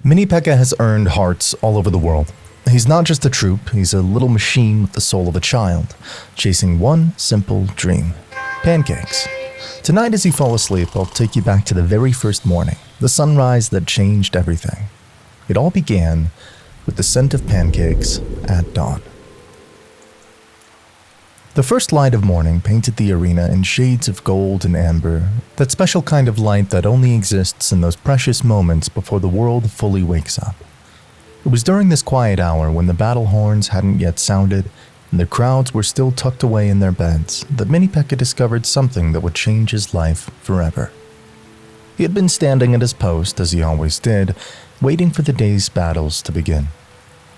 Mini Pekka has earned hearts all over the world. He's not just a troop, he's a little machine with the soul of a child, chasing one simple dream: pancakes. Tonight as you fall asleep, I'll take you back to the very first morning, the sunrise that changed everything. It all began with the scent of pancakes at dawn. The first light of morning painted the arena in shades of gold and amber, that special kind of light that only exists in those precious moments before the world fully wakes up. It was during this quiet hour, when the battle horns hadn't yet sounded and the crowds were still tucked away in their beds, that Mini Pekka discovered something that would change his life forever. He had been standing at his post, as he always did, waiting for the day's battles to begin.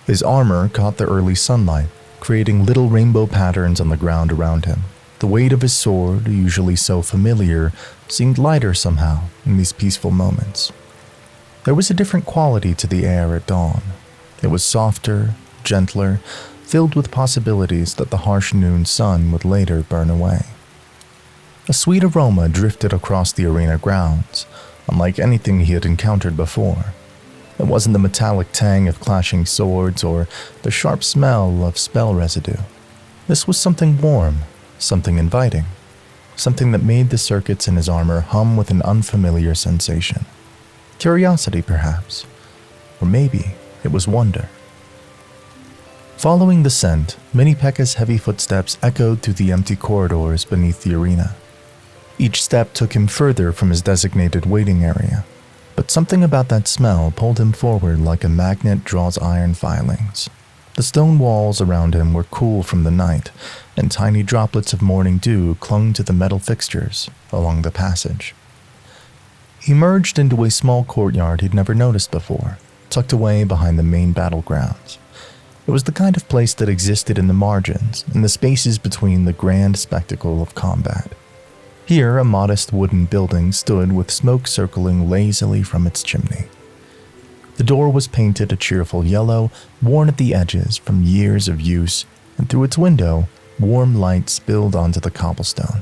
His armor caught the early sunlight, creating little rainbow patterns on the ground around him. The weight of his sword, usually so familiar, seemed lighter somehow in these peaceful moments. There was a different quality to the air at dawn. It was softer, gentler, filled with possibilities that the harsh noon sun would later burn away. A sweet aroma drifted across the arena grounds, unlike anything he had encountered before. It wasn't the metallic tang of clashing swords or the sharp smell of spell residue. This was something warm, something inviting, something that made the circuits in his armor hum with an unfamiliar sensation. Curiosity, perhaps, or maybe it was wonder. Following the scent, Mini Pekka's heavy footsteps echoed through the empty corridors beneath the arena. Each step took him further from his designated waiting area. But something about that smell pulled him forward like a magnet draws iron filings. The stone walls around him were cool from the night, and tiny droplets of morning dew clung to the metal fixtures along the passage. He emerged into a small courtyard he'd never noticed before, tucked away behind the main battlegrounds. It was the kind of place that existed in the margins, in the spaces between the grand spectacle of combat. Here, a modest wooden building stood with smoke circling lazily from its chimney. The door was painted a cheerful yellow, worn at the edges from years of use, and through its window, warm light spilled onto the cobblestone.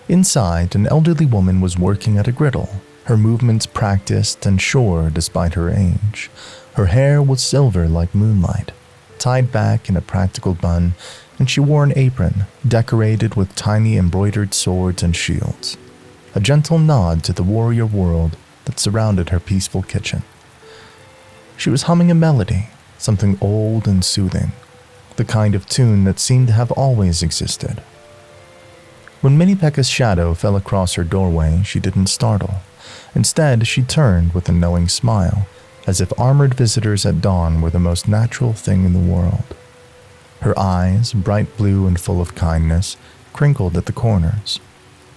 Inside, an elderly woman was working at a griddle, her movements practiced and sure despite her age. Her hair was silver like moonlight, tied back in a practical bun, and she wore an apron decorated with tiny embroidered swords and shields, a gentle nod to the warrior world that surrounded her peaceful kitchen. She was humming a melody, something old and soothing, the kind of tune that seemed to have always existed. When Mini Pekka's shadow fell across her doorway, she didn't startle. Instead, she turned with a knowing smile, as if armored visitors at dawn were the most natural thing in the world. Her eyes, bright blue and full of kindness, crinkled at the corners.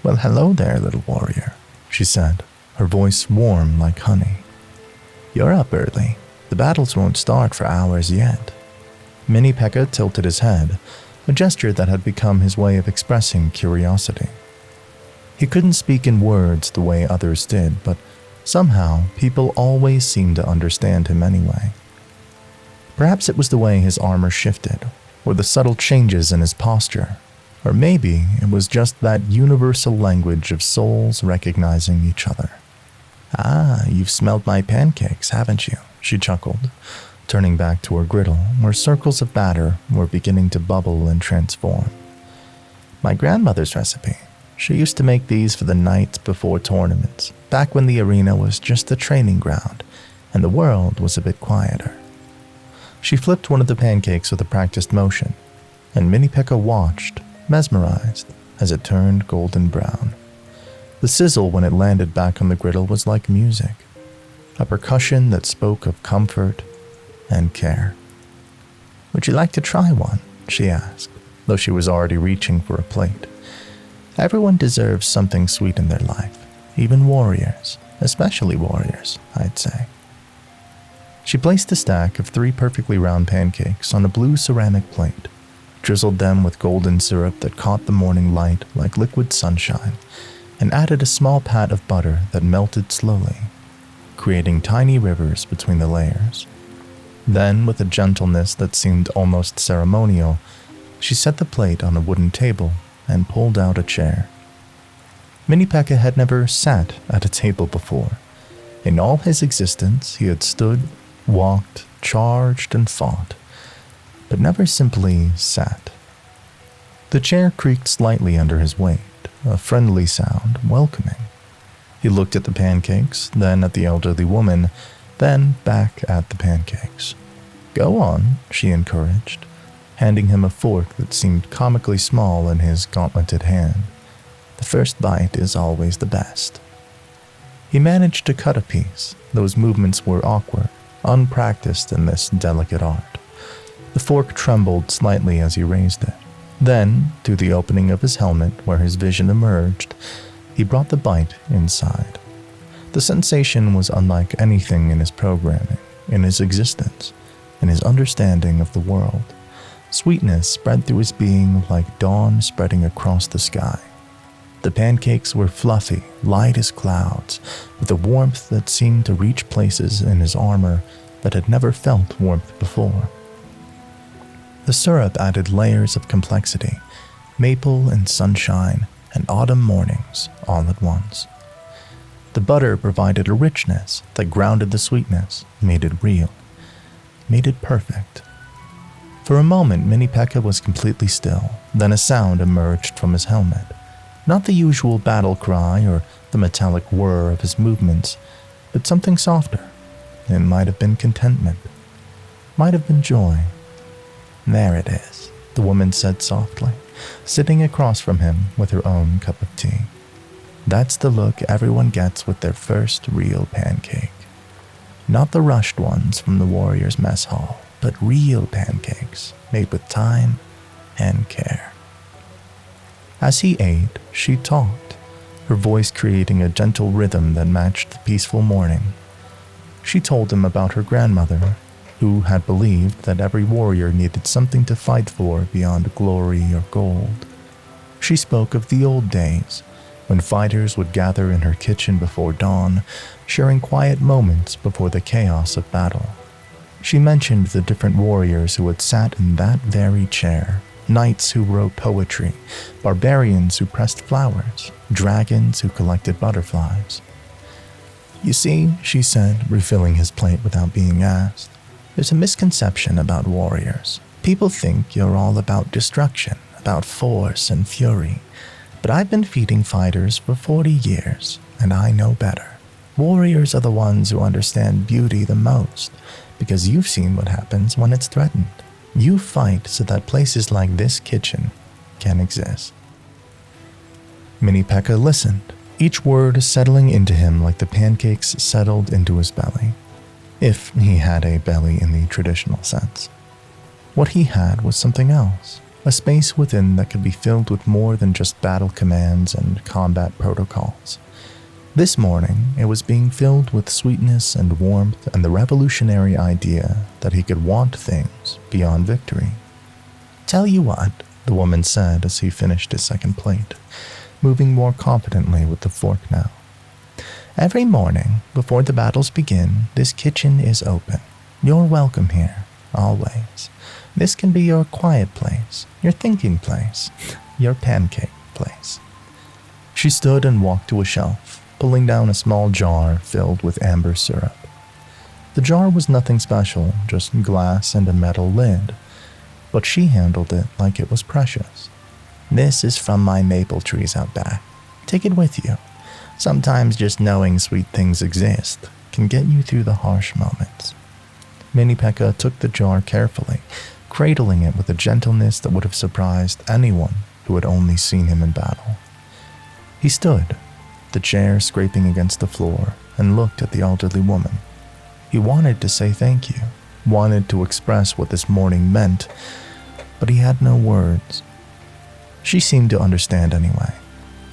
"Well, hello there, little warrior," she said, her voice warm like honey. "You're up early. The battles won't start for hours yet." Mini Pekka tilted his head, a gesture that had become his way of expressing curiosity. He couldn't speak in words the way others did, but somehow people always seemed to understand him anyway. Perhaps it was the way his armor shifted, or the subtle changes in his posture, or maybe it was just that universal language of souls recognizing each other. "Ah, you've smelled my pancakes, haven't you?" she chuckled, turning back to her griddle, where circles of batter were beginning to bubble and transform. "My grandmother's recipe. She used to make these for the night before tournaments, back when the arena was just a training ground and the world was a bit quieter." She flipped one of the pancakes with a practiced motion, and Mini Pekka watched, mesmerized, as it turned golden brown. The sizzle when it landed back on the griddle was like music, a percussion that spoke of comfort and care. "Would you like to try one?" she asked, though she was already reaching for a plate. "Everyone deserves something sweet in their life, even warriors, especially warriors, I'd say." She placed a stack of 3 perfectly round pancakes on a blue ceramic plate, drizzled them with golden syrup that caught the morning light like liquid sunshine, and added a small pat of butter that melted slowly, creating tiny rivers between the layers. Then, with a gentleness that seemed almost ceremonial, she set the plate on a wooden table and pulled out a chair. Mini Pekka had never sat at a table before, In all his existence, he had stood, walked, charged, and fought, but never simply sat. The chair creaked slightly under his weight, a friendly sound, welcoming. He looked at the pancakes, then at the elderly woman, then back at the pancakes. "Go on," she encouraged, handing him a fork that seemed comically small in his gauntleted hand. "The first bite is always the best." He managed to cut a piece. Those movements were awkward, unpracticed in this delicate art. The fork trembled slightly as he raised it. Then, through the opening of his helmet where his vision emerged, he brought the bite inside. The sensation was unlike anything in his programming, in his existence, in his understanding of the world. Sweetness spread through his being like dawn spreading across the sky. The pancakes were fluffy, light as clouds, with a warmth that seemed to reach places in his armor that had never felt warmth before. The syrup added layers of complexity, maple and sunshine and autumn mornings all at once. The butter provided a richness that grounded the sweetness, made it real, made it perfect. For a moment, Mini Pekka was completely still, then a sound emerged from his helmet. Not the usual battle cry or the metallic whir of his movements, but something softer. It might have been contentment, might have been joy. "There it is," the woman said softly, sitting across from him with her own cup of tea. "That's the look everyone gets with their first real pancake. Not the rushed ones from the warrior's mess hall, but real pancakes made with time and care." As he ate, she talked, her voice creating a gentle rhythm that matched the peaceful morning. She told him about her grandmother, who had believed that every warrior needed something to fight for beyond glory or gold. She spoke of the old days, when fighters would gather in her kitchen before dawn, sharing quiet moments before the chaos of battle. She mentioned the different warriors who had sat in that very chair, knights who wrote poetry, barbarians who pressed flowers, dragons who collected butterflies. "You see," she said, refilling his plate without being asked, "there's a misconception about warriors. People think you're all about destruction, about force and fury. But I've been feeding fighters for 40 years, and I know better. Warriors are the ones who understand beauty the most, because you've seen what happens when it's threatened. You fight so that places like this kitchen can exist." Mini Pekka listened, each word settling into him like the pancakes settled into his belly, if he had a belly in the traditional sense. What he had was something else, a space within that could be filled with more than just battle commands and combat protocols. This morning, it was being filled with sweetness and warmth and the revolutionary idea that he could want things beyond victory. "Tell you what," the woman said as he finished his second plate, moving more confidently with the fork now. "Every morning, before the battles begin, this kitchen is open. You're welcome here, always. This can be your quiet place, your thinking place, your pancake place." She stood and walked to a shelf, pulling down a small jar filled with amber syrup. The jar was nothing special, just glass and a metal lid, but she handled it like it was precious. "This is from my maple trees out back. Take it with you. Sometimes just knowing sweet things exist can get you through the harsh moments." Mini Pekka took the jar carefully, cradling it with a gentleness that would have surprised anyone who had only seen him in battle. He stood, the chair scraping against the floor, and looked at the elderly woman. He wanted to say thank you, wanted to express what this morning meant, but he had no words. She seemed to understand anyway.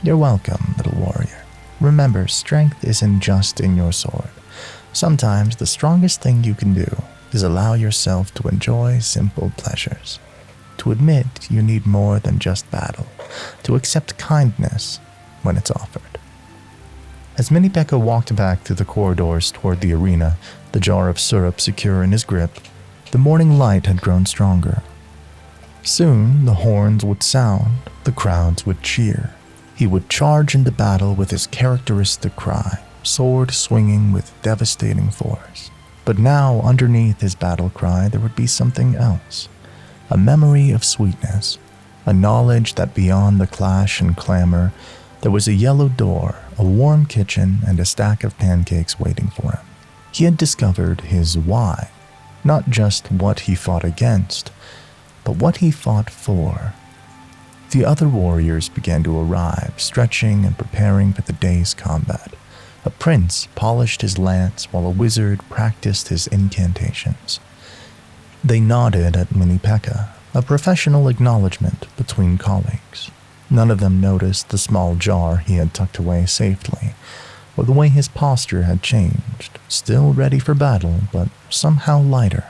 "You're welcome, little warrior. Remember, strength isn't just in your sword. Sometimes the strongest thing you can do is allow yourself to enjoy simple pleasures. To admit you need more than just battle, to accept kindness when it's offered." As Mini Pekka walked back through the corridors toward the arena, the jar of syrup secure in his grip, the morning light had grown stronger. Soon the horns would sound, the crowds would cheer. He would charge into battle with his characteristic cry, sword swinging with devastating force. But now, underneath his battle cry, there would be something else. A memory of sweetness, a knowledge that beyond the clash and clamor, there was a yellow door, a warm kitchen, and a stack of pancakes waiting for him. He had discovered his why, not just what he fought against, but what he fought for. The other warriors began to arrive, stretching and preparing for the day's combat. A prince polished his lance while a wizard practiced his incantations. They nodded at Mini Pekka, a professional acknowledgement between colleagues. None of them noticed the small jar he had tucked away safely, or the way his posture had changed, still ready for battle, but somehow lighter.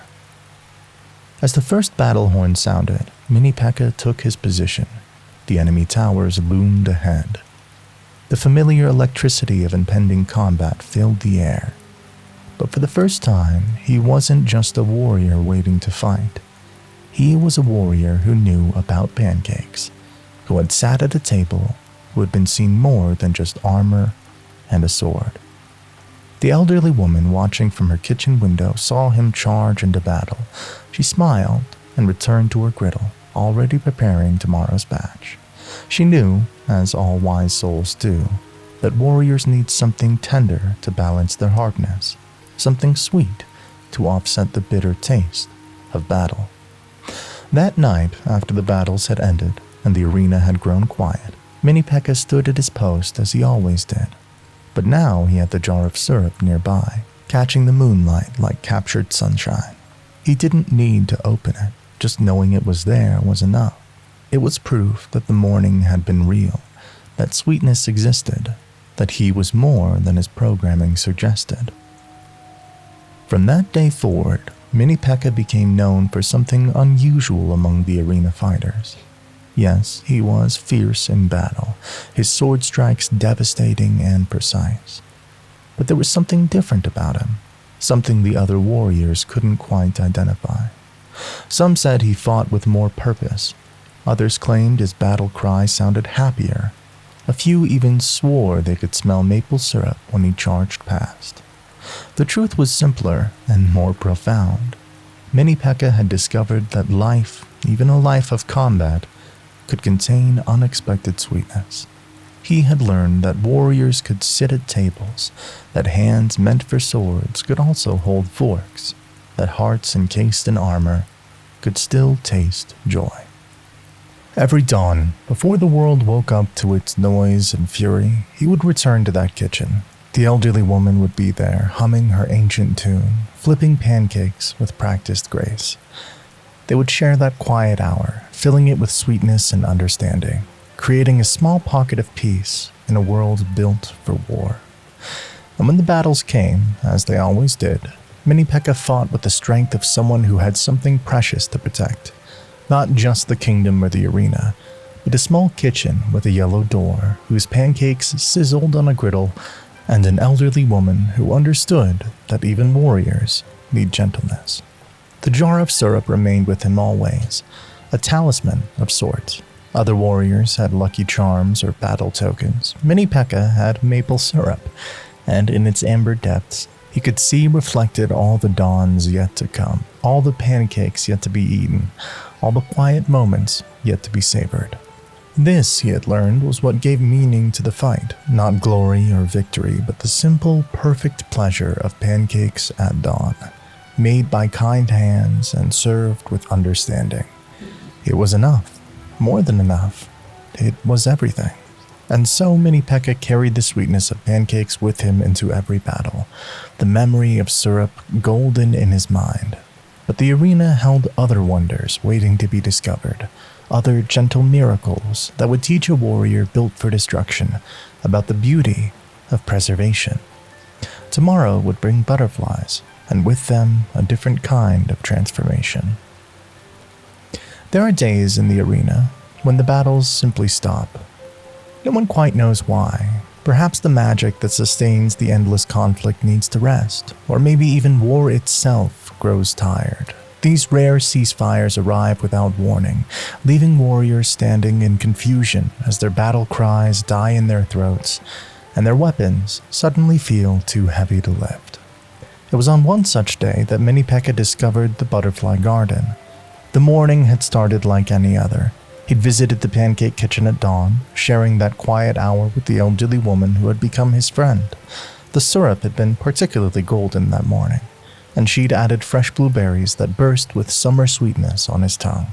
As the first battle horn sounded, Mini Pekka took his position. The enemy towers loomed ahead. The familiar electricity of impending combat filled the air. But for the first time, he wasn't just a warrior waiting to fight. He was a warrior who knew about pancakes, who had sat at a table, who had been seen more than just armor and a sword. The elderly woman watching from her kitchen window saw him charge into battle. She smiled and returned to her griddle, already preparing tomorrow's batch. She knew, as all wise souls do, that warriors need something tender to balance their hardness, something sweet to offset the bitter taste of battle. That night, after the battles had ended and the arena had grown quiet, Mini Pekka stood at his post as he always did. But now he had the jar of syrup nearby, catching the moonlight like captured sunshine. He didn't need to open it, just knowing it was there was enough. It was proof that the morning had been real, that sweetness existed, that he was more than his programming suggested. From that day forward, Mini Pekka became known for something unusual among the arena fighters. Yes, he was fierce in battle, his sword strikes devastating and precise. But there was something different about him, something the other warriors couldn't quite identify. Some said he fought with more purpose. Others claimed his battle cry sounded happier. A few even swore they could smell maple syrup when he charged past. The truth was simpler and more profound. Mini Pekka had discovered that life, even a life of combat, could contain unexpected sweetness. He had learned that warriors could sit at tables, that hands meant for swords could also hold forks, that hearts encased in armor could still taste joy. Every dawn, before the world woke up to its noise and fury, he would return to that kitchen. The elderly woman would be there, humming her ancient tune, flipping pancakes with practiced grace. They would share that quiet hour, filling it with sweetness and understanding, creating a small pocket of peace in a world built for war. And when the battles came, as they always did, Mini Pekka fought with the strength of someone who had something precious to protect. Not just the kingdom or the arena, but a small kitchen with a yellow door whose pancakes sizzled on a griddle, and an elderly woman who understood that even warriors need gentleness. The jar of syrup remained with him always, a talisman of sorts. Other warriors had lucky charms or battle tokens. Mini Pekka had maple syrup, and in its amber depths, he could see reflected all the dawns yet to come, all the pancakes yet to be eaten, all the quiet moments yet to be savored. This, he had learned, was what gave meaning to the fight, not glory or victory, but the simple, perfect pleasure of pancakes at dawn, made by kind hands and served with understanding. It was enough, more than enough. It was everything. And so Mini Pekka carried the sweetness of pancakes with him into every battle, the memory of syrup golden in his mind. But the arena held other wonders waiting to be discovered, other gentle miracles that would teach a warrior built for destruction about the beauty of preservation. Tomorrow would bring butterflies, and with them a different kind of transformation. There are days in the arena when the battles simply stop. No one quite knows why. Perhaps the magic that sustains the endless conflict needs to rest, or maybe even war itself grows tired. These rare ceasefires arrive without warning, leaving warriors standing in confusion as their battle cries die in their throats and their weapons suddenly feel too heavy to lift. It was on one such day that Mini Pekka discovered the butterfly garden. The morning had started like any other. He'd visited the Pancake kitchen at dawn, sharing that quiet hour with the elderly woman who had become his friend. The syrup had been particularly golden that morning, and she'd added fresh blueberries that burst with summer sweetness on his tongue.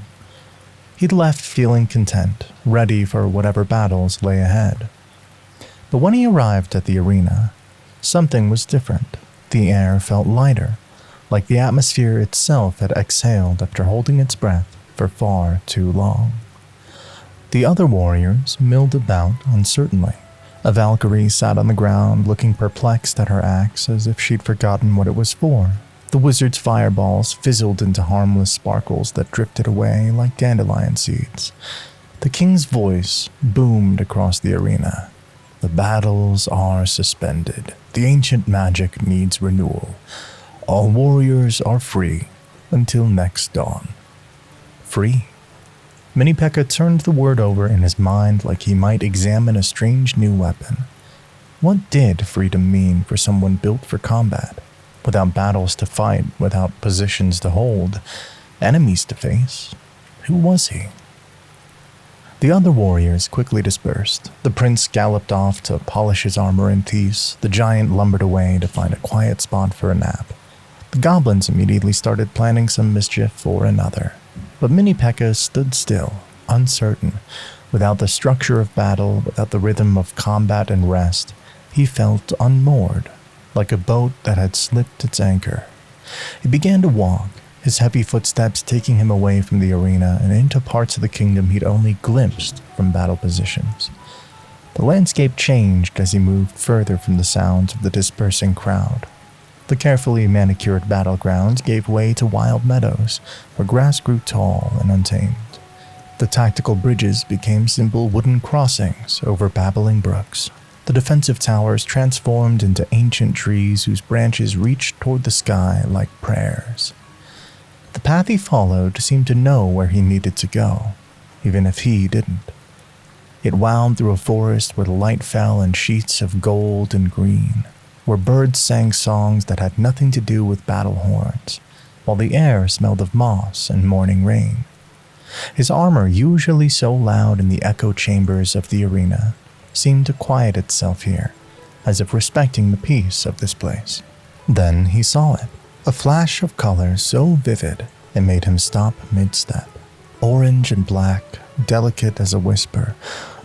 He'd left feeling content, ready for whatever battles lay ahead. But when he arrived at the arena, something was different. The air felt lighter, like the atmosphere itself had exhaled after holding its breath for far too long. The other warriors milled about uncertainly. A Valkyrie sat on the ground looking perplexed at her axe as if she'd forgotten what it was for. The wizard's fireballs fizzled into harmless sparkles that drifted away like dandelion seeds. The king's voice boomed across the arena. The battles are suspended. The ancient magic needs renewal. All warriors are free until next dawn. Free? Mini Pekka turned the word over in his mind like he might examine a strange new weapon. What did freedom mean for someone built for combat? Without battles to fight, without positions to hold, enemies to face? Who was he? The other warriors quickly dispersed. The prince galloped off to polish his armor in peace. The giant lumbered away to find a quiet spot for a nap. The goblins immediately started planning some mischief for another. But Mini Pekka stood still, uncertain. Without the structure of battle, without the rhythm of combat and rest, he felt unmoored, like a boat that had slipped its anchor. He began to walk, his heavy footsteps taking him away from the arena and into parts of the kingdom he'd only glimpsed from battle positions. The landscape changed as he moved further from the sounds of the dispersing crowd. The carefully manicured battlegrounds gave way to wild meadows where grass grew tall and untamed. The tactical bridges became simple wooden crossings over babbling brooks. The defensive towers transformed into ancient trees whose branches reached toward the sky like prayers. The path he followed seemed to know where he needed to go, even if he didn't. It wound through a forest where the light fell in sheets of gold and green, where birds sang songs that had nothing to do with battle horns, while the air smelled of moss and morning rain. His armor, usually so loud in the echo chambers of the arena, seemed to quiet itself here, as if respecting the peace of this place. Then he saw it, a flash of color so vivid it made him stop mid-step. Orange and black, delicate as a whisper,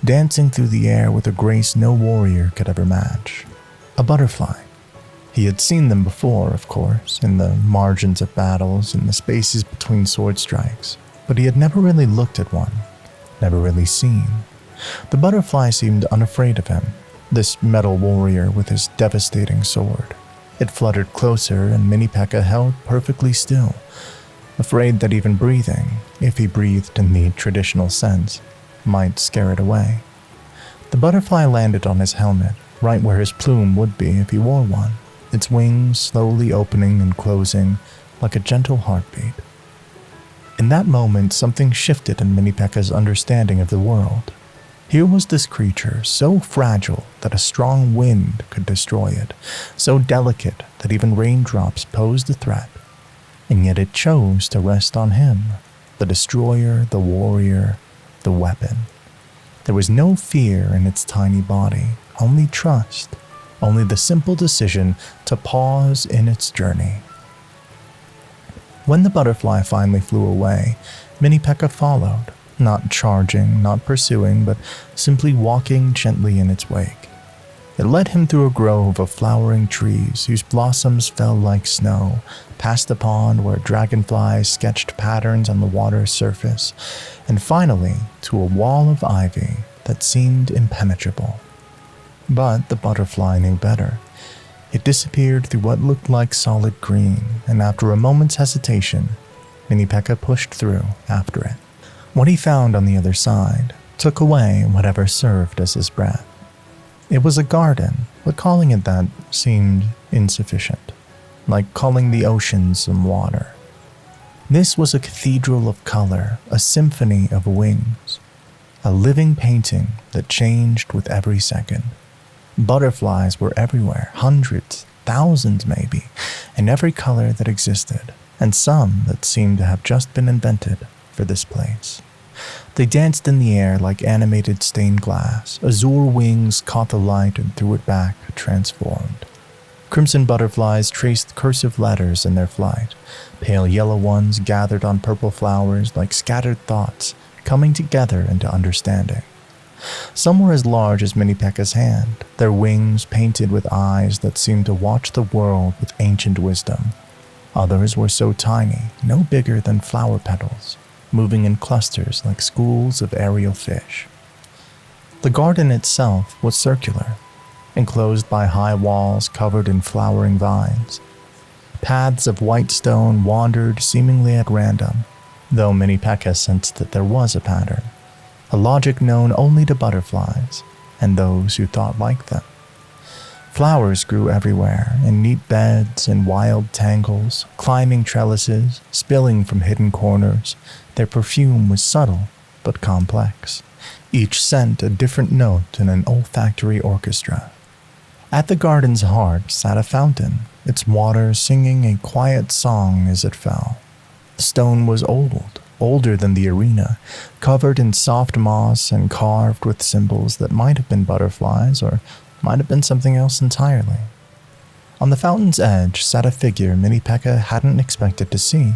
dancing through the air with a grace no warrior could ever match. A butterfly. He had seen them before, of course, in the margins of battles, in the spaces between sword strikes, but he had never really looked at one, never really seen. The butterfly seemed unafraid of him, this metal warrior with his devastating sword. It fluttered closer and Mini Pekka held perfectly still, afraid that even breathing, if he breathed in the traditional sense, might scare it away. The butterfly landed on his helmet, right where his plume would be if he wore one, its wings slowly opening and closing like a gentle heartbeat. In that moment, something shifted in Mini Pekka's understanding of the world. Here was this creature, so fragile that a strong wind could destroy it, so delicate that even raindrops posed a threat, and yet it chose to rest on him, the destroyer, the warrior, the weapon. There was no fear in its tiny body, only trust, only the simple decision to pause in its journey. When the butterfly finally flew away, Mini Pekka followed, not charging, not pursuing, but simply walking gently in its wake. It led him through a grove of flowering trees whose blossoms fell like snow, past a pond where dragonflies sketched patterns on the water's surface, and finally to a wall of ivy that seemed impenetrable. But the butterfly knew better. It disappeared through what looked like solid green, and after a moment's hesitation, Mini Pekka pushed through after it. What he found on the other side took away whatever served as his breath. It was a garden, but calling it that seemed insufficient, like calling the ocean some water. This was a cathedral of color, a symphony of wings, a living painting that changed with every second. Butterflies were everywhere, hundreds, thousands maybe, in every color that existed, and some that seemed to have just been invented for this place. They danced in the air like animated stained glass. Azure wings caught the light and threw it back, transformed. Crimson butterflies traced cursive letters in their flight. Pale yellow ones gathered on purple flowers like scattered thoughts, coming together into understanding. Some were as large as Mini Pekka's hand, their wings painted with eyes that seemed to watch the world with ancient wisdom. Others were so tiny, no bigger than flower petals, moving in clusters like schools of aerial fish. The garden itself was circular, enclosed by high walls covered in flowering vines. Paths of white stone wandered seemingly at random, though Mini Pekka sensed that there was a pattern, a logic known only to butterflies and those who thought like them. Flowers grew everywhere, in neat beds and wild tangles, climbing trellises, spilling from hidden corners. Their perfume was subtle but complex, each scent a different note in an olfactory orchestra. At the garden's heart sat a fountain, its water singing a quiet song as it fell. The stone was old, older than the arena, covered in soft moss and carved with symbols that might have been butterflies or might have been something else entirely. On the fountain's edge sat a figure Mini Pekka hadn't expected to see.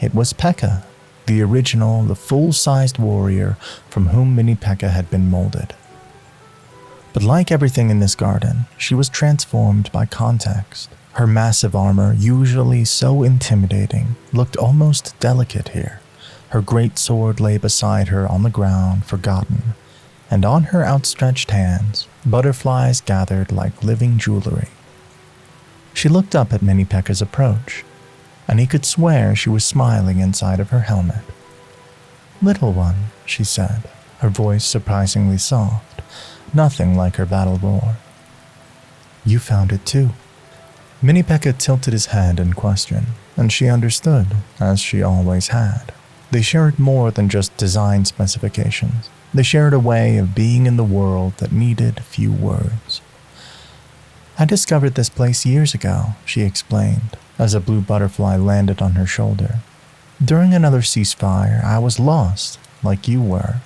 It was Pekka, the original, the full-sized warrior from whom Mini Pekka had been molded. But like everything in this garden, she was transformed by context. Her massive armor, usually so intimidating, looked almost delicate here. Her great sword lay beside her on the ground, forgotten, and on her outstretched hands, butterflies gathered like living jewelry. She looked up at Mini Pekka's approach, and he could swear she was smiling inside of her helmet. "Little one," she said, her voice surprisingly soft, nothing like her battle roar. "You found it too." Mini Pekka tilted his head in question, and she understood, as she always had. They shared more than just design specifications. They shared a way of being in the world that needed few words. "I discovered this place years ago," she explained, as a blue butterfly landed on her shoulder. "During another ceasefire, I was lost, like you were,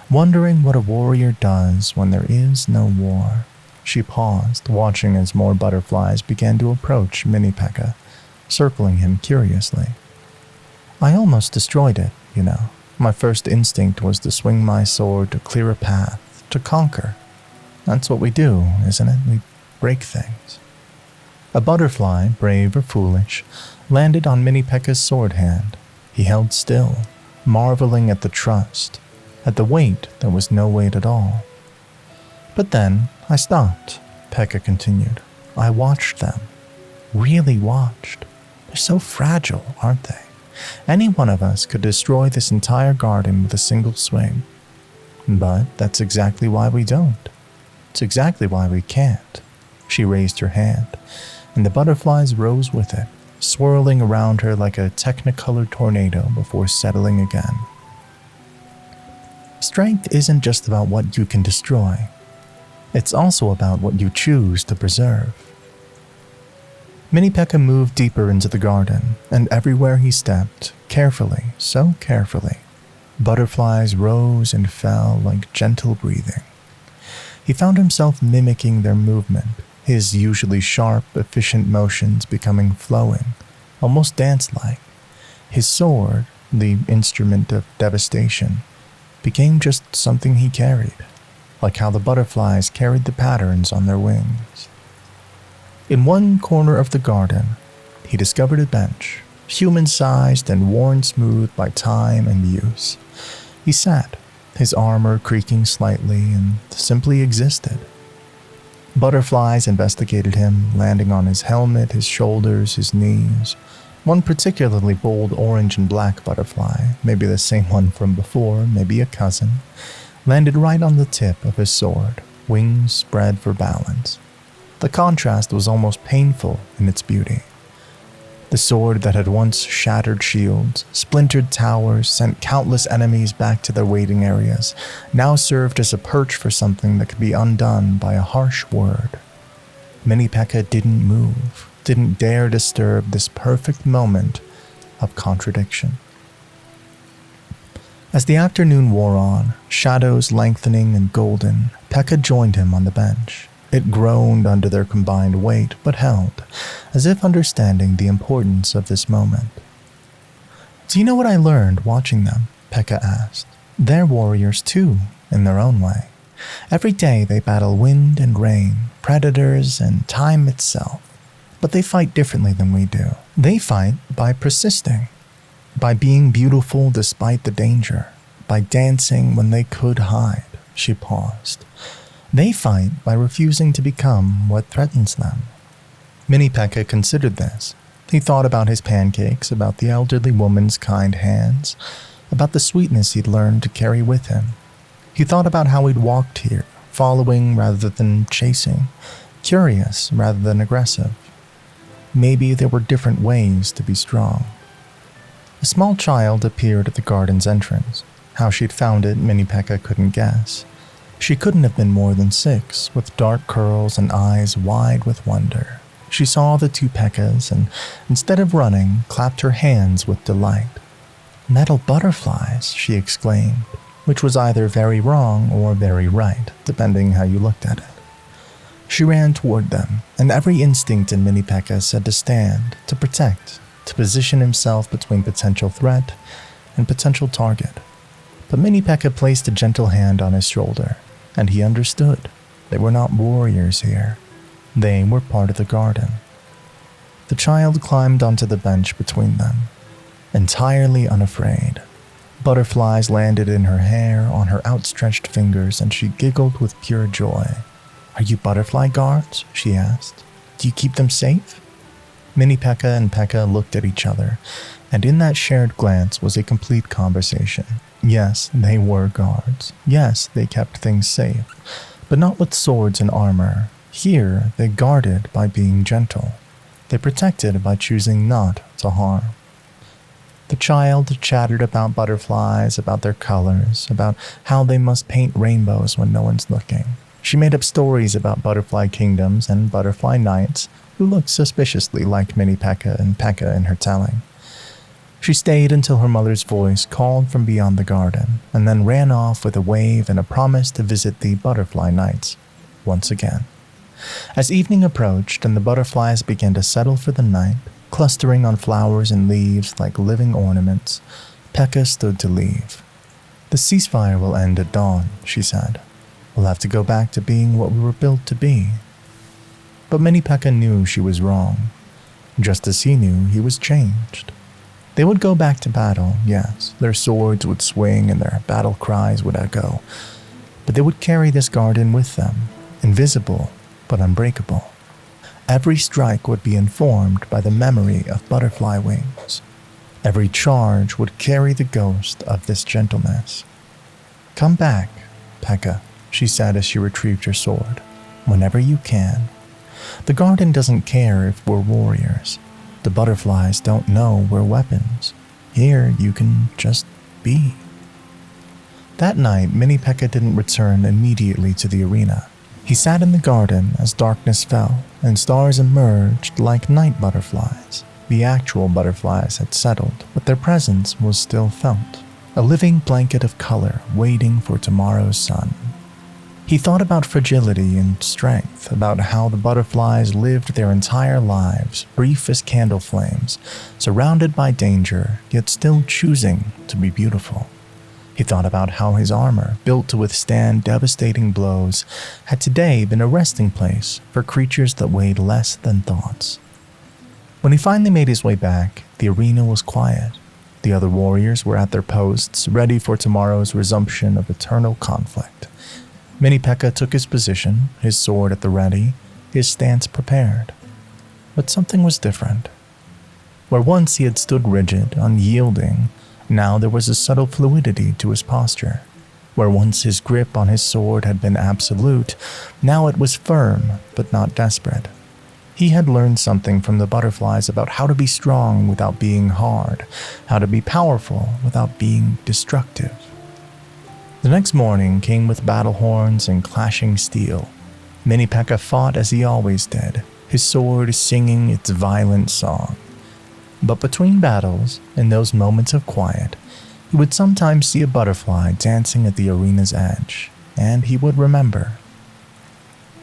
wondering what a warrior does when there is no war." She paused, watching as more butterflies began to approach Mini Pekka, circling him curiously. "I almost destroyed it, you know. My first instinct was to swing my sword to clear a path, to conquer. That's what we do, isn't it? We break things." A butterfly, brave or foolish, landed on Mini Pekka's sword hand. He held still, marveling at the trust, at the weight that was no weight at all. "But then I stopped," Pekka continued. "I watched them. Really watched. They're so fragile, aren't they? Any one of us could destroy this entire garden with a single swing. But that's exactly why we don't. It's exactly why we can't." She raised her hand, and the butterflies rose with it, swirling around her like a technicolor tornado before settling again. Strength isn't just about what you can destroy. It's also about what you choose to preserve. Mini Pekka moved deeper into the garden, and everywhere he stepped, carefully, so carefully, butterflies rose and fell like gentle breathing. He found himself mimicking their movement, his usually sharp, efficient motions becoming flowing, almost dance-like. His sword, the instrument of devastation, became just something he carried, like how the butterflies carried the patterns on their wings. In one corner of the garden, he discovered a bench, human-sized and worn smooth by time and use. He sat, his armor creaking slightly, and simply existed. Butterflies investigated him, landing on his helmet, his shoulders, his knees. One particularly bold orange and black butterfly, maybe the same one from before, maybe a cousin, landed right on the tip of his sword, wings spread for balance. The contrast was almost painful in its beauty. The sword that had once shattered shields, splintered towers, sent countless enemies back to their waiting areas, now served as a perch for something that could be undone by a harsh word. Mini Pekka didn't move, didn't dare disturb this perfect moment of contradiction. As the afternoon wore on, shadows lengthening and golden, Pekka joined him on the bench. It groaned under their combined weight, but held, as if understanding the importance of this moment. "Do you know what I learned watching them?" Pekka asked. "They're warriors too, in their own way. Every day they battle wind and rain, predators and time itself. But they fight differently than we do. They fight by persisting, by being beautiful despite the danger, by dancing when they could hide." She paused. "They fight by refusing to become what threatens them." Mini Pekka considered this. He thought about his pancakes, about the elderly woman's kind hands, about the sweetness he'd learned to carry with him. He thought about how he'd walked here, following rather than chasing, curious rather than aggressive. Maybe there were different ways to be strong. A small child appeared at the garden's entrance. How she'd found it, Mini Pekka couldn't guess. She couldn't have been more than 6, with dark curls and eyes wide with wonder. She saw the 2 Pekkas and, instead of running, clapped her hands with delight. "Metal butterflies," she exclaimed, which was either very wrong or very right, depending how you looked at it. She ran toward them, and every instinct in Mini Pekka said to stand, to protect, to position himself between potential threat and potential target. But Mini Pekka placed a gentle hand on his shoulder, and he understood. They were not warriors here. They were part of the garden. The child climbed onto the bench between them, entirely unafraid. Butterflies landed in her hair, on her outstretched fingers, and she giggled with pure joy. "Are you butterfly guards?" she asked. "Do you keep them safe?" Mini Pekka and Pekka looked at each other, and in that shared glance was a complete conversation. Yes, they were guards. Yes, they kept things safe, but not with swords and armor. Here, they guarded by being gentle. They protected by choosing not to harm. The child chattered about butterflies, about their colors, about how they must paint rainbows when no one's looking. She made up stories about butterfly kingdoms and butterfly knights who looked suspiciously like Mini Pekka and Pekka in her telling. She stayed until her mother's voice called from beyond the garden, and then ran off with a wave and a promise to visit the butterfly knights once again. As evening approached and the butterflies began to settle for the night, clustering on flowers and leaves like living ornaments, Pekka stood to leave. "The ceasefire will end at dawn," she said. "We'll have to go back to being what we were built to be." But Mini Pekka knew she was wrong, just as he knew he was changed. They would go back to battle, yes, their swords would swing and their battle cries would echo, but they would carry this garden with them, invisible but unbreakable. Every strike would be informed by the memory of butterfly wings. Every charge would carry the ghost of this gentleness. "Come back, Pekka," she said as she retrieved her sword, "whenever you can. The garden doesn't care if we're warriors. The butterflies don't know we're weapons. Here you can just be." That night, Mini Pekka didn't return immediately to the arena. He sat in the garden as darkness fell and stars emerged like night butterflies. The actual butterflies had settled, but their presence was still felt, a living blanket of color waiting for tomorrow's sun. He thought about fragility and strength, about how the butterflies lived their entire lives, brief as candle flames, surrounded by danger, yet still choosing to be beautiful. He thought about how his armor, built to withstand devastating blows, had today been a resting place for creatures that weighed less than thoughts. When he finally made his way back, the arena was quiet. The other warriors were at their posts, ready for tomorrow's resumption of eternal conflict. Mini Pekka took his position, his sword at the ready, his stance prepared. But something was different. Where once he had stood rigid, unyielding, now there was a subtle fluidity to his posture. Where once his grip on his sword had been absolute, now it was firm but not desperate. He had learned something from the butterflies about how to be strong without being hard, how to be powerful without being destructive. The next morning came with battle horns and clashing steel. Mini Pekka fought as he always did, his sword singing its violent song. But between battles, in those moments of quiet, he would sometimes see a butterfly dancing at the arena's edge, and he would remember.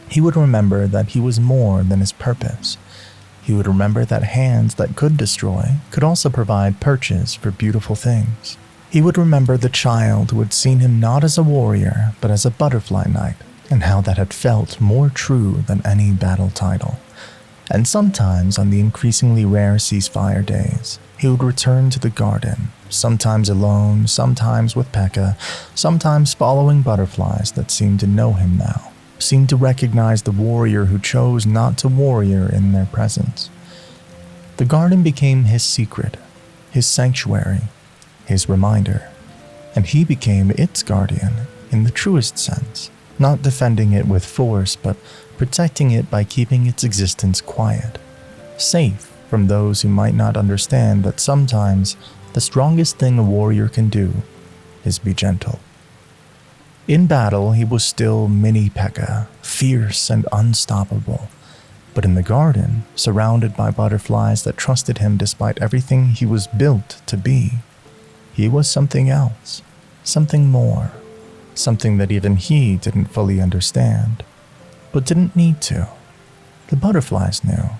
He would remember that he was more than his purpose. He would remember that hands that could destroy could also provide perches for beautiful things. He would remember the child who had seen him not as a warrior, but as a butterfly knight, and how that had felt more true than any battle title. And sometimes, on the increasingly rare ceasefire days, he would return to the garden, sometimes alone, sometimes with Pekka, sometimes following butterflies that seemed to know him now, seemed to recognize the warrior who chose not to warrior in their presence. The garden became his secret, his sanctuary, his reminder, and he became its guardian in the truest sense, not defending it with force, but protecting it by keeping its existence quiet, safe from those who might not understand that sometimes the strongest thing a warrior can do is be gentle. In battle, he was still Mini Pekka, fierce and unstoppable, but in the garden, surrounded by butterflies that trusted him despite everything he was built to be, he was something else, something more, something that even he didn't fully understand, but didn't need to. The butterflies knew.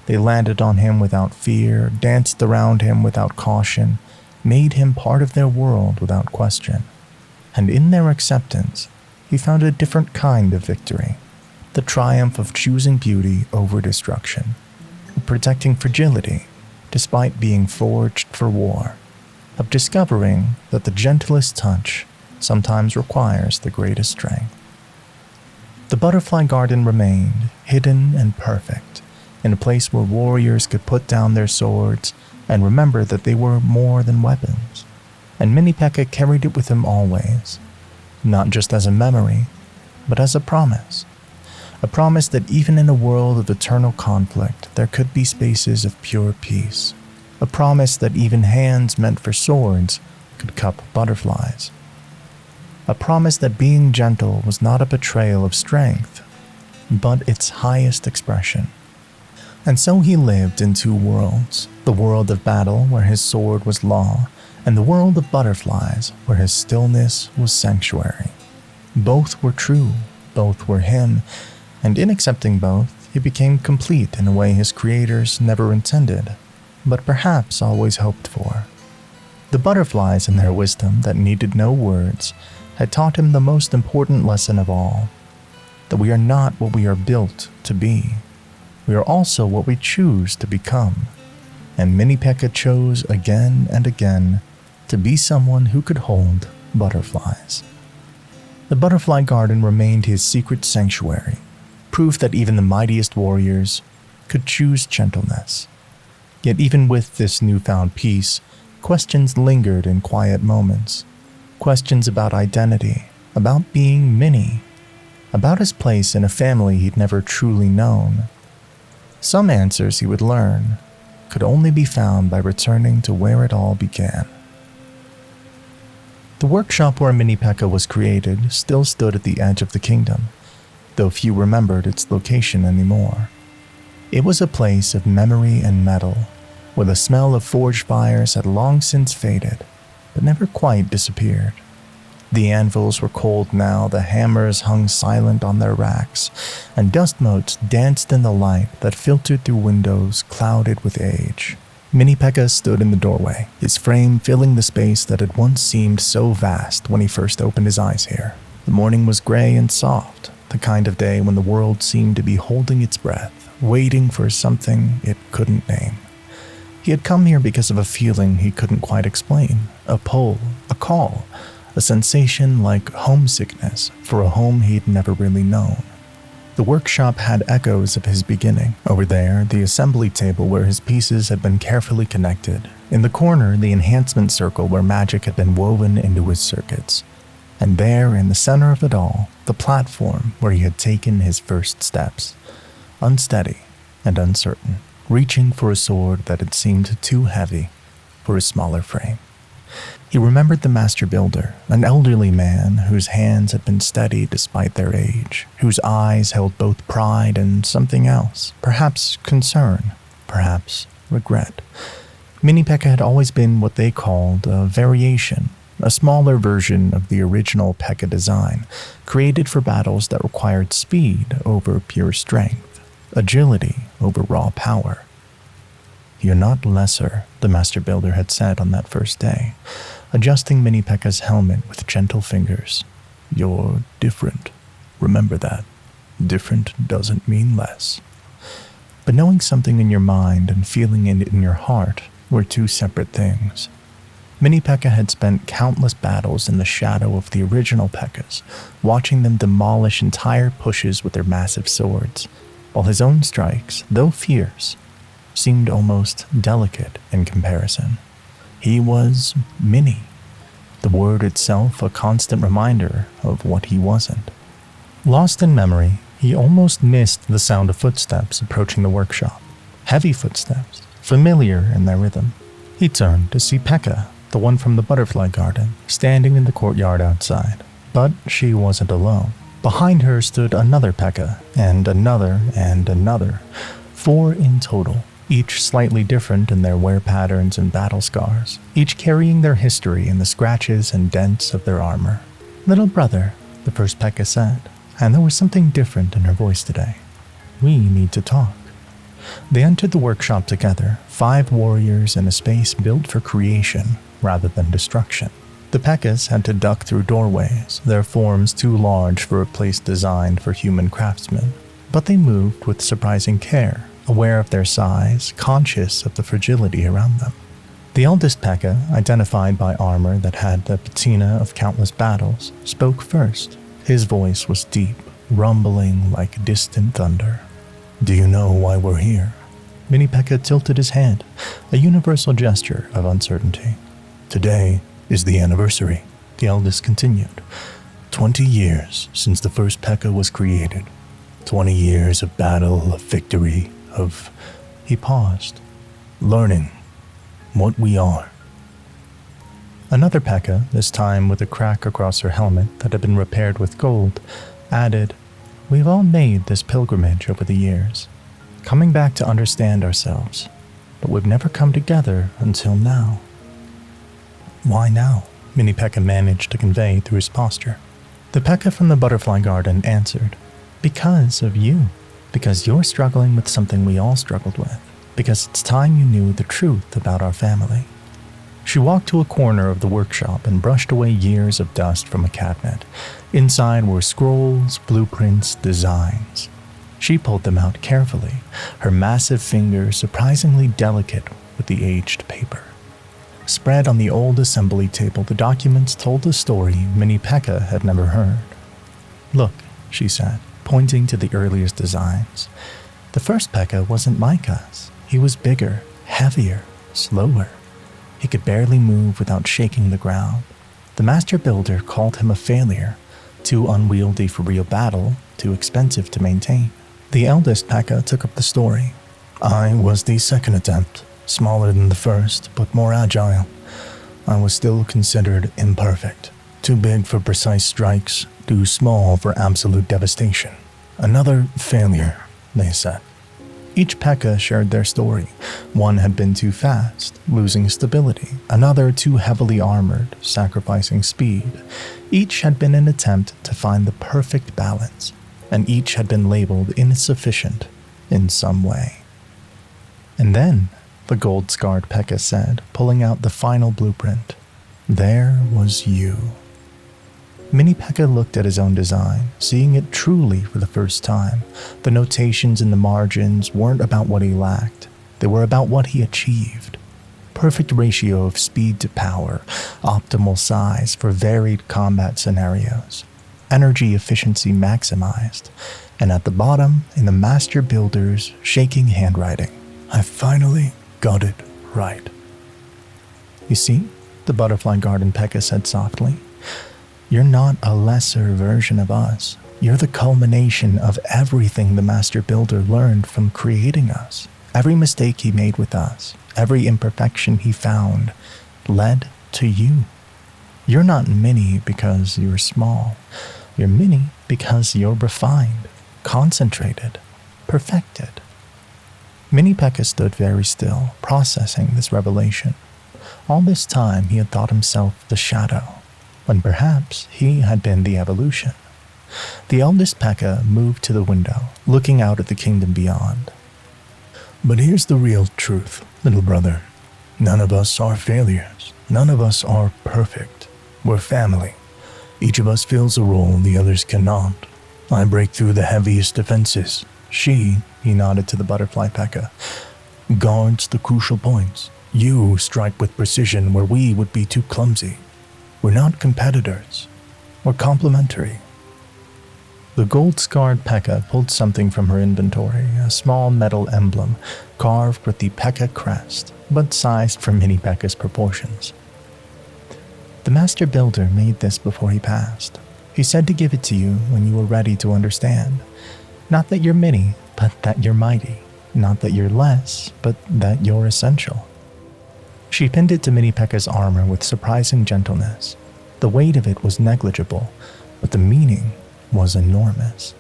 They landed on him without fear, danced around him without caution, made him part of their world without question. And in their acceptance, he found a different kind of victory, the triumph of choosing beauty over destruction, of protecting fragility despite being forged for war, of discovering that the gentlest touch sometimes requires the greatest strength. The butterfly garden remained hidden and perfect, in a place where warriors could put down their swords and remember that they were more than weapons. And Mini Pekka carried it with him always, not just as a memory, but as a promise that even in a world of eternal conflict, there could be spaces of pure peace, a promise that even hands meant for swords could cup butterflies, a promise that being gentle was not a betrayal of strength, but its highest expression. And so he lived in two worlds, the world of battle where his sword was law, and the world of butterflies where his stillness was sanctuary. Both were true, both were him, and in accepting both, he became complete in a way his creators never intended, but perhaps always hoped for. The butterflies, in their wisdom that needed no words, had taught him the most important lesson of all, that we are not what we are built to be. We are also what we choose to become. And Mini Pekka chose again and again to be someone who could hold butterflies. The butterfly garden remained his secret sanctuary, proof that even the mightiest warriors could choose gentleness. Yet even with this newfound peace, questions lingered in quiet moments. Questions about identity, about being Mini, about his place in a family he'd never truly known. Some answers he would learn could only be found by returning to where it all began. The workshop where Mini Pekka was created still stood at the edge of the kingdom, though few remembered its location anymore. It was a place of memory and metal, where the smell of forge fires had long since faded, but never quite disappeared. The anvils were cold now, the hammers hung silent on their racks, and dust motes danced in the light that filtered through windows clouded with age. Mini Pekka stood in the doorway, his frame filling the space that had once seemed so vast when he first opened his eyes here. The morning was gray and soft, the kind of day when the world seemed to be holding its breath, waiting for something it couldn't name. He had come here because of a feeling he couldn't quite explain, a pull, a call, a sensation like homesickness for a home he'd never really known. The workshop had echoes of his beginning. Over there, the assembly table where his pieces had been carefully connected. In the corner, the enhancement circle where magic had been woven into his circuits. And there, in the center of it all, the platform where he had taken his first steps. Unsteady, and uncertain, reaching for a sword that had seemed too heavy for his smaller frame. He remembered the master builder, an elderly man whose hands had been steady despite their age, whose eyes held both pride and something else, perhaps concern, perhaps regret. Mini Pekka had always been what they called a variation, a smaller version of the original Pekka design, created for battles that required speed over pure strength, agility over raw power. "You're not lesser," the master builder had said on that first day, adjusting Mini Pekka's helmet with gentle fingers. "You're different. Remember that. Different doesn't mean less." But knowing something in your mind and feeling it in your heart were two separate things. Mini Pekka had spent countless battles in the shadow of the original Pekkas, watching them demolish entire pushes with their massive swords, while his own strikes, though fierce, seemed almost delicate in comparison. He was mini, the word itself a constant reminder of what he wasn't. Lost in memory, he almost missed the sound of footsteps approaching the workshop. Heavy footsteps, familiar in their rhythm. He turned to see Pekka, the one from the butterfly garden, standing in the courtyard outside. But she wasn't alone. Behind her stood another Pekka, and another, 4 in total, each slightly different in their wear patterns and battle scars, each carrying their history in the scratches and dents of their armor. "Little brother," the first Pekka said, and there was something different in her voice today. "We need to talk." They entered the workshop together, 5 warriors in a space built for creation rather than destruction. The Pekkas had to duck through doorways, their forms too large for a place designed for human craftsmen, but they moved with surprising care, aware of their size, conscious of the fragility around them. The eldest Pekka, identified by armor that had the patina of countless battles, spoke first. His voice was deep, rumbling like distant thunder. "Do you know why we're here?" Mini Pekka tilted his head, a universal gesture of uncertainty. "Today is the anniversary," the eldest continued. 20 years since the first Pekka was created. 20 years of battle, of victory, of..." He paused. "Learning what we are." Another Pekka, this time with a crack across her helmet that had been repaired with gold, added, "We've all made this pilgrimage over the years, coming back to understand ourselves, but we've never come together until now." "Why now?" Mini Pekka managed to convey through his posture. The Pekka from the butterfly garden answered, "Because of you. Because you're struggling with something we all struggled with. Because it's time you knew the truth about our family." She walked to a corner of the workshop and brushed away years of dust from a cabinet. Inside were scrolls, blueprints, designs. She pulled them out carefully, her massive fingers surprisingly delicate with the aged paper. Spread on the old assembly table, the documents told a story Mini Pekka had never heard. "Look," she said, pointing to the earliest designs. "The first Pekka wasn't like us. He was bigger, heavier, slower. He could barely move without shaking the ground. The master builder called him a failure, too unwieldy for real battle, too expensive to maintain." The eldest Pekka took up the story. "I was the second attempt, smaller than the first, but more agile. I was still considered imperfect, too big for precise strikes, too small for absolute devastation. Another failure," they said. Each Pekka shared their story. One had been too fast, losing stability. Another too heavily armored, sacrificing speed. Each had been an attempt to find the perfect balance, and each had been labeled insufficient in some way. "And then," the gold-scarred Pekka said, pulling out the final blueprint, "there was you." Mini Pekka looked at his own design, seeing it truly for the first time. The notations in the margins weren't about what he lacked. They were about what he achieved. Perfect ratio of speed to power, optimal size for varied combat scenarios, energy efficiency maximized, and at the bottom, in the master builder's shaking handwriting, "I finally got it right." "You see," the butterfly garden Pekka said softly, "you're not a lesser version of us. You're the culmination of everything the Master Builder learned from creating us. Every mistake he made with us, every imperfection he found, led to you. You're not Mini because you're small. You're Mini because you're refined, concentrated, perfected. Mini Pekka stood very still, processing this revelation. All this time he had thought himself the shadow, when perhaps he had been the evolution. The eldest Pekka moved to the window, looking out at the kingdom beyond. But here's the real truth, little brother. None of us are failures. None of us are perfect. We're family. Each of us fills a role the others cannot. I break through the heaviest defenses. He nodded to the butterfly Pekka, guards the crucial points. You strike with precision where we would be too clumsy. We're not competitors. We're complementary. The gold-scarred Pekka pulled something from her inventory, a small metal emblem carved with the Pekka crest, but sized for Mini Pekka's proportions. The Master Builder made this before he passed. He said to give it to you when you were ready to understand. Not that you're mini, but that you're mighty. Not that you're less, but that you're essential. She pinned it to Mini Pekka's armor with surprising gentleness. The weight of it was negligible, but the meaning was enormous.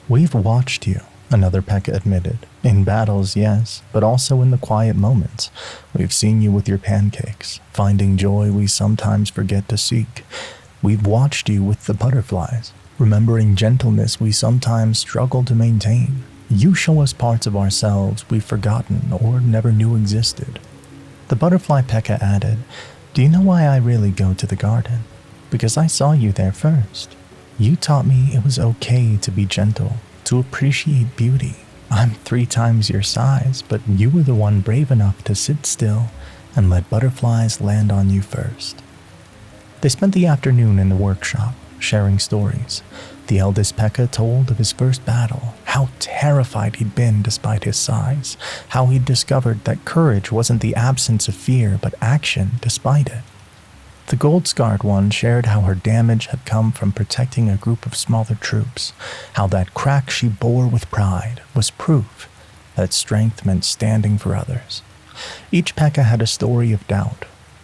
We've watched you, another Pekka admitted. In battles, yes, but also in the quiet moments. We've seen you with your pancakes, finding joy we sometimes forget to seek. We've watched you with the butterflies, remembering gentleness we sometimes struggle to maintain. You show us parts of ourselves we've forgotten or never knew existed. The butterfly Pekka added, Do you know why I really go to the garden? Because I saw you there first. You taught me it was okay to be gentle, to appreciate beauty. I'm 3 times your size, but you were the one brave enough to sit still and let butterflies land on you first. They spent the afternoon in the workshop, sharing stories. The eldest Pekka told of his first battle, how terrified he'd been despite his size, how he'd discovered that courage wasn't the absence of fear, but action despite it. The gold-scarred one shared how her damage had come from protecting a group of smaller troops, how that crack she bore with pride was proof that strength meant standing for others. Each Pekka had a story of doubt,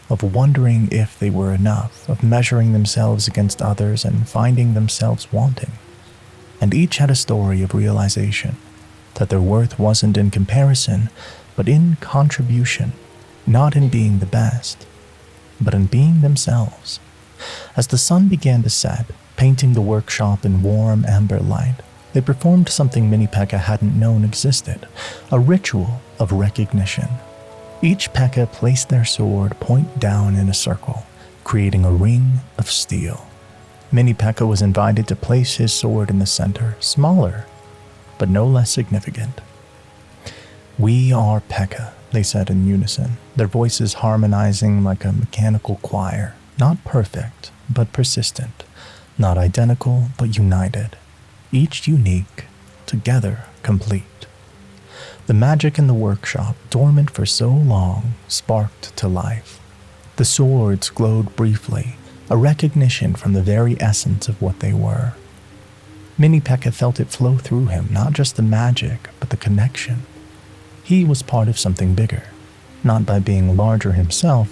of wondering if they were enough, of measuring themselves against others and finding themselves wanting. And each had a story of realization, that their worth wasn't in comparison, but in contribution, not in being the best, but in being themselves. As the sun began to set, painting the workshop in warm amber light, they performed something Mini Pekka hadn't known existed, a ritual of recognition. Each Pekka placed their sword point down in a circle, creating a ring of steel. Mini Pekka was invited to place his sword in the center, smaller, but no less significant. We are Pekka, they said in unison, their voices harmonizing like a mechanical choir, not perfect, but persistent, not identical, but united, each unique, together complete. The magic in the workshop, dormant for so long, sparked to life. The swords glowed briefly, a recognition from the very essence of what they were. Mini Pekka felt it flow through him, not just the magic, but the connection. He was part of something bigger, not by being larger himself,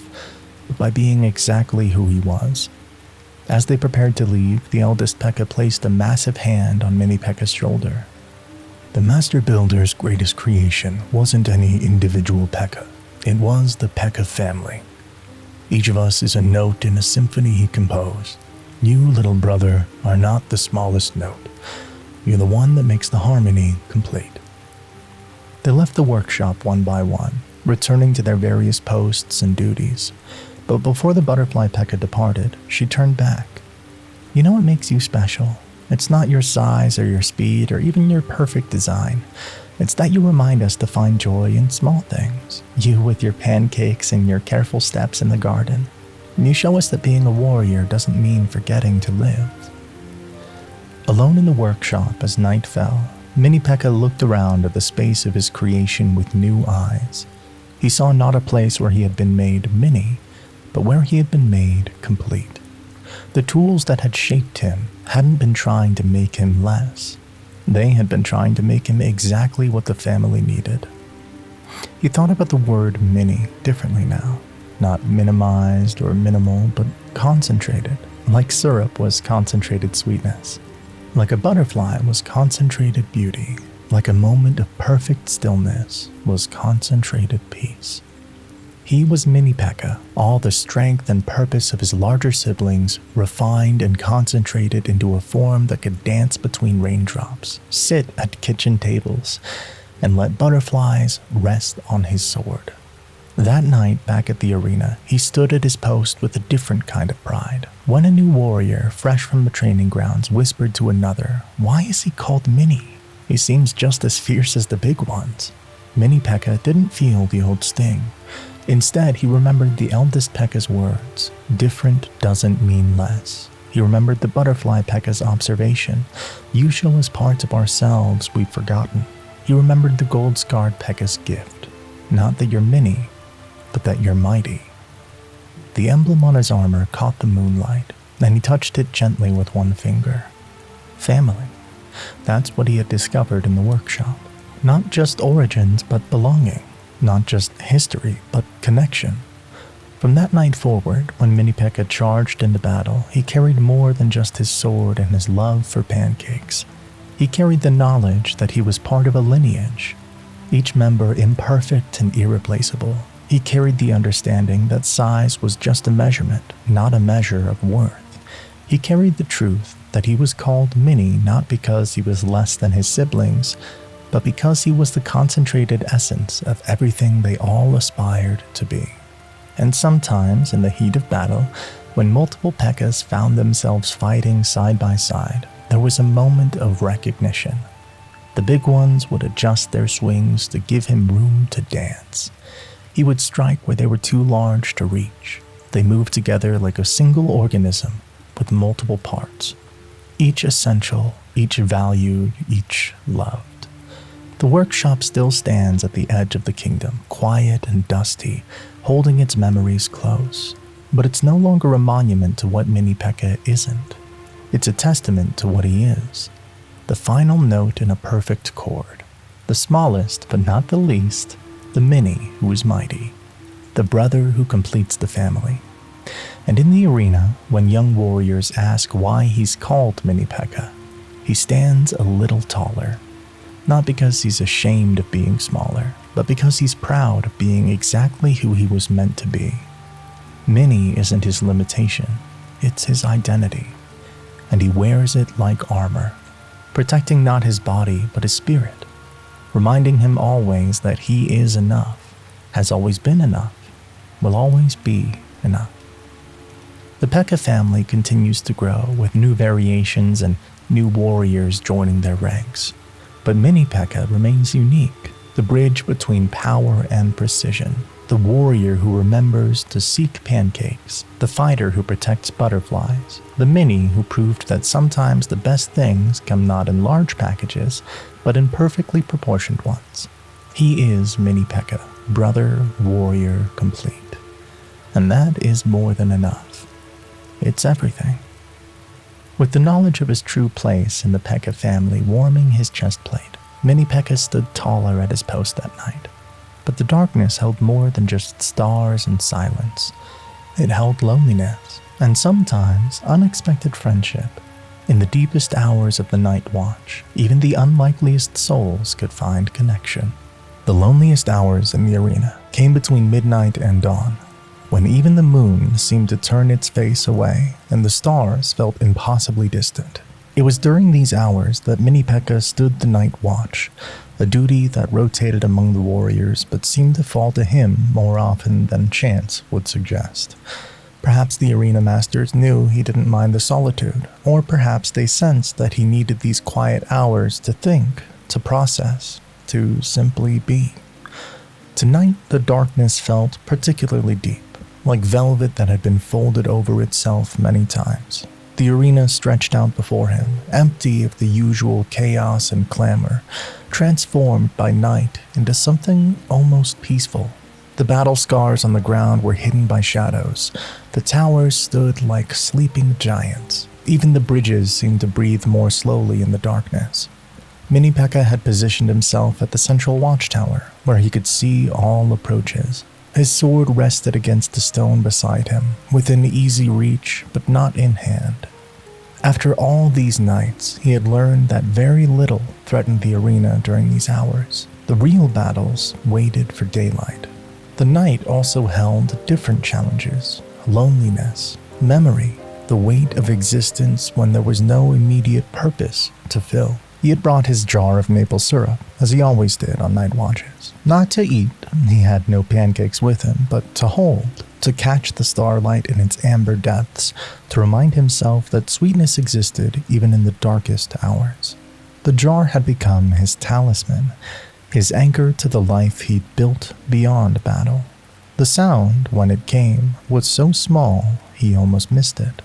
but by being exactly who he was. As they prepared to leave, the eldest Pekka placed a massive hand on Mini Pekka's shoulder. The Master Builder's greatest creation wasn't any individual Pekka. It was the Pekka family. Each of us is a note in a symphony he composed. You, little brother, are not the smallest note. You're the one that makes the harmony complete. They left the workshop one by one, returning to their various posts and duties. But before the butterfly Pekka departed, she turned back. You know what makes you special? It's not your size or your speed or even your perfect design. It's that you remind us to find joy in small things. You with your pancakes and your careful steps in the garden. And you show us that being a warrior doesn't mean forgetting to live. Alone in the workshop as night fell, Mini Pekka looked around at the space of his creation with new eyes. He saw not a place where he had been made mini, but where he had been made complete. The tools that had shaped him hadn't been trying to make him less. They had been trying to make him exactly what the family needed. He thought about the word mini differently now. Not minimized or minimal, but concentrated. Like syrup was concentrated sweetness. Like a butterfly was concentrated beauty. Like a moment of perfect stillness was concentrated peace. He was Mini Pekka, all the strength and purpose of his larger siblings refined and concentrated into a form that could dance between raindrops, sit at kitchen tables, and let butterflies rest on his sword. That night back at the arena, he stood at his post with a different kind of pride. When a new warrior, fresh from the training grounds, whispered to another, "Why is he called Mini? He seems just as fierce as the big ones." Mini Pekka didn't feel the old sting. Instead, he remembered the eldest Pekka's words, "Different doesn't mean less." He remembered the butterfly Pekka's observation, "You show us parts of ourselves we've forgotten." He remembered the gold-scarred Pekka's gift, "Not that you're mini, but that you're mighty." The emblem on his armor caught the moonlight, and he touched it gently with one finger. Family. That's what he had discovered in the workshop. Not just origins, but belonging. Not just history, but connection. From that night forward, when Mini Pekka charged into battle, he carried more than just his sword and his love for pancakes. He carried the knowledge that he was part of a lineage, each member imperfect and irreplaceable. He carried the understanding that size was just a measurement, not a measure of worth. He carried the truth that he was called Mini not because he was less than his siblings, but because he was the concentrated essence of everything they all aspired to be. And sometimes, in the heat of battle, when multiple Pekkas found themselves fighting side by side, there was a moment of recognition. The big ones would adjust their swings to give him room to dance. He would strike where they were too large to reach. They moved together like a single organism with multiple parts, each essential, each valued, each loved. The workshop still stands at the edge of the kingdom, quiet and dusty, holding its memories close. But it's no longer a monument to what Mini Pekka isn't. It's a testament to what he is. The final note in a perfect chord. The smallest, but not the least, the Mini who is mighty. The brother who completes the family. And in the arena, when young warriors ask why he's called Mini Pekka, he stands a little taller. Not because he's ashamed of being smaller, but because he's proud of being exactly who he was meant to be. Mini isn't his limitation, it's his identity. And he wears it like armor, protecting not his body but his spirit, reminding him always that he is enough, has always been enough, will always be enough. The Pekka family continues to grow with new variations and new warriors joining their ranks. But Mini Pekka remains unique, the bridge between power and precision, the warrior who remembers to seek pancakes, the fighter who protects butterflies, the Mini who proved that sometimes the best things come not in large packages, but in perfectly proportioned ones. He is Mini Pekka, brother, warrior, complete. And that is more than enough. It's everything. With the knowledge of his true place in the Pekka family warming his chest plate, Mini Pekka stood taller at his post that night. But the darkness held more than just stars and silence. It held loneliness, and sometimes unexpected friendship. In the deepest hours of the night watch, even the unlikeliest souls could find connection. The loneliest hours in the arena came between midnight and dawn, when even the moon seemed to turn its face away and the stars felt impossibly distant. It was during these hours that Mini Pekka stood the night watch, a duty that rotated among the warriors but seemed to fall to him more often than chance would suggest. Perhaps the arena masters knew he didn't mind the solitude, or perhaps they sensed that he needed these quiet hours to think, to process, to simply be. Tonight, the darkness felt particularly deep, like velvet that had been folded over itself many times. The arena stretched out before him, empty of the usual chaos and clamor, transformed by night into something almost peaceful. The battle scars on the ground were hidden by shadows. The towers stood like sleeping giants, Even the bridges seemed to breathe more slowly in the darkness. Mini Pekka had positioned himself at the central watchtower, where he could see all approaches. His sword rested against the stone beside him, within easy reach but not in hand. After all these nights, he had learned that very little threatened the arena during these hours. The real battles waited for daylight. The night also held different challenges: loneliness, memory, the weight of existence when there was no immediate purpose to fill. He had brought his jar of maple syrup, as he always did on night watches. Not to eat, he had no pancakes with him, but to hold, to catch the starlight in its amber depths, to remind himself that sweetness existed even in the darkest hours. The jar had become his talisman, his anchor to the life he'd built beyond battle. The sound, when it came, was so small he almost missed it.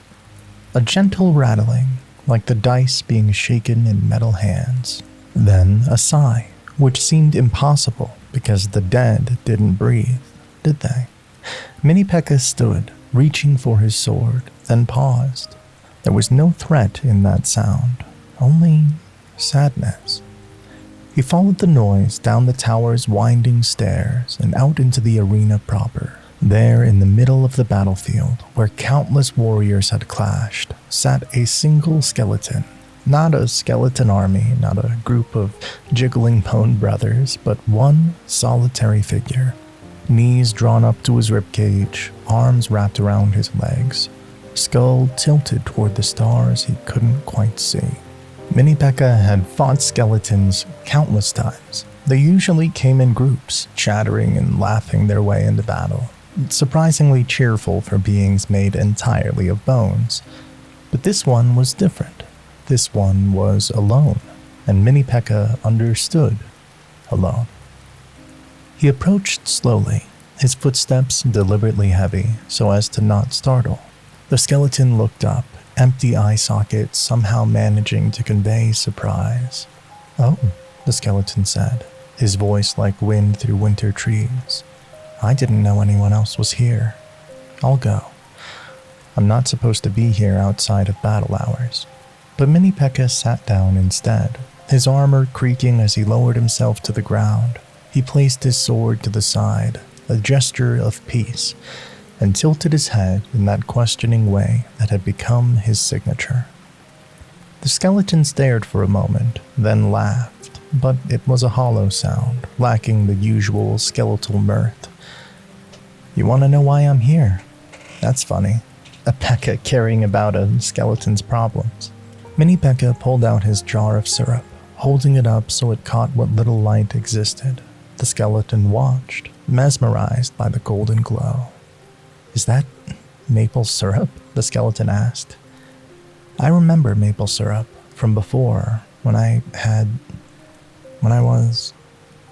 A gentle rattling, like the dice being shaken in metal hands. Then a sigh, which seemed impossible because the dead didn't breathe, did they? Mini Pekka stood, reaching for his sword, then paused. There was no threat in that sound, only sadness. He followed the noise down the tower's winding stairs and out into the arena proper. There, in the middle of the battlefield, where countless warriors had clashed, sat a single skeleton. Not a skeleton army, not a group of jiggling bone brothers, but one solitary figure. Knees drawn up to his ribcage, arms wrapped around his legs, skull tilted toward the stars he couldn't quite see. Mini Pekka had fought skeletons countless times. They usually came in groups, chattering and laughing their way into battle. Surprisingly cheerful for beings made entirely of bones. But this one was different. This one was alone, and Mini Pekka understood alone. He approached slowly, his footsteps deliberately heavy so as to not startle. The skeleton looked up, empty eye sockets somehow managing to convey surprise. "Oh," the skeleton said, his voice like wind through winter trees. "I didn't know anyone else was here. I'll go. I'm not supposed to be here outside of battle hours." But Mini Pekka sat down instead, his armor creaking as he lowered himself to the ground. He placed his sword to the side, a gesture of peace, and tilted his head in that questioning way that had become his signature. The skeleton stared for a moment, then laughed, but it was a hollow sound, lacking the usual skeletal mirth. "You want to know why I'm here? That's funny. A Pekka caring about a skeleton's problems." Mini Pekka pulled out his jar of syrup, holding it up so it caught what little light existed. The skeleton watched, mesmerized by the golden glow. "Is that maple syrup?" the skeleton asked. "I remember maple syrup from before, when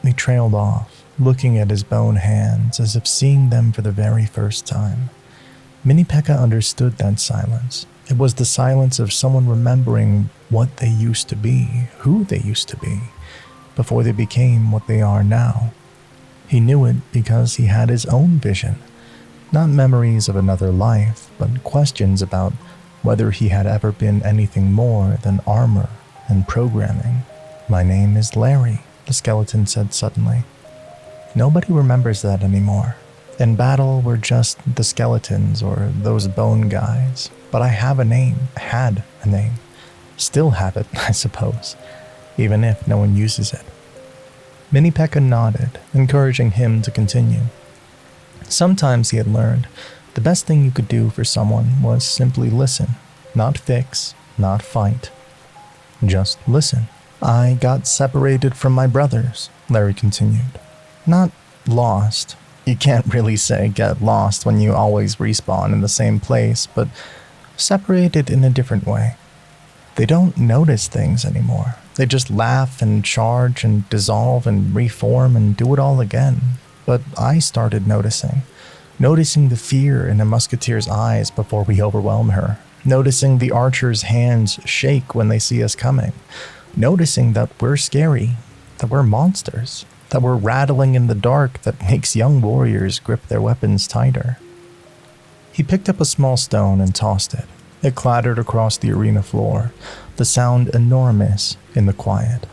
He trailed off, looking at his bone hands as if seeing them for the very first time. Mini Pekka understood that silence. It was the silence of someone remembering what they used to be, who they used to be, before they became what they are now. He knew it because he had his own vision, not memories of another life, but questions about whether he had ever been anything more than armor and programming. "My name is Larry," the skeleton said suddenly. "Nobody remembers that anymore. In battle, we're just the skeletons or those bone guys. But I have a name, had a name. Still have it, I suppose, even if no one uses it." Mini Pekka nodded, encouraging him to continue. Sometimes he had learned the best thing you could do for someone was simply listen, not fix, not fight. Just listen. "I got separated from my brothers," Larry continued. "Not lost. You can't really say get lost when you always respawn in the same place, but separated in a different way. They don't notice things anymore. They just laugh and charge and dissolve and reform and do it all again. But I started noticing the fear in a musketeer's eyes before we overwhelm her, noticing the archer's hands shake when they see us coming, noticing that we're scary, that we're monsters, that we're rattling in the dark that makes young warriors grip their weapons tighter." He picked up a small stone and tossed it. It clattered across the arena floor, the sound enormous in the quiet.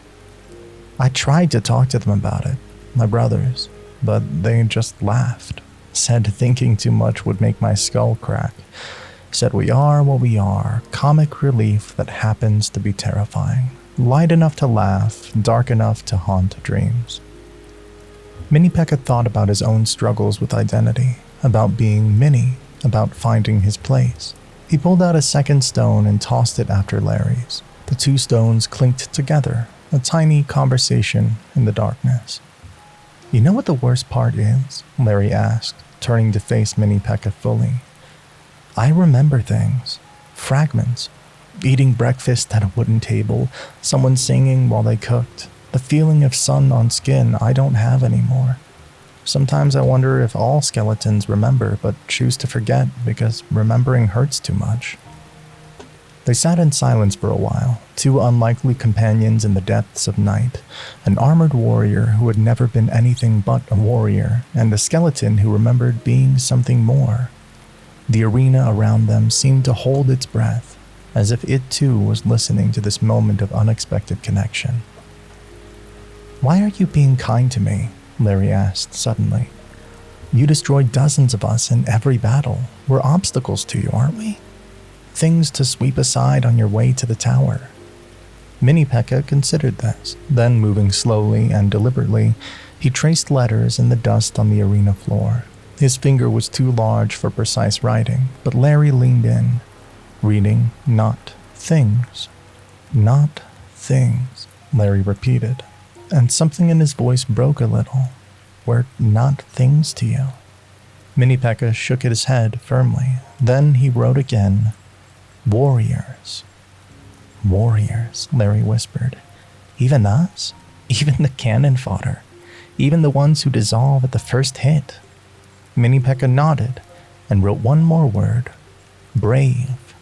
I tried to talk to them about it, my brothers, but they just laughed, said thinking too much would make my skull crack, said we are what we are, comic relief that happens to be terrifying, light enough to laugh, dark enough to haunt dreams. Mini Pekka thought about his own struggles with identity, about being Mini, about finding his place. He pulled out a second stone and tossed it after Larry's. The two stones clinked together, a tiny conversation in the darkness. You know what the worst part is? Larry asked, turning to face Mini Pekka fully. I remember things. Fragments. Eating breakfast at a wooden table, someone singing while they cooked. The feeling of sun on skin I don't have anymore. Sometimes I wonder if all skeletons remember but choose to forget because remembering hurts too much. They sat in silence for a while, two unlikely companions in the depths of night, an armored warrior who had never been anything but a warrior, and a skeleton who remembered being something more. The arena around them seemed to hold its breath, as if it too was listening to this moment of unexpected connection. Why are you being kind to me? Larry asked suddenly. You destroyed dozens of us in every battle. We're obstacles to you, aren't we? Things to sweep aside on your way to the tower. Mini Pekka considered this. Then, moving slowly and deliberately, he traced letters in the dust on the arena floor. His finger was too large for precise writing, but Larry leaned in, reading, not things. Not things, Larry repeated, and something in his voice broke a little. We're not things to you. Mini Pekka shook his head firmly. Then he wrote again, Warriors. Warriors, Larry whispered. Even us? Even the cannon fodder? Even the ones who dissolve at the first hit? Mini Pekka nodded and wrote one more word. Brave.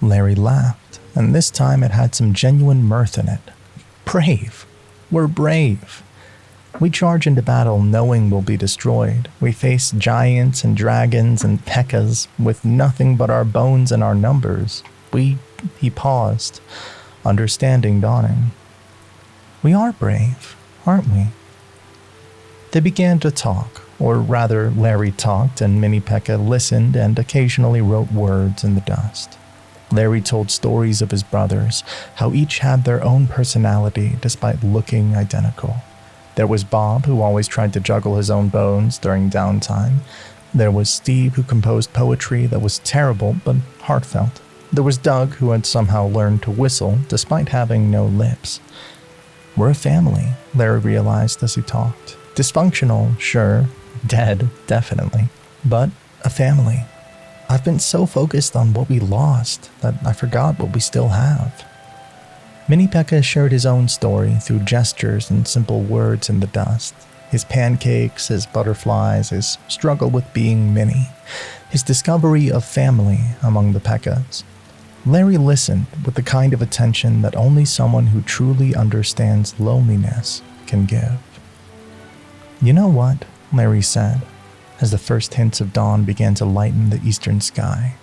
Larry laughed, and this time it had some genuine mirth in it. Brave. We're brave. We charge into battle knowing we'll be destroyed. We face giants and dragons and Pekkas with nothing but our bones and our numbers. He paused, understanding dawning. We are brave, aren't we? They began to talk, or rather Larry talked and Mini Pekka listened and occasionally wrote words in the dust. Larry told stories of his brothers, how each had their own personality despite looking identical. There was Bob, who always tried to juggle his own bones during downtime. There was Steve, who composed poetry that was terrible but heartfelt. There was Doug, who had somehow learned to whistle despite having no lips. We're a family, Larry realized as he talked. Dysfunctional, sure. Dead, definitely. But a family. I've been so focused on what we lost that I forgot what we still have. Mini Pekka shared his own story through gestures and simple words in the dust. His pancakes, his butterflies, his struggle with being Mini, his discovery of family among the Pekkas. Larry listened with the kind of attention that only someone who truly understands loneliness can give. You know what? Larry said, as the first hints of dawn began to lighten the eastern sky.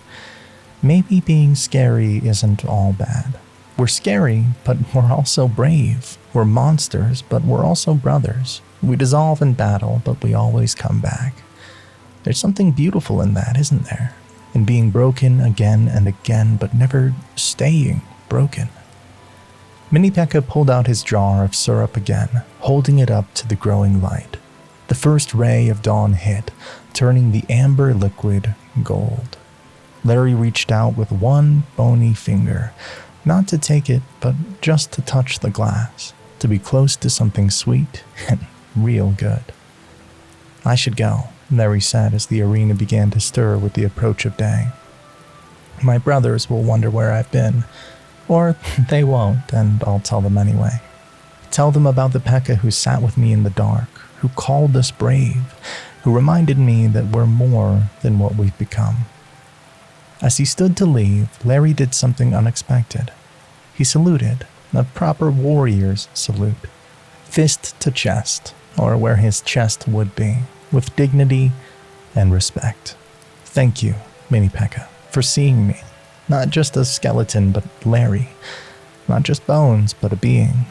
Maybe being scary isn't all bad. We're scary, but we're also brave. We're monsters, but we're also brothers. We dissolve in battle, but we always come back. There's something beautiful in that, isn't there? In being broken again and again, but never staying broken. Mini Pekka pulled out his jar of syrup again, holding it up to the growing light. The first ray of dawn hit, turning the amber liquid gold. Larry reached out with one bony finger, not to take it, but just to touch the glass, to be close to something sweet and real good. I should go, Larry said as the arena began to stir with the approach of day. My brothers will wonder where I've been, or they won't, and I'll tell them anyway. Tell them about the Pekka who sat with me in the dark, who called us brave, who reminded me that we're more than what we've become. As he stood to leave, Larry did something unexpected. He saluted, a proper warrior's salute, fist to chest, or where his chest would be, with dignity and respect. Thank you, Mini Pekka, for seeing me, Not just a skeleton, but Larry. Not just bones, but a being.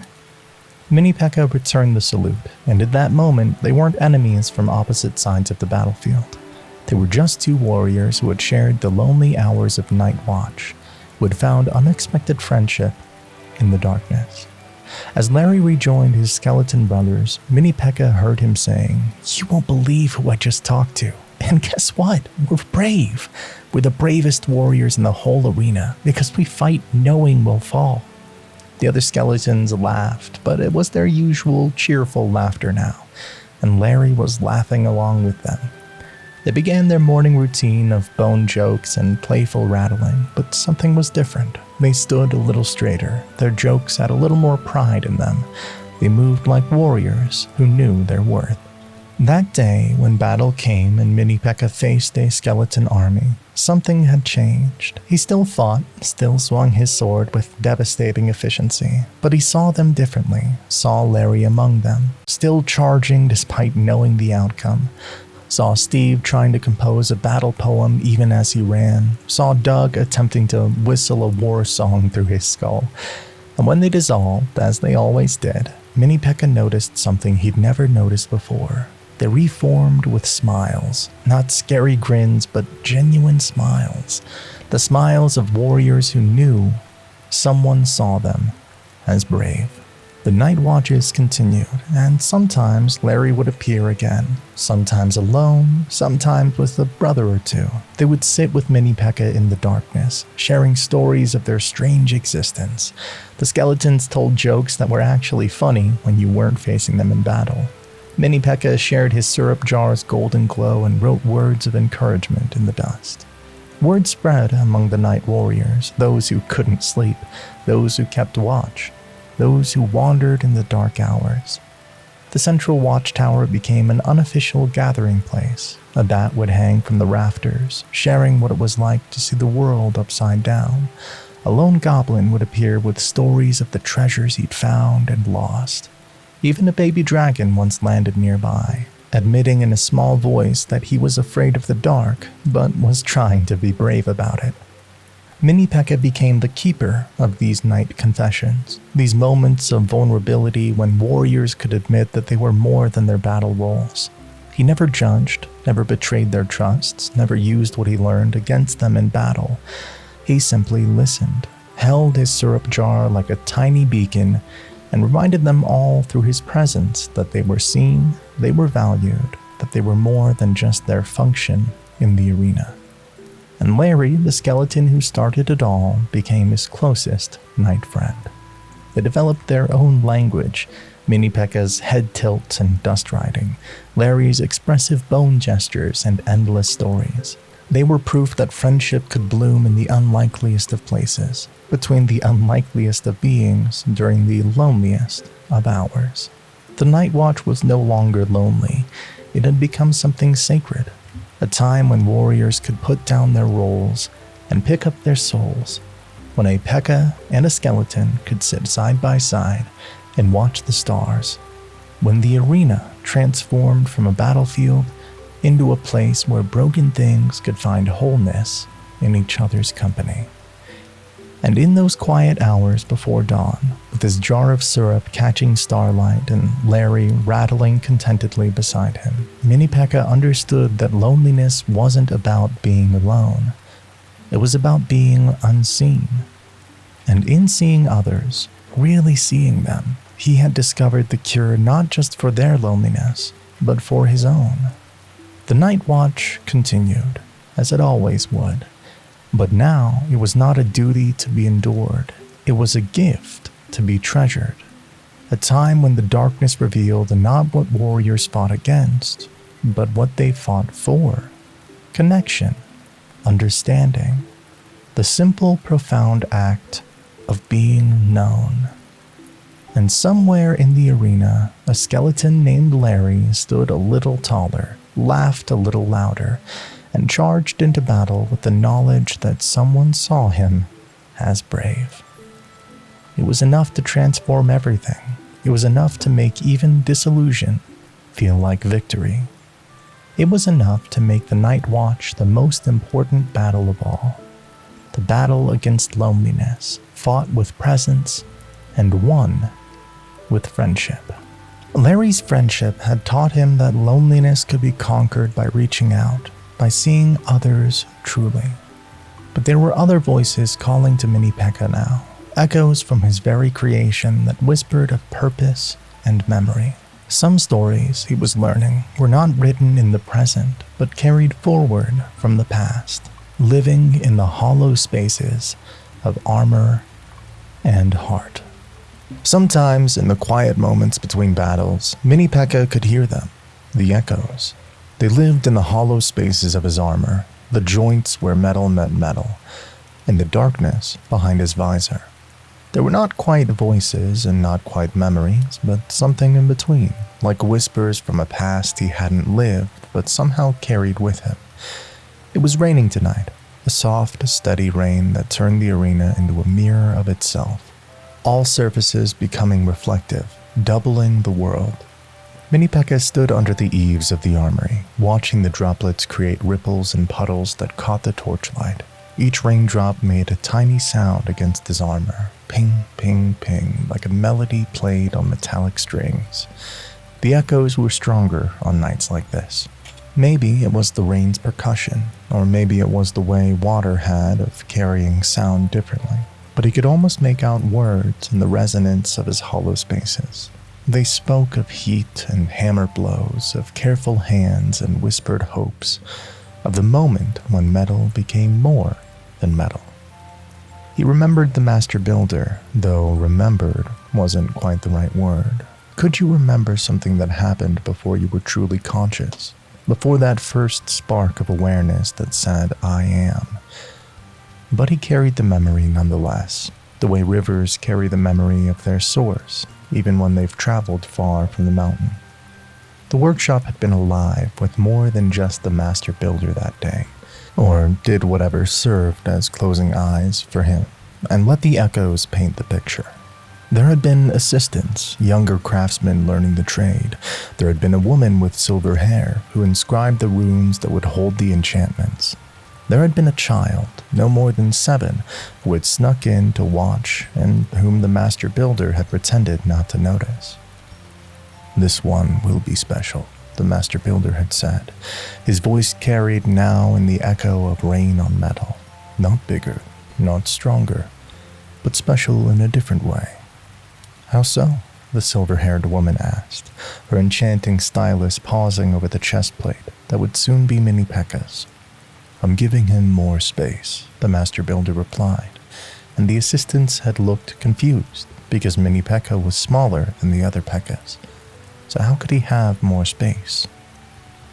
Mini Pekka returned the salute, and at that moment, they weren't enemies from opposite sides of the battlefield. They were just two warriors who had shared the lonely hours of night watch, who had found unexpected friendship in the darkness. As Larry rejoined his skeleton brothers, Mini Pekka heard him saying, "You won't believe who I just talked to. And guess what? We're brave. We're the bravest warriors in the whole arena because we fight knowing we'll fall." The other skeletons laughed, but it was their usual cheerful laughter now, and Larry was laughing along with them. They began their morning routine of bone jokes and playful rattling, but something was different. They stood a little straighter. Their jokes had a little more pride in them. They moved like warriors who knew their worth. That day, when battle came and Mini Pekka faced a skeleton army, something had changed. He still fought, still swung his sword with devastating efficiency, but he saw them differently, saw Larry among them, still charging despite knowing the outcome. Saw Steve trying to compose a battle poem even as he ran, saw Doug attempting to whistle a war song through his skull. And when they dissolved, as they always did, Mini Pekka noticed something he'd never noticed before. They reformed with smiles, not scary grins, but genuine smiles. The smiles of warriors who knew someone saw them as brave. The night watches continued, and sometimes Larry would appear again, sometimes alone, sometimes with a brother or two. They would sit with Mini Pekka in the darkness, sharing stories of their strange existence. The skeletons told jokes that were actually funny when you weren't facing them in battle. Mini Pekka shared his syrup jar's golden glow and wrote words of encouragement in the dust. Word spread among the night warriors, those who couldn't sleep, those who kept watch, those who wandered in the dark hours. The central watchtower became an unofficial gathering place. A bat would hang from the rafters, sharing what it was like to see the world upside down. A lone goblin would appear with stories of the treasures he'd found and lost. Even a baby dragon once landed nearby, admitting in a small voice that he was afraid of the dark, but was trying to be brave about it. Mini Pekka became the keeper of these night confessions, these moments of vulnerability when warriors could admit that they were more than their battle roles. He never judged, never betrayed their trusts, never used what he learned against them in battle. He simply listened, held his syrup jar like a tiny beacon, and reminded them all through his presence that they were seen, they were valued, that they were more than just their function in the arena. And Larry, the skeleton who started it all, became his closest night friend. They developed their own language, Mini Pekka's head tilt and dust riding, Larry's expressive bone gestures and endless stories. They were proof that friendship could bloom in the unlikeliest of places, between the unlikeliest of beings during the loneliest of hours. The night watch was no longer lonely. It had become something sacred, a time when warriors could put down their roles and pick up their souls, when a Pekka and a skeleton could sit side by side and watch the stars, when the arena transformed from a battlefield into a place where broken things could find wholeness in each other's company. And in those quiet hours before dawn, with his jar of syrup catching starlight and Larry rattling contentedly beside him, Mini Pekka understood that loneliness wasn't about being alone. It was about being unseen. And in seeing others, really seeing them, he had discovered the cure not just for their loneliness, but for his own. The night watch continued, as it always would. But now it was not a duty to be endured. It was a gift to be treasured. A time when the darkness revealed not what warriors fought against, but what they fought for. Connection, understanding, the simple, profound act of being known. And somewhere in the arena, a skeleton named Larry stood a little taller, laughed a little louder, and charged into battle with the knowledge that someone saw him as brave. It was enough to transform everything. It was enough to make even disillusion feel like victory. It was enough to make the night watch the most important battle of all. The battle against loneliness, fought with presence, and won with friendship. Larry's friendship had taught him that loneliness could be conquered by reaching out, by seeing others truly. But there were other voices calling to Mini Pekka now, echoes from his very creation that whispered of purpose and memory. Some stories, he was learning, were not written in the present, but carried forward from the past, living in the hollow spaces of armor and heart. Sometimes, in the quiet moments between battles, Mini Pekka could hear them, the echoes. They lived in the hollow spaces of his armor, the joints where metal met metal, in the darkness behind his visor. There were not quite voices and not quite memories, but something in between, like whispers from a past he hadn't lived but somehow carried with him. It was raining tonight, a soft, steady rain that turned the arena into a mirror of itself, all surfaces becoming reflective, doubling the world. Mini Pekka stood under the eaves of the armory, watching the droplets create ripples and puddles that caught the torchlight. Each raindrop made a tiny sound against his armor, ping, ping, ping, like a melody played on metallic strings. The echoes were stronger on nights like this. Maybe it was the rain's percussion, or maybe it was the way water had of carrying sound differently, but he could almost make out words in the resonance of his hollow spaces. They spoke of heat and hammer blows, of careful hands and whispered hopes, of the moment when metal became more than metal. He remembered the master builder, though remembered wasn't quite the right word. Could you remember something that happened before you were truly conscious? Before that first spark of awareness that said, I am? But he carried the memory nonetheless, the way rivers carry the memory of their source, even when they've traveled far from the mountain. The workshop had been alive with more than just the master builder that day, or did whatever served as closing eyes for him, and let the echoes paint the picture. There had been assistants, younger craftsmen learning the trade. There had been a woman with silver hair who inscribed the runes that would hold the enchantments. There had been a child, no more than 7, who had snuck in to watch and whom the master builder had pretended not to notice. This one will be special, the master builder had said, his voice carried now in the echo of rain on metal. Not bigger, not stronger, but special in a different way. How so? The silver-haired woman asked, her enchanting stylus pausing over the chest plate that would soon be Mini Pekka's. I'm giving him more space, the master builder replied, and the assistants had looked confused because Mini Pekka was smaller than the other Pekkas. So how could he have more space?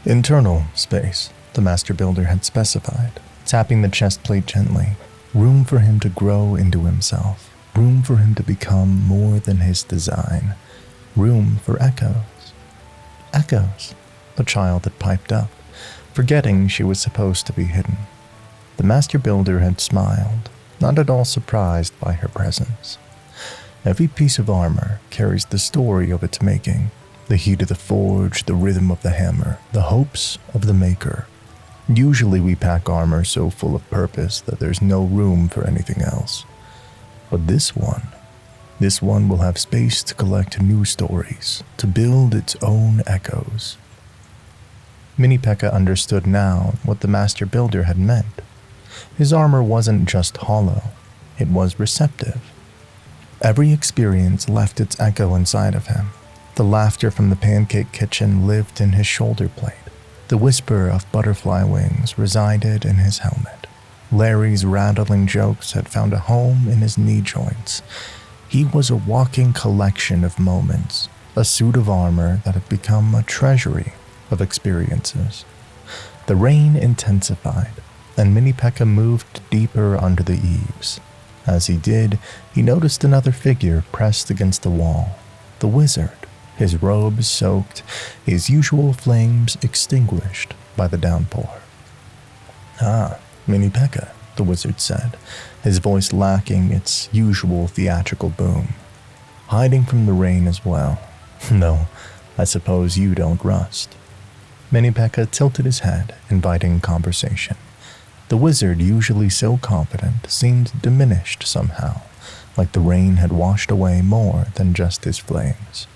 Internal space, the master builder had specified, tapping the chest plate gently. Room for him to grow into himself. Room for him to become more than his design. Room for echoes. Echoes, the child had piped up, forgetting she was supposed to be hidden. The master builder had smiled, not at all surprised by her presence. Every piece of armor carries the story of its making, the heat of the forge, the rhythm of the hammer, the hopes of the maker. Usually we pack armor so full of purpose that there's no room for anything else. But this one will have space to collect new stories, to build its own echoes. Mini Pekka understood now what the master builder had meant. His armor wasn't just hollow, it was receptive. Every experience left its echo inside of him. The laughter from the Pancake kitchen lived in his shoulder blade. The whisper of butterfly wings resided in his helmet. Larry's rattling jokes had found a home in his knee joints. He was a walking collection of moments, a suit of armor that had become a treasury of experiences. The rain intensified, and Mini Pekka moved deeper under the eaves. As he did, he noticed another figure pressed against the wall. The wizard, his robes soaked, his usual flames extinguished by the downpour. Ah, Mini Pekka, the wizard said, his voice lacking its usual theatrical boom. Hiding from the rain as well. No, I suppose you don't rust. Mini Pekka tilted his head, inviting conversation. The wizard, usually so confident, seemed diminished somehow, like the rain had washed away more than just his flames.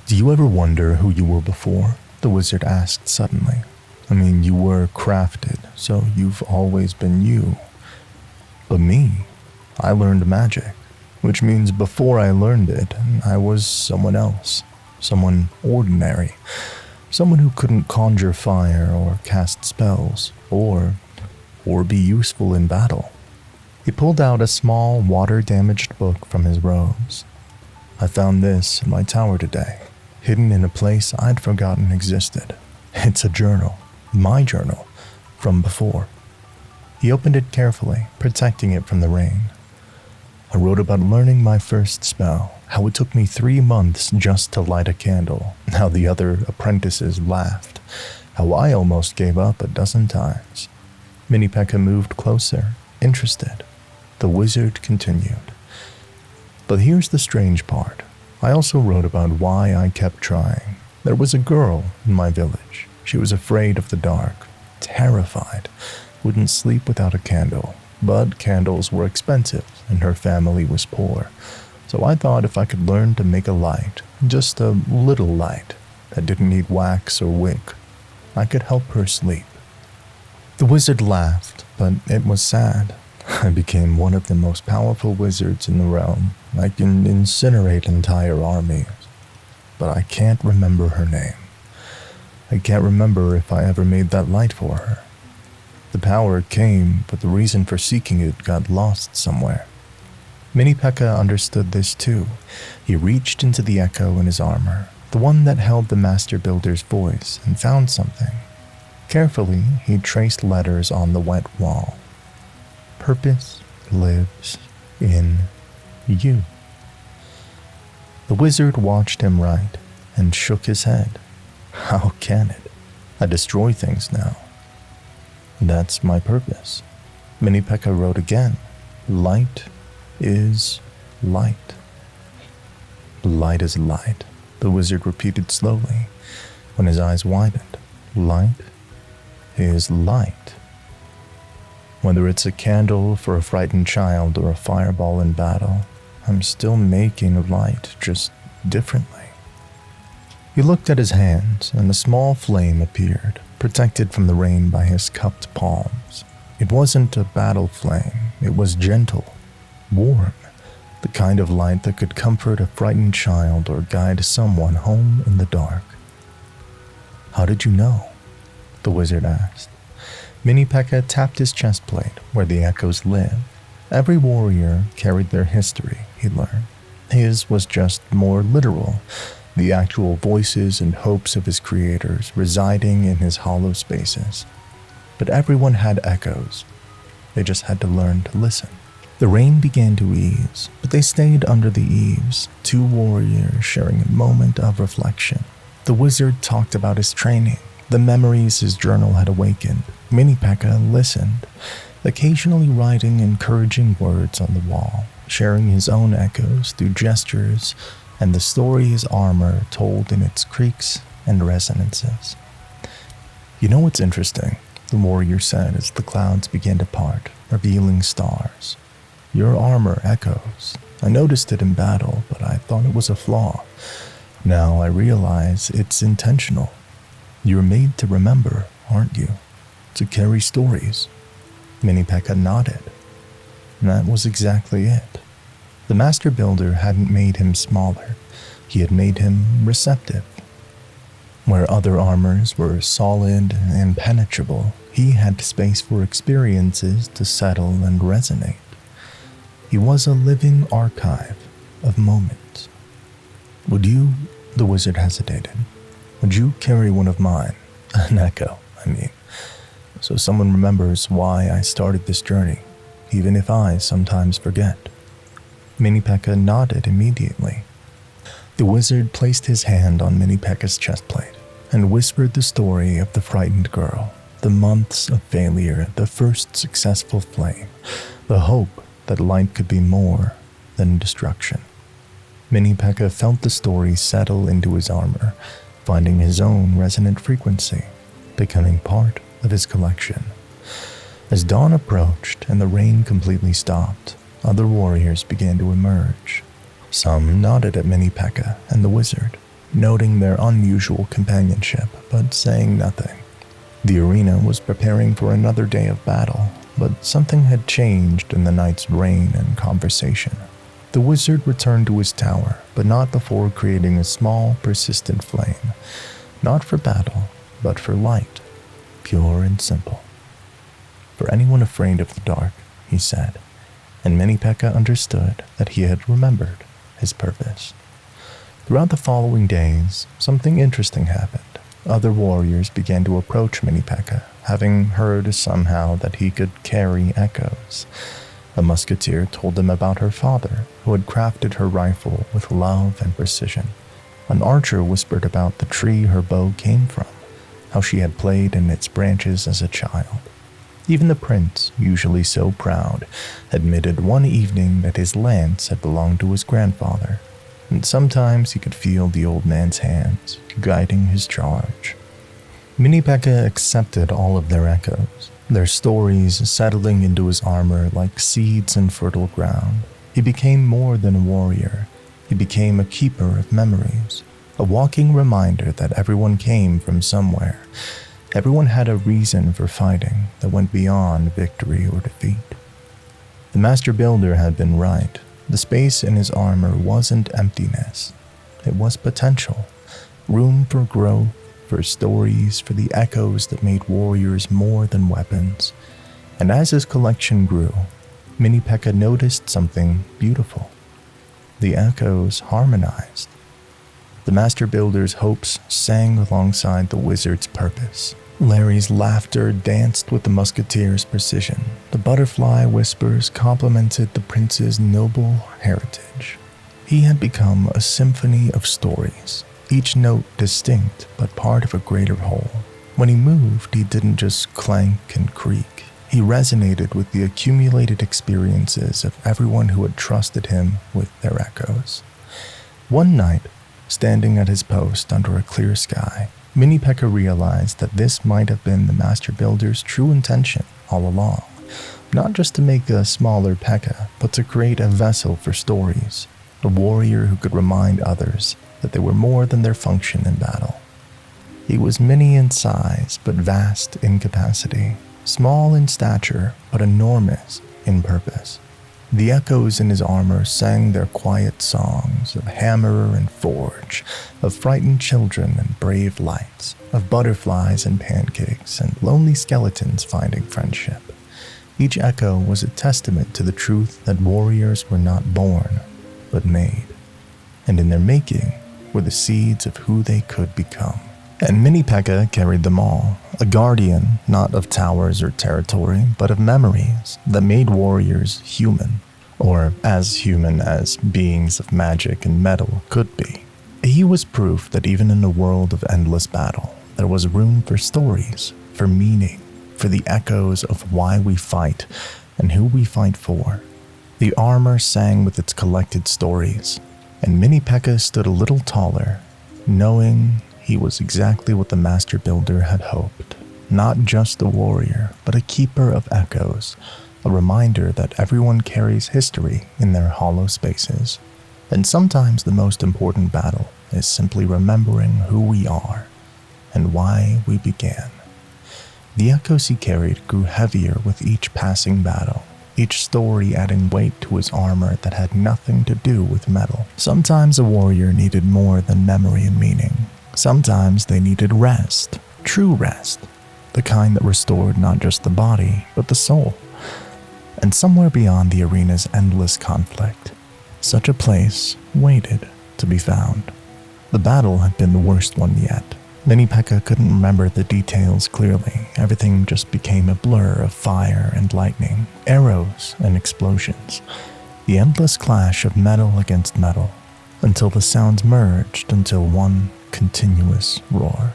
"Do you ever wonder who you were before?" the wizard asked suddenly. "I mean, you were crafted, so you've always been you. But me, I learned magic, which means before I learned it, I was someone else, someone ordinary, someone who couldn't conjure fire or cast spells, or be useful in battle." He pulled out a small, water-damaged book from his robes. "I found this in my tower today, hidden in a place I'd forgotten existed. It's a journal, my journal, from before." He opened it carefully, protecting it from the rain. "I wrote about learning my first spell, how it took me 3 months just to light a candle, how the other apprentices laughed, how I almost gave up a dozen times." Mini Pekka moved closer, interested. The wizard continued. "But here's the strange part. I also wrote about why I kept trying. There was a girl in my village. She was afraid of the dark, terrified, wouldn't sleep without a candle. But candles were expensive and her family was poor. So I thought if I could learn to make a light, just a little light, that didn't need wax or wick, I could help her sleep." The wizard laughed, but it was sad. "I became one of the most powerful wizards in the realm. I can incinerate entire armies. But I can't remember her name. I can't remember if I ever made that light for her. The power came, but the reason for seeking it got lost somewhere." Mini Pekka understood this too. He reached into the echo in his armor, the one that held the master builder's voice, and found something. Carefully, he traced letters on the wet wall. "Purpose lives in you." The wizard watched him write and shook his head. "How can it? I destroy things now. That's my purpose." Mini Pekka wrote again. "Light is light." "Light is light," the wizard repeated slowly, when his eyes widened. "Light is light. Whether it's a candle for a frightened child or a fireball in battle, I'm still making light, just differently." He looked at his hands, and a small flame appeared, protected from the rain by his cupped palms. It wasn't a battle flame, it was gentle, warm, the kind of light that could comfort a frightened child or guide someone home in the dark. "How did you know?" the wizard asked. Mini Pekka tapped his chest plate where the echoes live. Every warrior carried their history, he learned. His was just more literal, the actual voices and hopes of his creators residing in his hollow spaces. But everyone had echoes. They just had to learn to listen. The rain began to ease, but they stayed under the eaves, 2 warriors sharing a moment of reflection. The wizard talked about his training, the memories his journal had awakened. Mini Pekka listened, occasionally writing encouraging words on the wall, sharing his own echoes through gestures and the story his armor told in its creaks and resonances. "You know what's interesting?" the warrior said as the clouds began to part, revealing stars. "Your armor echoes. I noticed it in battle, but I thought it was a flaw. Now I realize it's intentional. You're made to remember, aren't you? To carry stories." Mini Pekka nodded. That was exactly it. The master builder hadn't made him smaller. He had made him receptive. Where other armors were solid and impenetrable, he had space for experiences to settle and resonate. He was a living archive of moments. "Would you," the wizard hesitated, "would you carry one of mine? An echo, I mean. So someone remembers why I started this journey, even if I sometimes forget." Mini Pekka nodded immediately. The wizard placed his hand on Mini Pekka's chest plate and whispered the story of the frightened girl, the months of failure, the first successful flame, the hope that light could be more than destruction. Mini Pekka felt the story settle into his armor, finding his own resonant frequency, becoming part of his collection. As dawn approached and the rain completely stopped, other warriors began to emerge. Some nodded at Mini Pekka and the wizard, noting their unusual companionship, but saying nothing. The arena was preparing for another day of battle, but something had changed in the night's rain and conversation. The wizard returned to his tower, but not before creating a small, persistent flame, not for battle, but for light, pure and simple. For anyone afraid of the dark, he said, and Mini Pekka understood that he had remembered his purpose. Throughout the following days, something interesting happened. Other warriors began to approach Mini Pekka, having heard somehow that he could carry echoes. A musketeer told them about her father, who had crafted her rifle with love and precision. An archer whispered about the tree her bow came from, how she had played in its branches as a child. Even the prince, usually so proud, admitted one evening that his lance had belonged to his grandfather, and sometimes he could feel the old man's hands guiding his charge. Mini Pekka accepted all of their echoes, their stories settling into his armor like seeds in fertile ground. He became more than a warrior. He became a keeper of memories, a walking reminder that everyone came from somewhere. Everyone had a reason for fighting that went beyond victory or defeat. The master builder had been right. The space in his armor wasn't emptiness. It was potential, room for growth, for stories, for the echoes that made warriors more than weapons. And as his collection grew, Mini Pekka noticed something beautiful. The echoes harmonized. The master builder's hopes sang alongside the wizard's purpose. Larry's laughter danced with the musketeer's precision. The butterfly whispers complemented the prince's noble heritage. He had become a symphony of stories, each note distinct but part of a greater whole. When he moved, he didn't just clank and creak. He resonated with the accumulated experiences of everyone who had trusted him with their echoes. One night, standing at his post under a clear sky, Mini Pekka realized that this might have been the master builder's true intention all along, not just to make a smaller Pekka, but to create a vessel for stories, a warrior who could remind others that they were more than their function in battle. He was mini in size, but vast in capacity, small in stature, but enormous in purpose. The echoes in his armor sang their quiet songs of hammer and forge, of frightened children and brave lights, of butterflies and pancakes, and lonely skeletons finding friendship. Each echo was a testament to the truth that warriors were not born, but made, and in their making were the seeds of who they could become. And Mini Pekka carried them all, a guardian not of towers or territory, but of memories that made warriors human, or as human as beings of magic and metal could be. He was proof that even in a world of endless battle, there was room for stories, for meaning, for the echoes of why we fight and who we fight for. The armor sang with its collected stories, and Mini Pekka stood a little taller, knowing he was exactly what the master builder had hoped. Not just a warrior, but a keeper of echoes, a reminder that everyone carries history in their hollow spaces. And sometimes the most important battle is simply remembering who we are and why we began. The echoes he carried grew heavier with each passing battle, each story adding weight to his armor that had nothing to do with metal. Sometimes a warrior needed more than memory and meaning. Sometimes they needed rest, true rest, the kind that restored not just the body, but the soul. And somewhere beyond the arena's endless conflict, such a place waited to be found. The battle had been the worst one yet. Mini Pekka couldn't remember the details clearly. Everything just became a blur of fire and lightning, arrows and explosions, the endless clash of metal against metal, until the sounds merged into one continuous roar.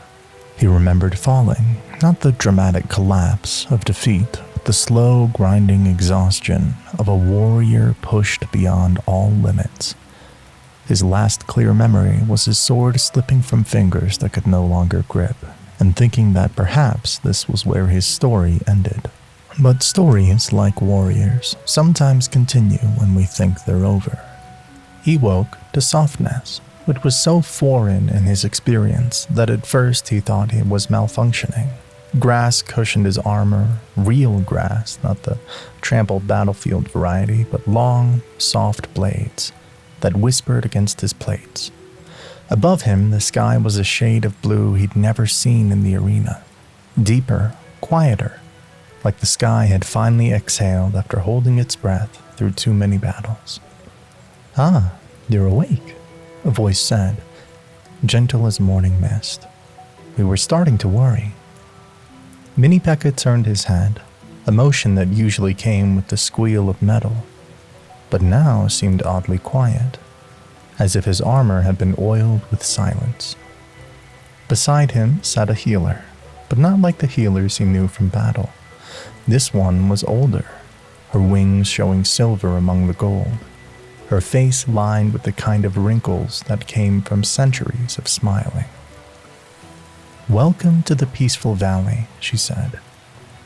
He remembered falling, not the dramatic collapse of defeat, but the slow, grinding exhaustion of a warrior pushed beyond all limits. His last clear memory was his sword slipping from fingers that could no longer grip, and thinking that perhaps this was where his story ended. But stories, like warriors, sometimes continue when we think they're over. He woke to softness, which was so foreign in his experience that at first he thought it was malfunctioning. Grass cushioned his armor, real grass, not the trampled battlefield variety, but long, soft blades that whispered against his plates. Above him, the sky was a shade of blue he'd never seen in the arena. Deeper, quieter, like the sky had finally exhaled after holding its breath through too many battles. "Ah, you're awake," a voice said, gentle as morning mist. "We were starting to worry." Mini Pekka turned his head, a motion that usually came with the squeal of metal, but now seemed oddly quiet, as if his armor had been oiled with silence. Beside him sat a healer, but not like the healers he knew from battle. This one was older, her wings showing silver among the gold, her face lined with the kind of wrinkles that came from centuries of smiling. "Welcome to the peaceful valley," she said,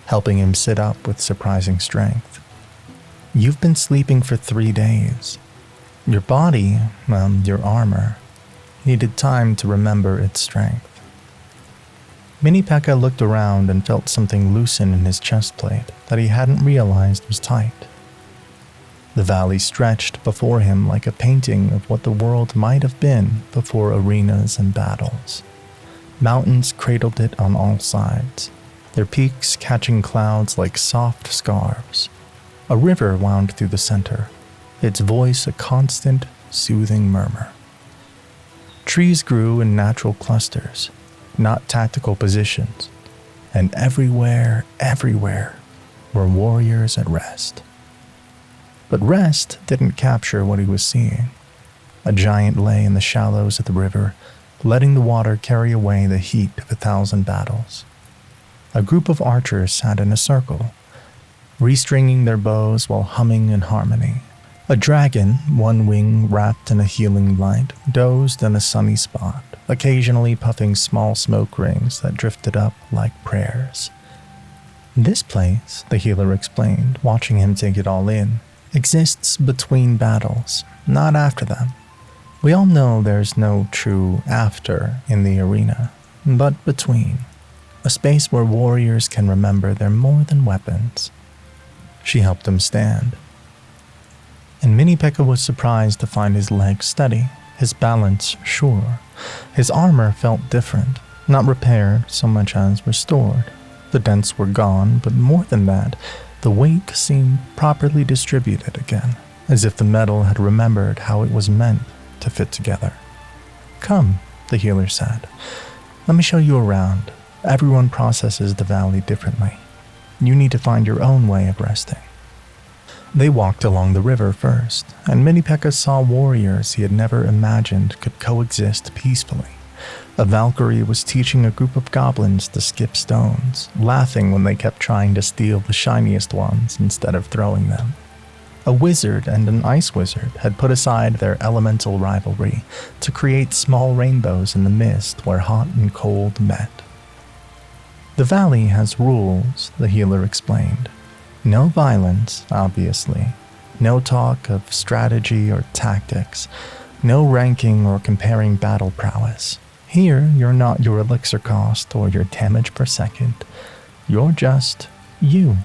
helping him sit up with surprising strength. "You've been sleeping for 3 days. Your body, your armor, needed time to remember its strength." Mini Pekka looked around and felt something loosen in his chest plate that he hadn't realized was tight. The valley stretched before him like a painting of what the world might have been before arenas and battles. Mountains cradled it on all sides, their peaks catching clouds like soft scarves. A river wound through the center, its voice a constant, soothing murmur. Trees grew in natural clusters, not tactical positions, and everywhere were warriors at rest. But rest didn't capture what he was seeing. A giant lay in the shallows of the river, letting the water carry away the heat of 1,000 battles. A group of archers sat in a circle, restringing their bows while humming in harmony. A dragon, one wing wrapped in a healing light, dozed in a sunny spot, occasionally puffing small smoke rings that drifted up like prayers. "This place," the healer explained, watching him take it all in, "exists between battles, not after them. We all know there's no true after in the arena, but between. A space where warriors can remember they're more than weapons." She helped him stand. And Mini Pekka was surprised to find his legs steady, his balance sure. His armor felt different, not repaired so much as restored. The dents were gone, but more than that, the weight seemed properly distributed again, as if the metal had remembered how it was meant to fit together. "Come," the healer said. "Let me show you around. Everyone processes the valley differently. You need to find your own way of resting." They walked along the river first, and Mini Pekka saw warriors he had never imagined could coexist peacefully. A Valkyrie was teaching a group of goblins to skip stones, laughing when they kept trying to steal the shiniest ones instead of throwing them. A wizard and an ice wizard had put aside their elemental rivalry to create small rainbows in the mist where hot and cold met. "The valley has rules," the healer explained. "No violence, obviously. No talk of strategy or tactics. No ranking or comparing battle prowess. Here, you're not your elixir cost or your damage per second. You're just you."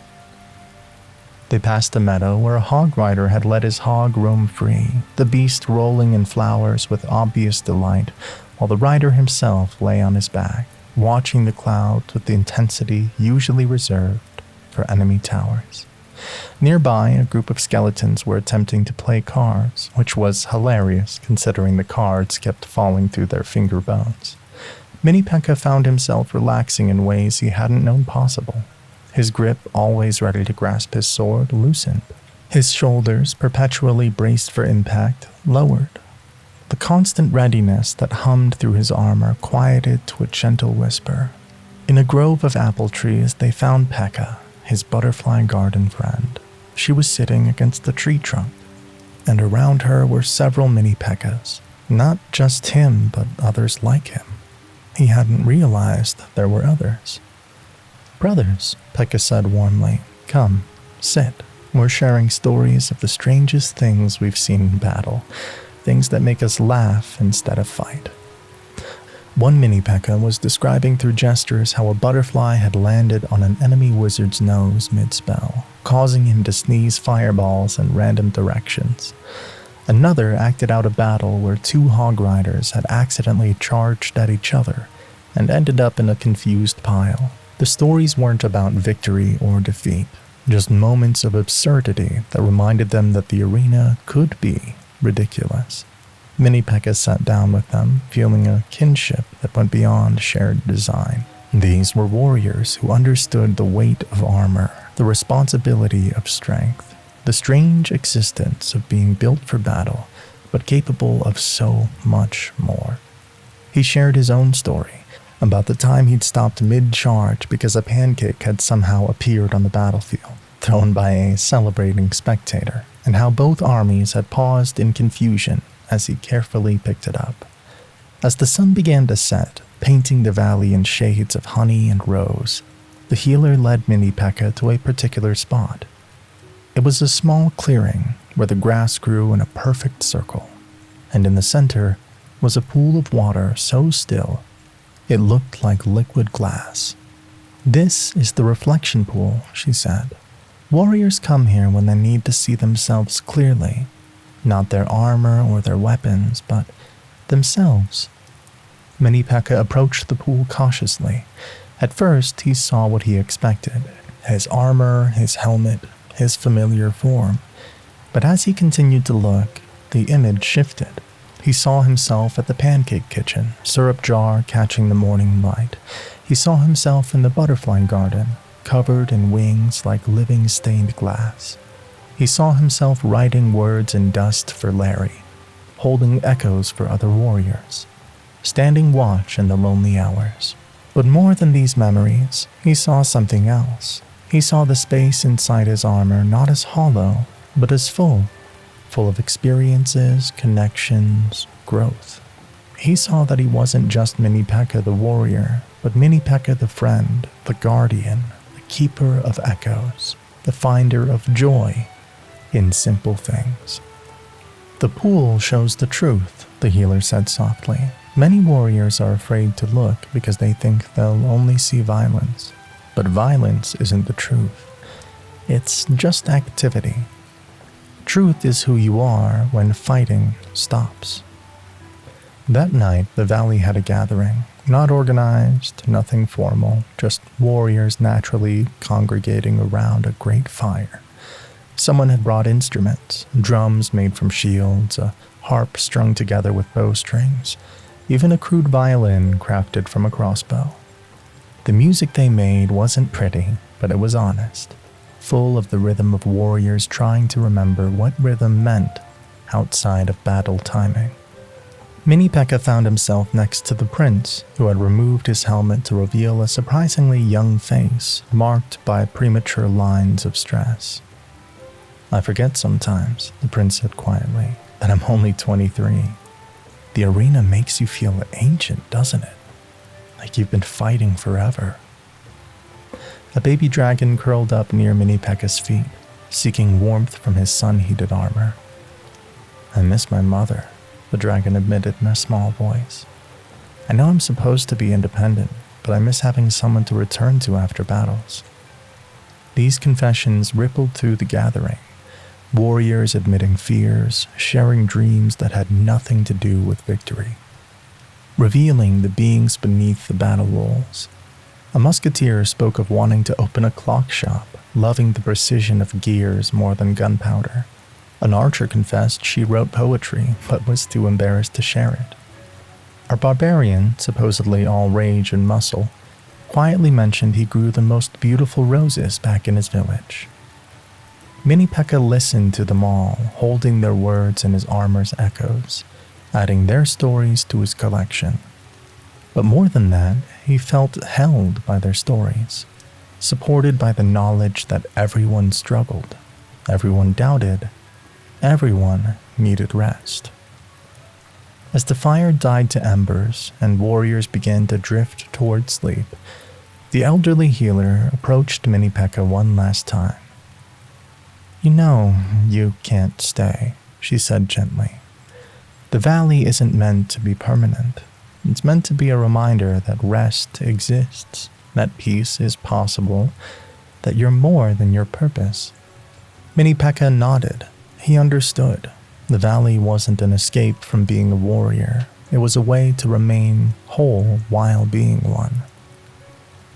They passed a meadow where a hog rider had let his hog roam free, the beast rolling in flowers with obvious delight, while the rider himself lay on his back, watching the clouds with the intensity usually reserved for enemy towers. Nearby, a group of skeletons were attempting to play cards, which was hilarious considering the cards kept falling through their finger bones. Mini Pekka found himself relaxing in ways he hadn't known possible. His grip, always ready to grasp his sword, loosened. His shoulders, perpetually braced for impact, lowered. The constant readiness that hummed through his armor quieted to a gentle whisper. In a grove of apple trees, they found Pekka, his butterfly garden friend. She was sitting against the tree trunk, and around her were several Mini Pekkas. Not just him, but others like him. He hadn't realized there were others. "Brothers," Pekka said warmly, Come, sit. We're sharing stories of the strangest things we've seen in battle, things that make us laugh instead of fight. One Mini Pekka was describing through gestures how a butterfly had landed on an enemy wizard's nose mid-spell, causing him to sneeze fireballs in random directions. Another acted out a battle where two hog riders had accidentally charged at each other and ended up in a confused pile. The stories weren't about victory or defeat, just moments of absurdity that reminded them that the arena could be ridiculous. Mini Pekka sat down with them, feeling a kinship that went beyond shared design. These were warriors who understood the weight of armor, the responsibility of strength, the strange existence of being built for battle, but capable of so much more. He shared his own story about the time he'd stopped mid-charge because a pancake had somehow appeared on the battlefield, thrown by a celebrating spectator, and how both armies had paused in confusion as he carefully picked it up. As the sun began to set, painting the valley in shades of honey and rose, the healer led Mini Pekka to a particular spot. It was a small clearing where the grass grew in a perfect circle, and in the center was a pool of water so still it looked like liquid glass. "This is the reflection pool," she said. "Warriors come here when they need to see themselves clearly. Not their armor or their weapons, but themselves." Mini Pekka approached the pool cautiously. At first, he saw what he expected: his armor, his helmet, his familiar form. But as he continued to look, the image shifted. He saw himself at the pancake kitchen, syrup jar catching the morning light. He saw himself in the butterfly garden, covered in wings like living stained glass. He saw himself writing words in dust for Larry, holding echoes for other warriors, standing watch in the lonely hours. But more than these memories, he saw something else. He saw the space inside his armor not as hollow, but as full of experiences, connections, growth. He saw that he wasn't just Mini Pekka the warrior, but Mini Pekka the friend, the guardian, the keeper of echoes, the finder of joy in simple things. "The pool shows the truth," the healer said softly. "Many warriors are afraid to look because they think they'll only see violence. But violence isn't the truth. It's just activity. Truth is who you are when fighting stops." That night, the valley had a gathering. Not organized, nothing formal, just warriors naturally congregating around a great fire. Someone had brought instruments, drums made from shields, a harp strung together with bowstrings, even a crude violin crafted from a crossbow. The music they made wasn't pretty, but it was honest, full of the rhythm of warriors trying to remember what rhythm meant outside of battle timing. Mini Pekka found himself next to the prince, who had removed his helmet to reveal a surprisingly young face, marked by premature lines of stress. "I forget sometimes," the prince said quietly, "that I'm only 23. The arena makes you feel ancient, doesn't it? Like you've been fighting forever." A baby dragon curled up near Mini Pekka's feet, seeking warmth from his sun-heated armor. "I miss my mother," the dragon admitted in a small voice. "I know I'm supposed to be independent, but I miss having someone to return to after battles." These confessions rippled through the gathering, warriors admitting fears, sharing dreams that had nothing to do with victory, revealing the beings beneath the battle rules. A musketeer spoke of wanting to open a clock shop, loving the precision of gears more than gunpowder. An archer confessed she wrote poetry, but was too embarrassed to share it. A barbarian, supposedly all rage and muscle, quietly mentioned he grew the most beautiful roses back in his village. Mini Pekka listened to them all, holding their words in his armor's echoes, adding their stories to his collection. But more than that, he felt held by their stories, supported by the knowledge that everyone struggled, everyone doubted, everyone needed rest. As the fire died to embers and warriors began to drift toward sleep, The elderly healer approached Mini Pekka one last time. "You know, you can't stay," she said gently. "The valley isn't meant to be permanent. It's meant to be a reminder that rest exists, that peace is possible, that you're more than your purpose." Mini Pekka nodded. He understood. The valley wasn't an escape from being a warrior. It was a way to remain whole while being one.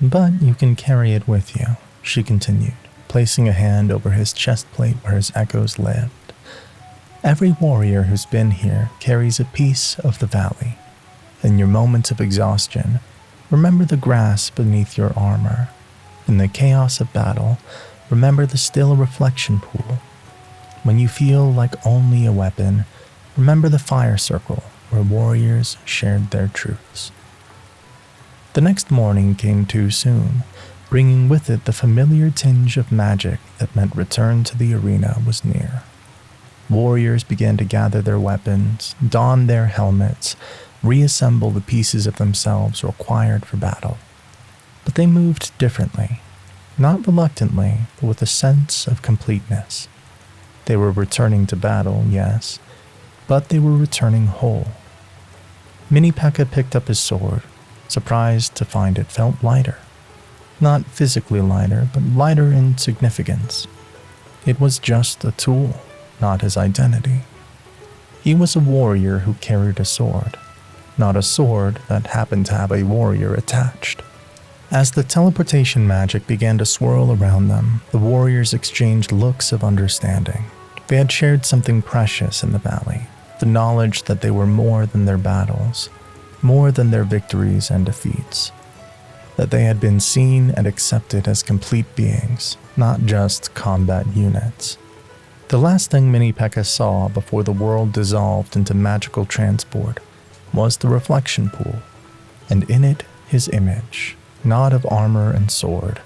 "But you can carry it with you," she continued, placing a hand over his chest plate where his echoes lived. "Every warrior who's been here carries a piece of the valley. In your moments of exhaustion, remember the grass beneath your armor. In the chaos of battle, remember the still reflection pool. When you feel like only a weapon, remember the fire circle where warriors shared their truths." The next morning came too soon, bringing with it the familiar tinge of magic that meant return to the arena was near. Warriors began to gather their weapons, don their helmets, reassemble the pieces of themselves required for battle. But they moved differently, not reluctantly, but with a sense of completeness. They were returning to battle, yes, but they were returning whole. Mini Pekka picked up his sword, surprised to find it felt lighter. Not physically lighter, but lighter in significance. It was just a tool, not his identity. He was a warrior who carried a sword, not a sword that happened to have a warrior attached. As the teleportation magic began to swirl around them, the warriors exchanged looks of understanding. They had shared something precious in the valley, the knowledge that they were more than their battles, more than their victories and defeats, that they had been seen and accepted as complete beings, not just combat units. The last thing Mini Pekka saw before the world dissolved into magical transport was the reflection pool, and in it his image, not of armor and sword,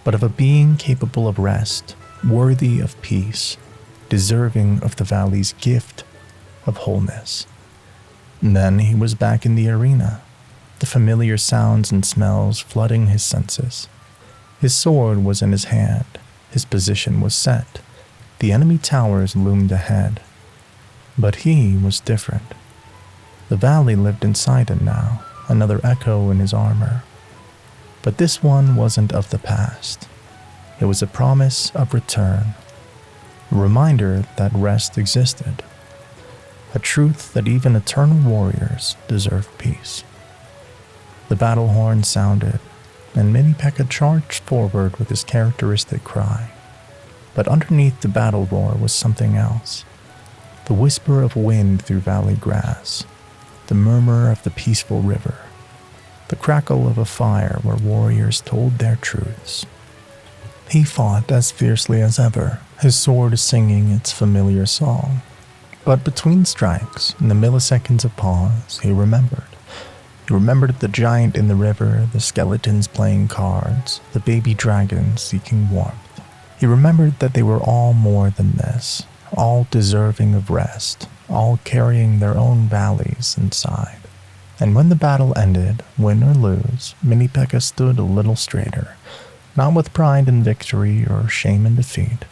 but of a being capable of rest, worthy of peace, deserving of the valley's gift of wholeness. And then he was back in the arena, the familiar sounds and smells flooding his senses. His sword was in his hand, his position was set, the enemy towers loomed ahead. But he was different. The valley lived inside him now, another echo in his armor. But this one wasn't of the past. It was a promise of return, a reminder that rest existed, a truth that even eternal warriors deserve peace. The battle horn sounded, and Mini Pekka charged forward with his characteristic cry. But underneath the battle roar was something else, the whisper of wind through valley grass, the murmur of the peaceful river, the crackle of a fire where warriors told their truths. He fought as fiercely as ever, his sword singing its familiar song. But between strikes, in the milliseconds of pause, he remembered. He remembered the giant in the river, the skeletons playing cards, the baby dragons seeking warmth. He remembered that they were all more than this, all deserving of rest, all carrying their own valleys inside. And when the battle ended, win or lose, Mini Pekka stood a little straighter, not with pride in victory or shame in defeat,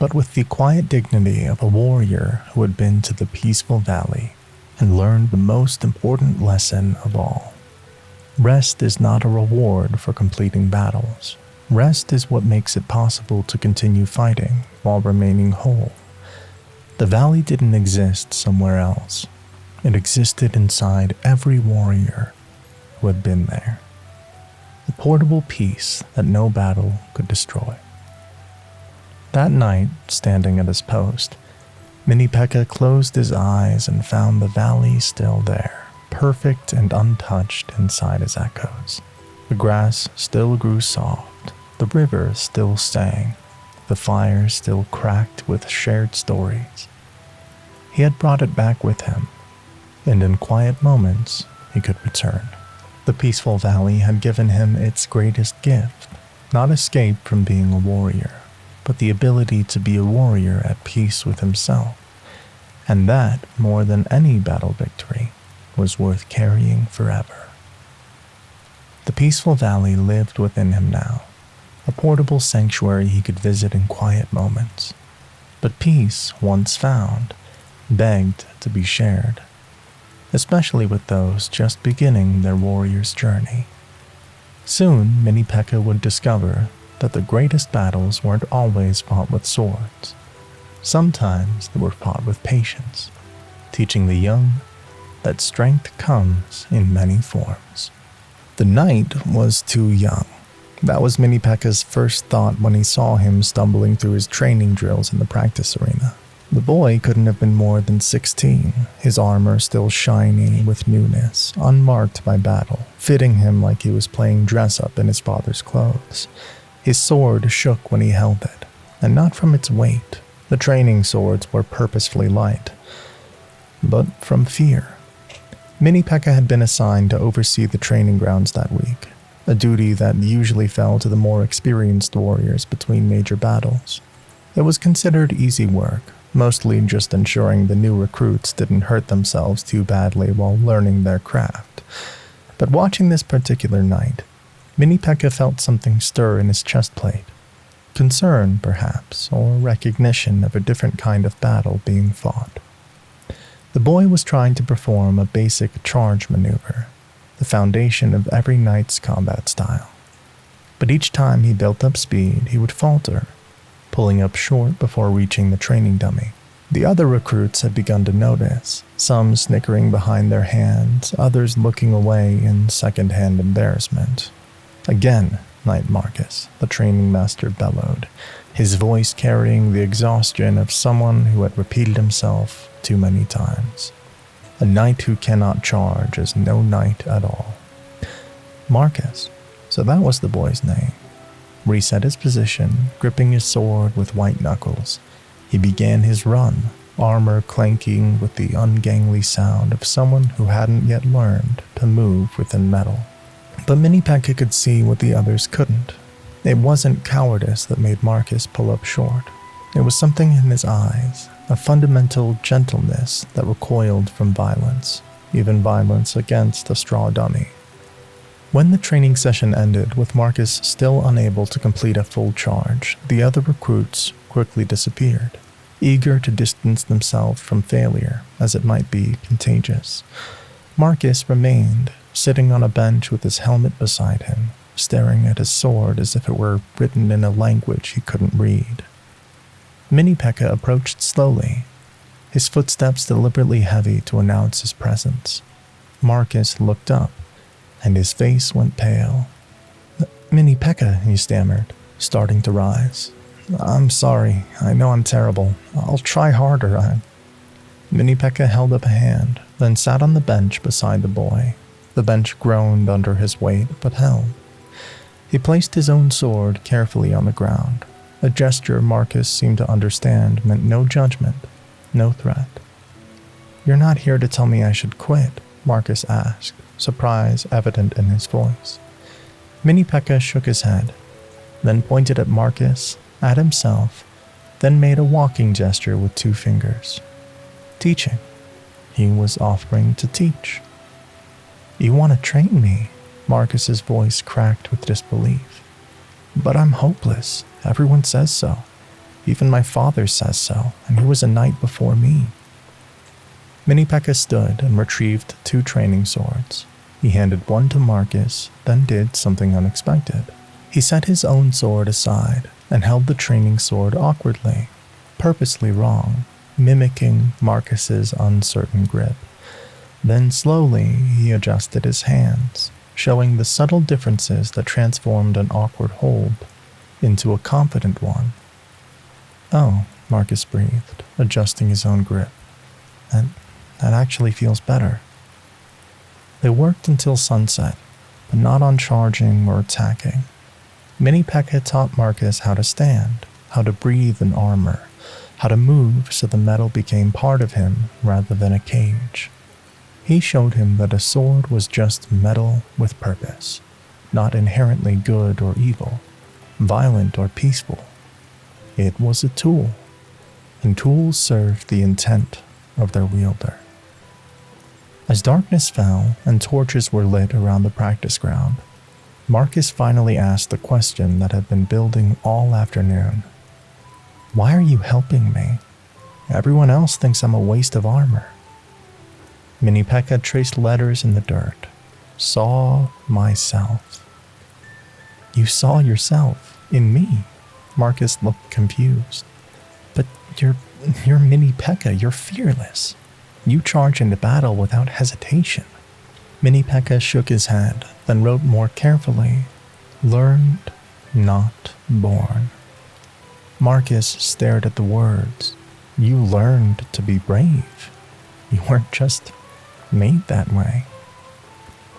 but with the quiet dignity of a warrior who had been to the peaceful valley and learned the most important lesson of all. Rest is not a reward for completing battles. Rest is what makes it possible to continue fighting while remaining whole. The valley didn't exist somewhere else. It existed inside every warrior who had been there. A portable peace that no battle could destroy. That night, standing at his post, Mini Pekka closed his eyes and found the valley still there, perfect and untouched inside his echoes. The grass still grew soft, the river still sang, the fire still cracked with shared stories. He had brought it back with him, and in quiet moments he could return. The peaceful valley had given him its greatest gift, not escape from being a warrior, but the ability to be a warrior at peace with himself, and that, more than any battle victory, was worth carrying forever. The peaceful valley lived within him now, a portable sanctuary he could visit in quiet moments. But peace, once found, begged to be shared, especially with those just beginning their warrior's journey. Soon, Mini Pekka would discover that the greatest battles weren't always fought with swords. Sometimes they were fought with patience, teaching the young that strength comes in many forms. The knight was too young. That was Mini Pekka's first thought when he saw him stumbling through his training drills in the practice arena. The boy couldn't have been more than 16, his armor still shiny with newness, unmarked by battle, fitting him like he was playing dress-up in his father's clothes. His sword shook when he held it, and not from its weight. The training swords were purposefully light, but from fear. Mini Pekka had been assigned to oversee the training grounds that week, a duty that usually fell to the more experienced warriors between major battles. It was considered easy work, mostly just ensuring the new recruits didn't hurt themselves too badly while learning their craft. But watching this particular night, Mini Pekka felt something stir in his chest plate. Concern, perhaps, or recognition of a different kind of battle being fought. The boy was trying to perform a basic charge maneuver, the foundation of every knight's combat style. But each time he built up speed, he would falter, pulling up short before reaching the training dummy. The other recruits had begun to notice, some snickering behind their hands, others looking away in second-hand embarrassment. Again, Knight Marcus, the training master bellowed, his voice carrying the exhaustion of someone who had repeated himself too many times. A knight who cannot charge is no knight at all. Marcus, so that was the boy's name, reset his position, gripping his sword with white knuckles. He began his run, armor clanking with the ungainly sound of someone who hadn't yet learned to move within metal. But Mini Pekka could see what the others couldn't. It wasn't cowardice that made Marcus pull up short. It was something in his eyes, a fundamental gentleness that recoiled from violence, even violence against a straw dummy. When the training session ended with Marcus still unable to complete a full charge, the other recruits quickly disappeared, eager to distance themselves from failure as it might be contagious. Marcus remained, sitting on a bench with his helmet beside him, staring at his sword as if it were written in a language he couldn't read. Mini Pekka approached slowly, his footsteps deliberately heavy to announce his presence. Marcus looked up, and his face went pale. "Mini Pekka," he stammered, starting to rise. "I'm sorry. I know I'm terrible. I'll try harder." Mini Pekka held up a hand, then sat on the bench beside the boy. The bench groaned under his weight, but held. He placed his own sword carefully on the ground, a gesture Marcus seemed to understand meant no judgment, no threat. "You're not here to tell me I should quit?" Marcus asked, surprise evident in his voice. Mini Pekka shook his head, then pointed at Marcus, at himself, then made a walking gesture with 2 fingers. Teaching. He was offering to teach. "You want to train me?" Marcus's voice cracked with disbelief. "But I'm hopeless. Everyone says so. Even my father says so, and he was a knight before me." Mini Pekka stood and retrieved 2 training swords. He handed one to Marcus, then did something unexpected. He set his own sword aside and held the training sword awkwardly, purposely wrong, mimicking Marcus's uncertain grip. Then slowly he adjusted his hands, showing the subtle differences that transformed an awkward hold into a confident one. "Oh," Marcus breathed, adjusting his own grip. That actually feels better." They worked until sunset, but not on charging or attacking. Mini Pekka taught Marcus how to stand, how to breathe in armor, how to move so the metal became part of him rather than a cage. He showed him that a sword was just metal with purpose, not inherently good or evil, violent or peaceful. It was a tool, and tools served the intent of their wielder. As darkness fell and torches were lit around the practice ground, Marcus finally asked the question that had been building all afternoon. Why are you helping me? Everyone else thinks I'm a waste of armor. Mini Pekka traced letters in the dirt. Saw myself. You saw yourself in me. Marcus looked confused. But you're Mini Pekka, you're fearless. You charge into battle without hesitation. Mini Pekka shook his head, then wrote more carefully, learned, not born. Marcus stared at the words. You learned to be brave. You weren't just made that way.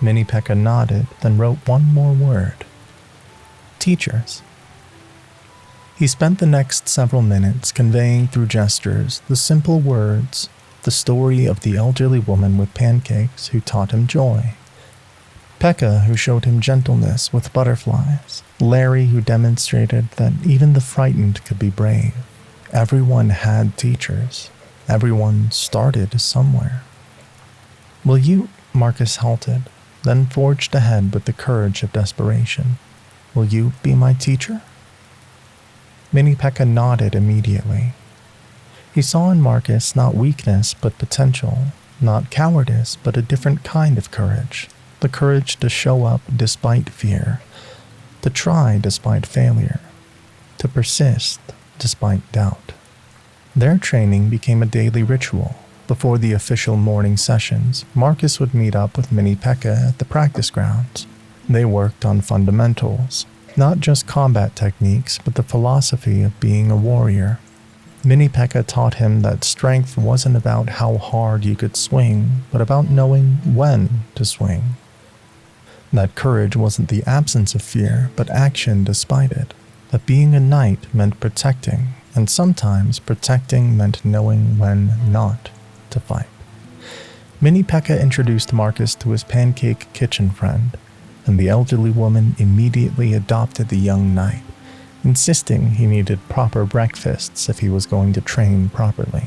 Mini Pekka nodded, then wrote one more word. Teachers. He spent the next several minutes conveying through gestures the simple words, the story of the elderly woman with pancakes who taught him joy, Pekka who showed him gentleness with butterflies, Larry who demonstrated that even the frightened could be brave. Everyone had teachers. Everyone started somewhere. Will you? Marcus halted, then forged ahead with the courage of desperation. Will you be my teacher? Mini Pekka nodded immediately. He saw in Marcus not weakness but potential, not cowardice but a different kind of courage, the courage to show up despite fear, to try despite failure, to persist despite doubt. Their training became a daily ritual. Before the official morning sessions, Marcus would meet up with Mini Pekka at the practice grounds. They worked on fundamentals, not just combat techniques, but the philosophy of being a warrior. Mini Pekka taught him that strength wasn't about how hard you could swing, but about knowing when to swing. That courage wasn't the absence of fear, but action despite it. That being a knight meant protecting, and sometimes protecting meant knowing when not to fight. Mini Pekka introduced Marcus to his pancake kitchen friend, and the elderly woman immediately adopted the young knight, insisting he needed proper breakfasts if he was going to train properly.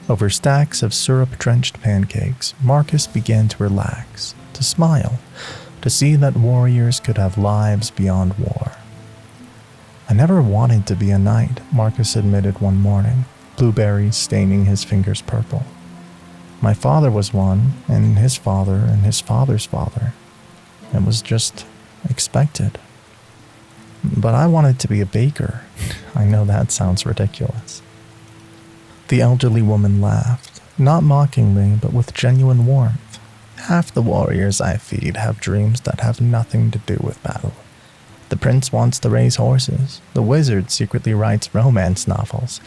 Over stacks of syrup-drenched pancakes, Marcus began to relax, to smile, to see that warriors could have lives beyond war. I never wanted to be a knight, Marcus admitted one morning, blueberries staining his fingers purple. My father was one, and his father's father. It was just expected. But I wanted to be a baker. I know that sounds ridiculous. The elderly woman laughed, not mockingly, but with genuine warmth. Half the warriors I feed have dreams that have nothing to do with battle. The prince wants to raise horses. The wizard secretly writes romance novels.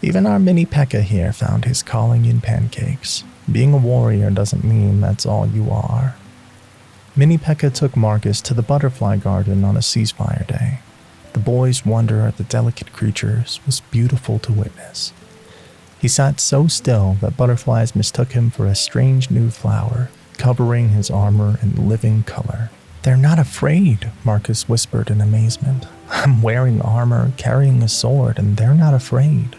Even our Mini Pekka here found his calling in pancakes. Being a warrior doesn't mean that's all you are. Mini Pekka took Marcus to the butterfly garden on a ceasefire day. The boy's wonder at the delicate creatures was beautiful to witness. He sat so still that butterflies mistook him for a strange new flower, covering his armor in living color. They're not afraid, Marcus whispered in amazement. I'm wearing armor, carrying a sword, and they're not afraid.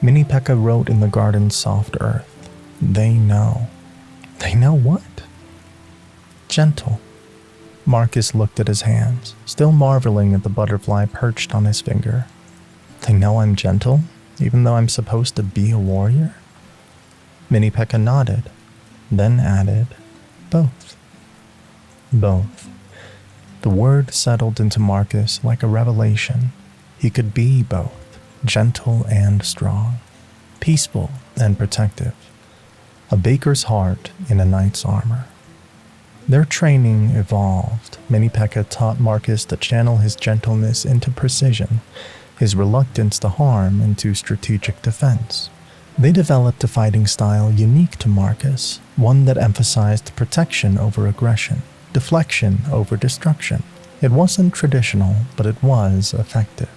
Mini Pekka wrote in the garden's soft earth. They know. They know what? Gentle. Marcus looked at his hands, still marveling at the butterfly perched on his finger. They know I'm gentle, even though I'm supposed to be a warrior? Mini Pekka nodded, then added, both. Both. The word settled into Marcus like a revelation. He could be both, gentle and strong, peaceful and protective. A baker's heart in a knight's armor. Their training evolved. Mini Pekka taught Marcus to channel his gentleness into precision, his reluctance to harm into strategic defense. They developed a fighting style unique to Marcus, one that emphasized protection over aggression, deflection over destruction. It wasn't traditional, but it was effective.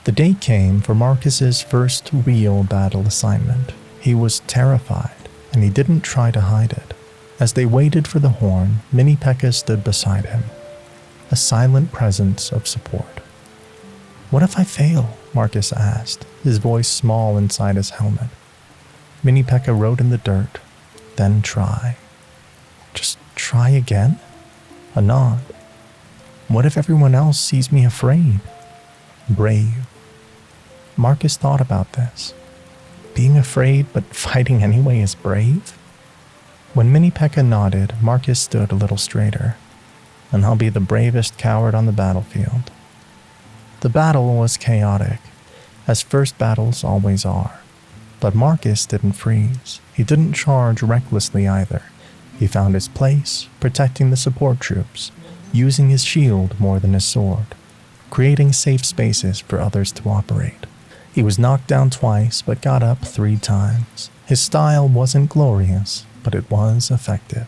The day came for Marcus's first real battle assignment. He was terrified, and he didn't try to hide it. As they waited for the horn, Mini Pekka stood beside him, a silent presence of support. What if I fail? Marcus asked, his voice small inside his helmet. Mini Pekka wrote in the dirt, then try. Just try again? A nod. What if everyone else sees me afraid? Brave. Marcus thought about this. Being afraid but fighting anyway is brave? When Mini Pekka nodded, Marcus stood a little straighter. And I'll be the bravest coward on the battlefield. The battle was chaotic, as first battles always are. But Marcus didn't freeze. He didn't charge recklessly either. He found his place, protecting the support troops, using his shield more than his sword, creating safe spaces for others to operate. He was knocked down twice, but got up 3 times. His style wasn't glorious, but it was effective.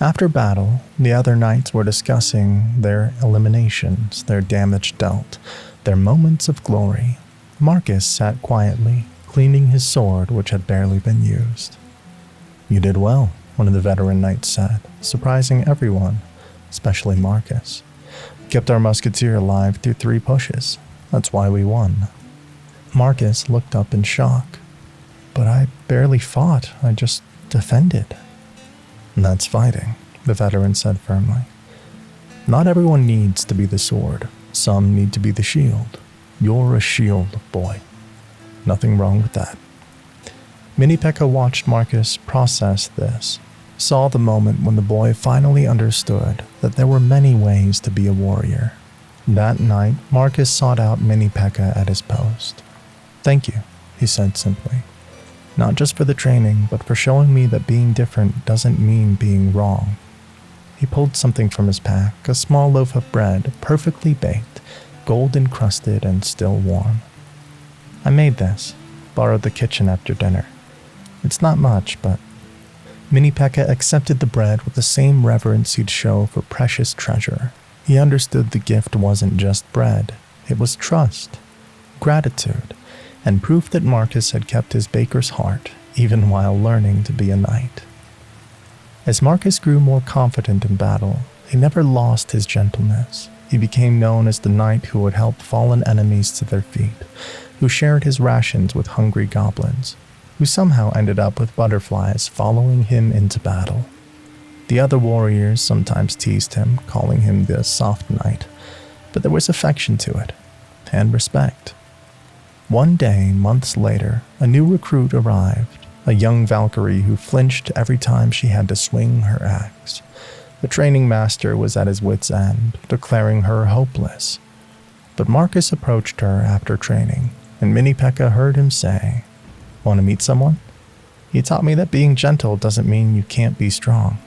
After battle, the other knights were discussing their eliminations, their damage dealt, their moments of glory. Marcus sat quietly, cleaning his sword which had barely been used. "You did well," one of the veteran knights said, surprising everyone, especially Marcus. "Kept our musketeer alive through 3 pushes. That's why we won." Marcus looked up in shock. "But I barely fought, I just defended." "That's fighting," the veteran said firmly. "Not everyone needs to be the sword. Some need to be the shield. You're a shield, boy. Nothing wrong with that." Mini Pekka watched Marcus process this, saw the moment when the boy finally understood that there were many ways to be a warrior. That night, Marcus sought out Mini Pekka at his post. "Thank you," he said simply. "Not just for the training, but for showing me that being different doesn't mean being wrong." He pulled something from his pack, a small loaf of bread, perfectly baked, gold-encrusted and still warm. "I made this, borrowed the kitchen after dinner. It's not much, but..." Mini Pekka accepted the bread with the same reverence he'd show for precious treasure. He understood the gift wasn't just bread, it was trust, gratitude, and proof that Marcus had kept his baker's heart, even while learning to be a knight. As Marcus grew more confident in battle, he never lost his gentleness. He became known as the knight who would help fallen enemies to their feet, who shared his rations with hungry goblins, who somehow ended up with butterflies following him into battle. The other warriors sometimes teased him, calling him the soft knight, but there was affection to it, and respect. One day, months later, a new recruit arrived, a young Valkyrie who flinched every time she had to swing her axe. The training master was at his wit's end, declaring her hopeless. But Marcus approached her after training, and Mini Pekka heard him say, "Want to meet someone? He taught me that being gentle doesn't mean you can't be strong.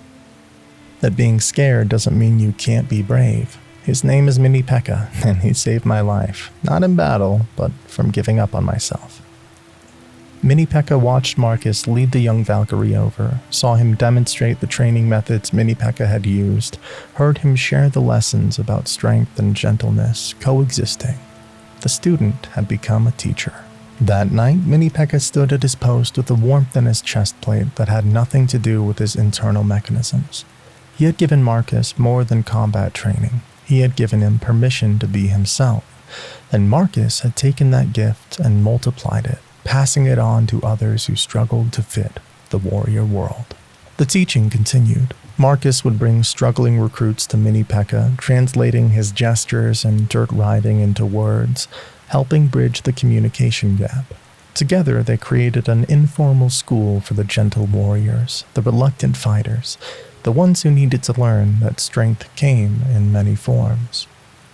That being scared doesn't mean you can't be brave. His name is Mini Pekka, and he saved my life, not in battle, but from giving up on myself." Mini Pekka watched Marcus lead the young Valkyrie over, saw him demonstrate the training methods Mini Pekka had used, heard him share the lessons about strength and gentleness coexisting. The student had become a teacher. That night, Mini Pekka stood at his post with a warmth in his chest plate that had nothing to do with his internal mechanisms. He had given Marcus more than combat training. He had given him permission to be himself, and Marcus had taken that gift and multiplied it, passing it on to others who struggled to fit the warrior world. The teaching continued. Marcus would bring struggling recruits to Mini Pekka, translating his gestures and dirt riding into words, helping bridge the communication gap. Together, they created an informal school for the gentle warriors, the reluctant fighters, the ones who needed to learn that strength came in many forms.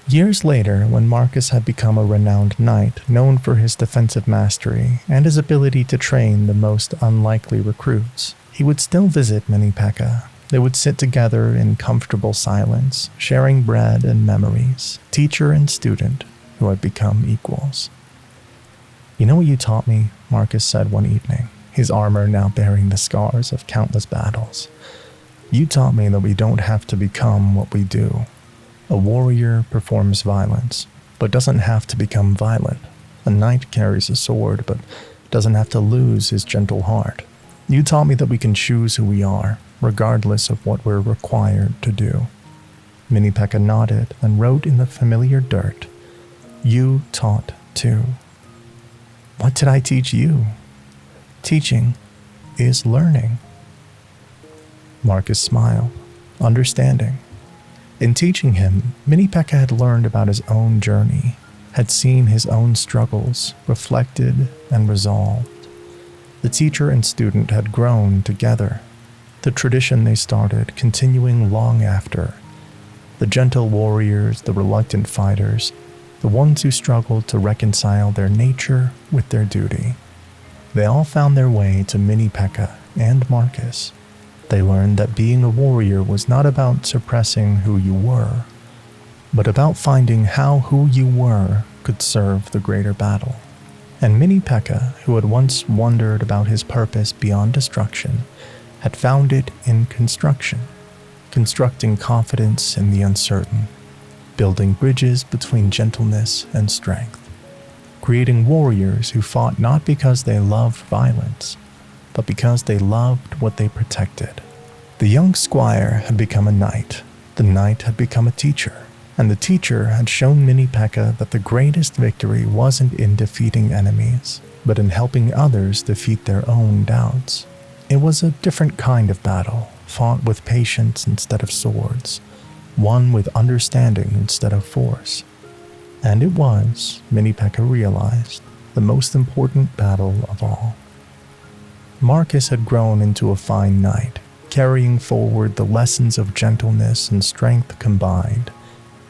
Years later, when Marcus had become a renowned knight known for his defensive mastery and his ability to train the most unlikely recruits, he would still visit Mini Pekka. They would sit together in comfortable silence, sharing bread and memories, teacher and student who had become equals. "You know what you taught me?" Marcus said one evening, his armor now bearing the scars of countless battles. "You taught me that we don't have to become what we do. A warrior performs violence, but doesn't have to become violent. A knight carries a sword, but doesn't have to lose his gentle heart. You taught me that we can choose who we are, regardless of what we're required to do." Mini Pekka nodded and wrote in the familiar dirt, "You taught too." What did I teach you? Teaching is learning. Marcus smiled, understanding. In teaching him, Mini Pekka had learned about his own journey, had seen his own struggles, reflected and resolved. The teacher and student had grown together, the tradition they started continuing long after. The gentle warriors, the reluctant fighters, the ones who struggled to reconcile their nature with their duty. They all found their way to Mini Pekka and Marcus. They learned that being a warrior was not about suppressing who you were, but about finding how who you were could serve the greater battle. And Mini Pekka, who had once wondered about his purpose beyond destruction, had found it in construction, constructing confidence in the uncertain, building bridges between gentleness and strength, creating warriors who fought not because they loved violence, but because they loved what they protected. The young squire had become a knight, the knight had become a teacher, and the teacher had shown Mini Pekka that the greatest victory wasn't in defeating enemies, but in helping others defeat their own doubts. It was a different kind of battle, fought with patience instead of swords, one with understanding instead of force. And it was, Mini Pekka realized, the most important battle of all. Marcus had grown into a fine knight, carrying forward the lessons of gentleness and strength combined,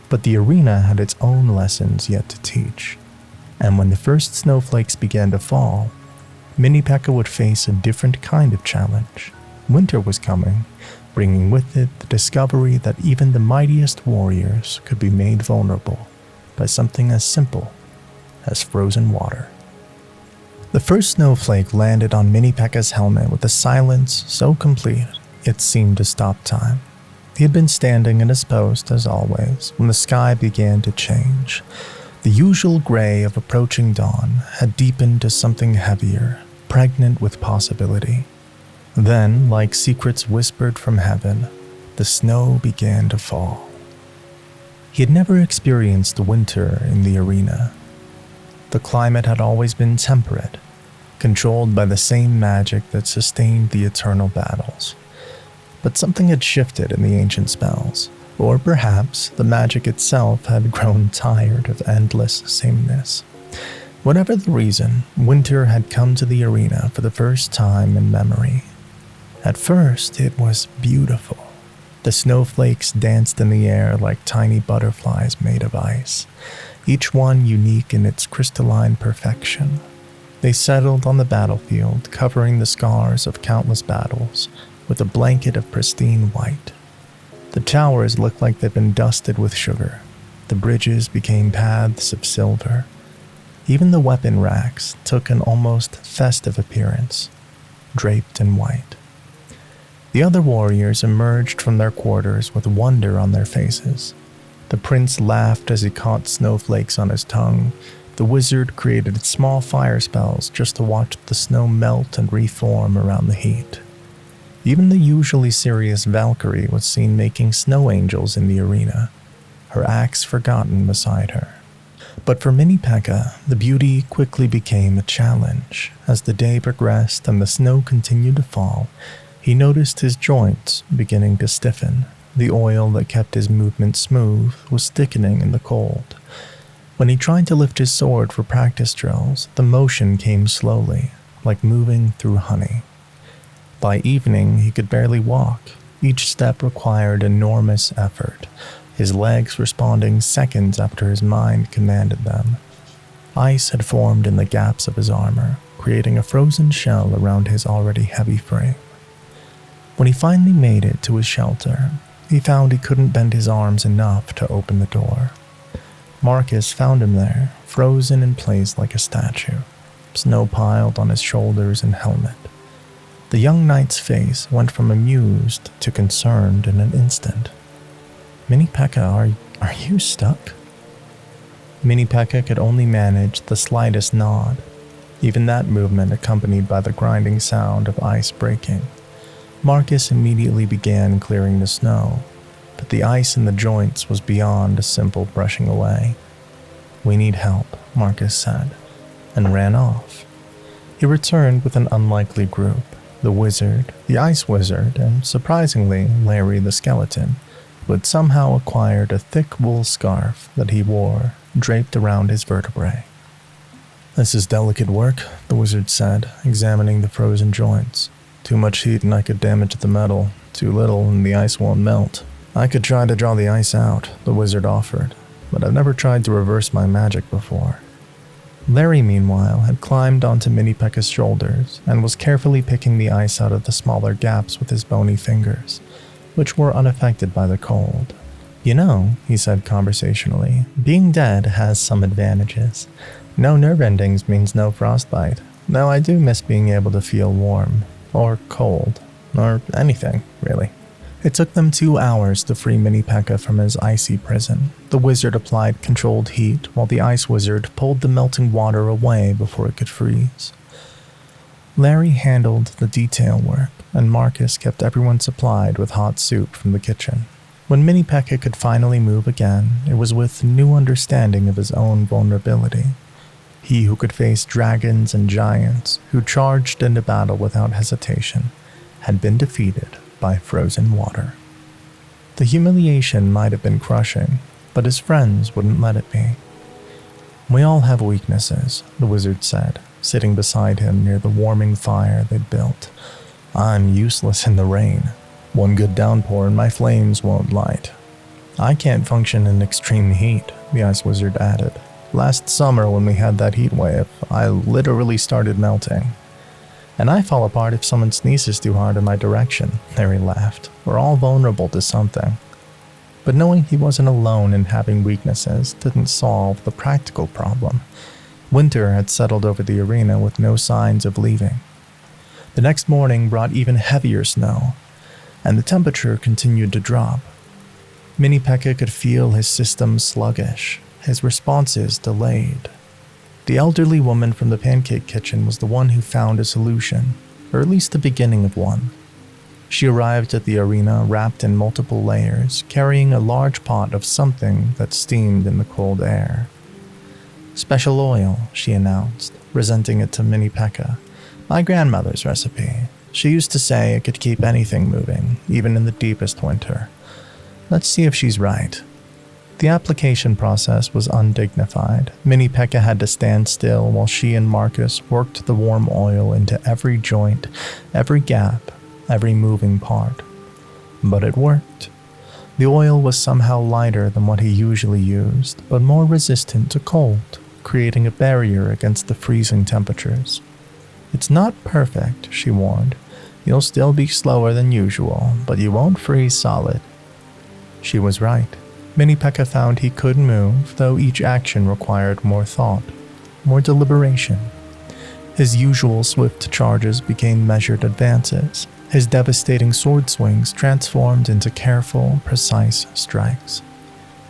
but the arena had its own lessons yet to teach. And when the first snowflakes began to fall, Mini Pekka would face a different kind of challenge. Winter was coming, bringing with it the discovery that even the mightiest warriors could be made vulnerable by something as simple as frozen water. The first snowflake landed on Mini Pekka's helmet with a silence so complete it seemed to stop time. He had been standing at his post as always when the sky began to change. The usual gray of approaching dawn had deepened to something heavier, pregnant with possibility. Then, like secrets whispered from heaven, the snow began to fall. He had never experienced winter in the arena. The climate had always been temperate, controlled by the same magic that sustained the eternal battles. But something had shifted in the ancient spells, or perhaps the magic itself had grown tired of endless sameness. Whatever the reason, winter had come to the arena for the first time in memory. At first, it was beautiful. The snowflakes danced in the air like tiny butterflies made of ice, each one unique in its crystalline perfection. They settled on the battlefield, covering the scars of countless battles with a blanket of pristine white. The towers looked like they'd been dusted with sugar. The bridges became paths of silver. Even the weapon racks took an almost festive appearance, draped in white. The other warriors emerged from their quarters with wonder on their faces. The prince laughed as he caught snowflakes on his tongue. The wizard created small fire spells just to watch the snow melt and reform around the heat. Even the usually serious Valkyrie was seen making snow angels in the arena, her axe forgotten beside her. But for Mini Pekka, the beauty quickly became a challenge. As the day progressed and the snow continued to fall, he noticed his joints beginning to stiffen. The oil that kept his movement smooth was thickening in the cold. When he tried to lift his sword for practice drills, the motion came slowly, like moving through honey. By evening, he could barely walk. Each step required enormous effort, his legs responding seconds after his mind commanded them. Ice had formed in the gaps of his armor, creating a frozen shell around his already heavy frame. When he finally made it to his shelter, he found he couldn't bend his arms enough to open the door. Marcus found him there, frozen in place like a statue, snow piled on his shoulders and helmet. The young knight's face went from amused to concerned in an instant. Mini Pekka, are you stuck? Mini Pekka could only manage the slightest nod, even that movement accompanied by the grinding sound of ice breaking. Marcus immediately began clearing the snow, but the ice in the joints was beyond a simple brushing away. "We need help," Marcus said, and ran off. He returned with an unlikely group. The wizard, the ice wizard, and surprisingly, Larry the skeleton, but somehow acquired a thick wool scarf that he wore draped around his vertebrae. "This is delicate work," the wizard said, examining the frozen joints. "Too much heat and I could damage the metal. Too little and the ice won't melt." "I could try to draw the ice out," the wizard offered, "but I've never tried to reverse my magic before." Larry, meanwhile, had climbed onto Mini Pekka's shoulders and was carefully picking the ice out of the smaller gaps with his bony fingers, which were unaffected by the cold. "You know," he said conversationally, "being dead has some advantages. No nerve endings means no frostbite, though I do miss being able to feel warm, or cold, or anything, really." It took them 2 hours to free Mini Pekka from his icy prison. The wizard applied controlled heat, while the ice wizard pulled the melting water away before it could freeze. Larry handled the detail work, and Marcus kept everyone supplied with hot soup from the kitchen. When Mini Pekka could finally move again, it was with new understanding of his own vulnerability. He who could face dragons and giants, who charged into battle without hesitation, had been defeated by frozen water. The humiliation might have been crushing, but his friends wouldn't let it be. "We all have weaknesses," the wizard said, sitting beside him near the warming fire they'd built. "I'm useless in the rain. One good downpour and my flames won't light." "I can't function in extreme heat," the ice wizard added. "Last summer when we had that heat wave, I literally started melting." "And I fall apart if someone sneezes too hard in my direction," Larry laughed. "We're all vulnerable to something." But knowing he wasn't alone in having weaknesses didn't solve the practical problem. Winter had settled over the arena with no signs of leaving. The next morning brought even heavier snow, and the temperature continued to drop. Mini Pekka could feel his system sluggish, his responses delayed. The elderly woman from the Pancake kitchen was the one who found a solution, or at least the beginning of one. She arrived at the arena wrapped in multiple layers, carrying a large pot of something that steamed in the cold air. "Special oil," she announced, presenting it to Mini Pekka. "My grandmother's recipe. She used to say it could keep anything moving, even in the deepest winter. Let's see if she's right." The application process was undignified. Mini Pekka had to stand still while she and Marcus worked the warm oil into every joint, every gap, every moving part. But it worked. The oil was somehow lighter than what he usually used, but more resistant to cold, creating a barrier against the freezing temperatures. "It's not perfect," she warned. "You'll still be slower than usual, but you won't freeze solid." She was right. Mini Pekka found he could move, though each action required more thought, more deliberation. His usual swift charges became measured advances. His devastating sword swings transformed into careful, precise strikes.